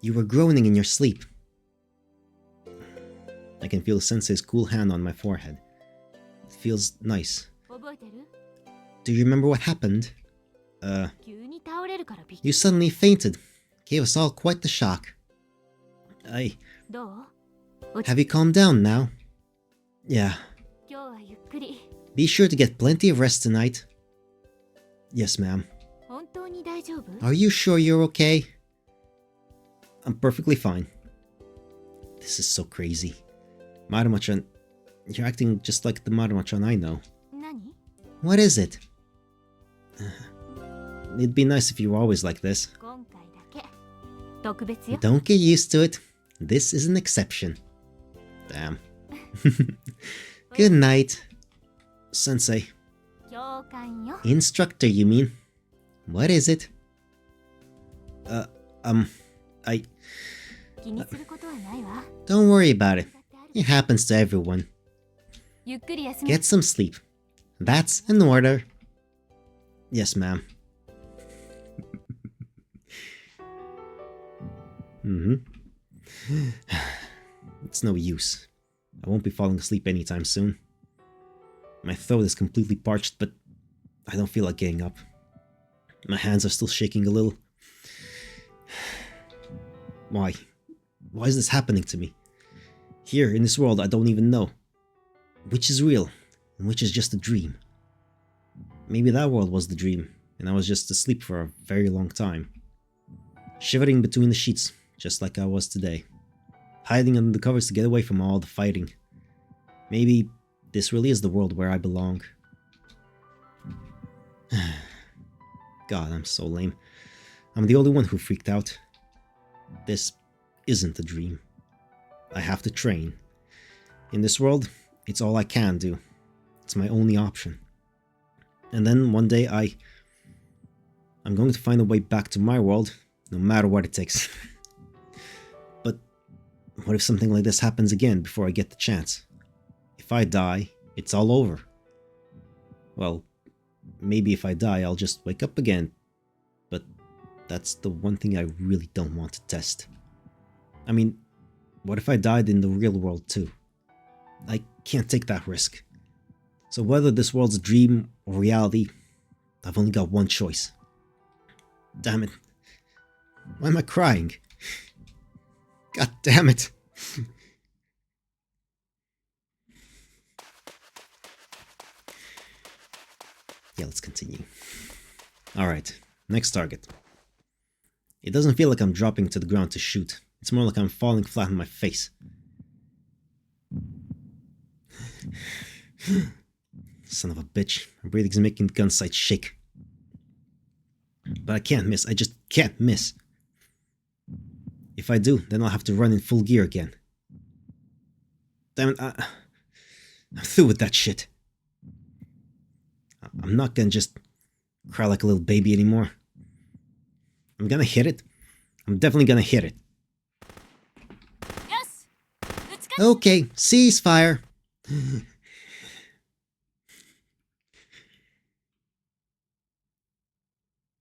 You were groaning in your sleep. I can feel Sensei's cool hand on my forehead. It feels nice. Do you remember what happened? You suddenly fainted. Gave us all quite the shock. Have you calmed down now? Yeah. Be sure to get plenty of rest tonight. Yes, ma'am. Are you sure you're okay? I'm perfectly fine. This is so crazy. Maruma-chan, you're acting just like the Maruma-chan I know. What is it? It'd be nice if you were always like this. Don't get used to it. This is an exception. Damn. Good night. Sensei. Instructor, you mean? What is it? Don't worry about it. It happens to everyone. Get some sleep. That's an order. Yes, ma'am. It's no use. I won't be falling asleep anytime soon. My throat is completely parched, but I don't feel like getting up. My hands are still shaking a little. Why? Why is this happening to me? Here, in this world, I don't even know. Which is real, and which is just a dream. Maybe that world was the dream, and I was just asleep for a very long time. Shivering between the sheets, just like I was today. Hiding under the covers to get away from all the fighting. Maybe this really is the world where I belong. God, I'm so lame. I'm the only one who freaked out. This isn't a dream. I have to train. In this world, it's all I can do. It's my only option. And then one day I'm going to find a way back to my world, no matter what it takes. But what if something like this happens again before I get the chance? If I die, it's all over. Well, maybe if I die, I'll just wake up again. But that's the one thing I really don't want to test. I mean, what if I died in the real world too? I can't take that risk. So whether this world's a dream or reality, I've only got one choice. Damn it. Why am I crying? God damn it. Yeah, let's continue. Alright, next target. It doesn't feel like I'm dropping to the ground to shoot. It's more like I'm falling flat on my face. Son of a bitch. My breathing's making the gun sight shake. But I can't miss. I just can't miss. If I do, then I'll have to run in full gear again. Damn it, I'm through with that shit. I'm not gonna just cry like a little baby anymore. I'm gonna hit it. I'm definitely gonna hit it. Yes. Okay, ceasefire.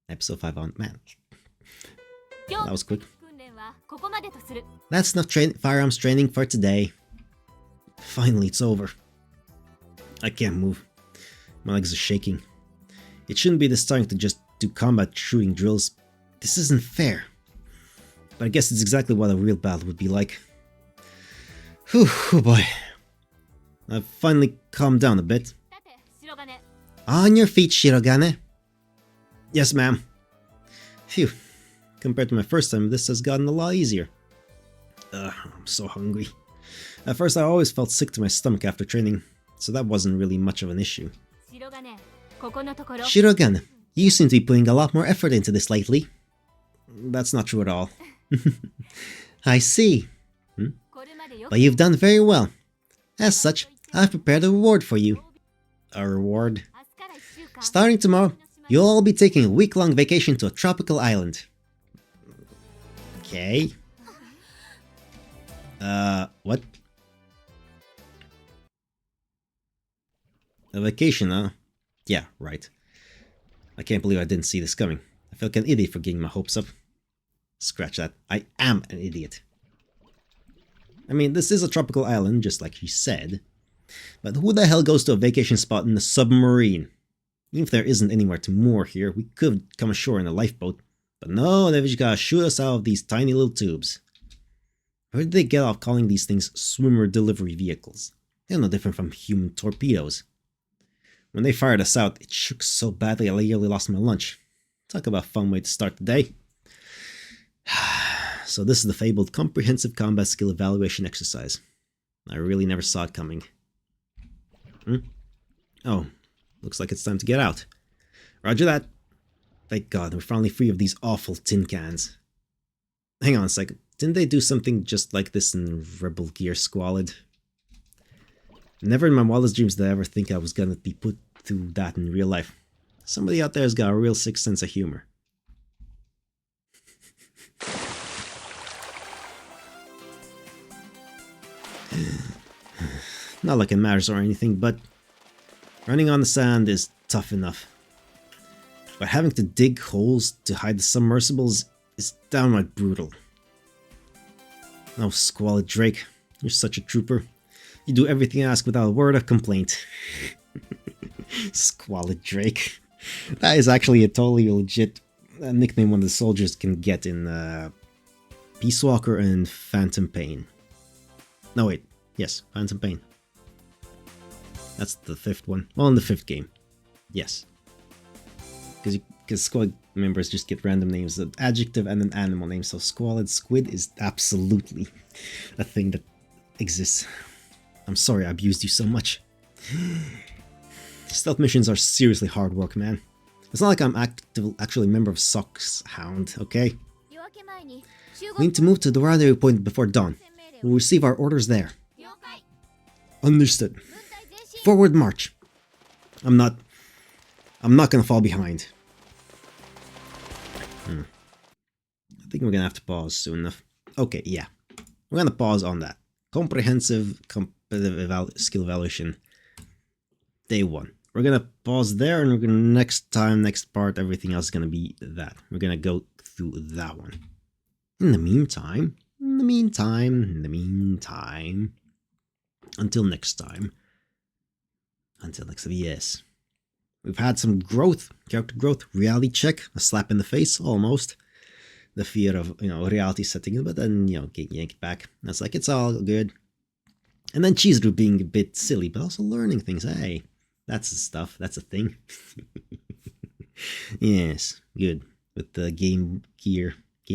Episode 5 on. Man. That was quick. That's enough firearms training for today. Finally, it's over. I can't move. My legs are shaking. It shouldn't be this time to just do combat shooting drills. This isn't fair. But I guess it's exactly what a real battle would be like. Whew, oh boy. I've finally calmed down a bit. On your feet, Shirogane. Yes, ma'am. Phew. Compared to my first time, this has gotten a lot easier. I'm so hungry. At first, I always felt sick to my stomach after training, so that wasn't really much of an issue. Shirogane, you seem to be putting a lot more effort into this lately. That's not true at all. I see. But you've done very well. As such, I've prepared a reward for you. A reward? Starting tomorrow, you'll all be taking a week-long vacation to a tropical island. Okay. What? A vacation, huh? Yeah, right. I can't believe I didn't see this coming. I feel like an idiot for getting my hopes up. Scratch that. I am an idiot. I mean, this is a tropical island, just like she said. But who the hell goes to a vacation spot in a submarine? Even if there isn't anywhere to moor here, we could come ashore in a lifeboat. But no, they've just gotta shoot us out of these tiny little tubes. Where did they get off calling these things swimmer delivery vehicles? They're no different from human torpedoes. When they fired us out, it shook so badly I nearly lost my lunch. Talk about a fun way to start the day. So this is the fabled comprehensive combat skill evaluation exercise. I really never saw it coming. Oh, looks like it's time to get out. Roger that. Thank God, we're finally free of these awful tin cans. Hang on a second. Didn't they do something just like this in Rebel Gear Squalid? Never in my wildest dreams did I ever think I was gonna be put through that in real life. Somebody out there has got a real sick sense of humor. Not like it matters or anything, but running on the sand is tough enough. But having to dig holes to hide the submersibles is downright brutal. Oh, Squalid Drake, you're such a trooper. You do everything I ask without a word of complaint. Squalid Drake. That is actually a totally legit nickname one of the soldiers can get in Peace Walker and Phantom Pain. No, wait. Yes, Phantom Pain. That's the fifth one. Well, in the fifth game. Yes. Because squad members just get random names, an adjective and an animal name, so Squalid Squid is absolutely a thing that exists. I'm sorry I abused you so much. Stealth missions are seriously hard work, man. It's not like I'm actually a member of Sox Hound, okay? We need to move to the rendezvous point before dawn. We'll receive our orders there. Understood. Forward march. I'm not gonna fall behind. I think we're gonna have to pause soon enough. Okay, yeah. We're gonna pause on that. Comprehensive competitive skill evaluation. Day 1. We're gonna pause there, and we're gonna next part, everything else is gonna be that. We're gonna go through that one. In the meantime, until next time, yes. We've had some growth, character growth, reality check, a slap in the face, almost. The fear of, reality setting in, but then, getting yanked back. That's like, it's all good. And then Chizuru being a bit silly, but also learning things. Hey, that's the stuff, that's a thing. Yes, good. With the Game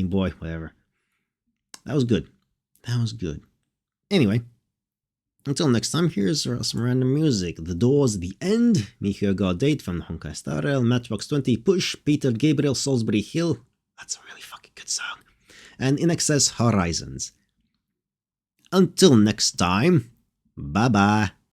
Boy, whatever. That was good. Anyway, until next time, here's some random music. The Doors, The End, Michiel Gaudate from Honkai Star Rail, Matchbox 20, Push, Peter Gabriel, Salisbury Hill. That's a really fucking good song. And In Excess, Horizons. Until next time, bye-bye.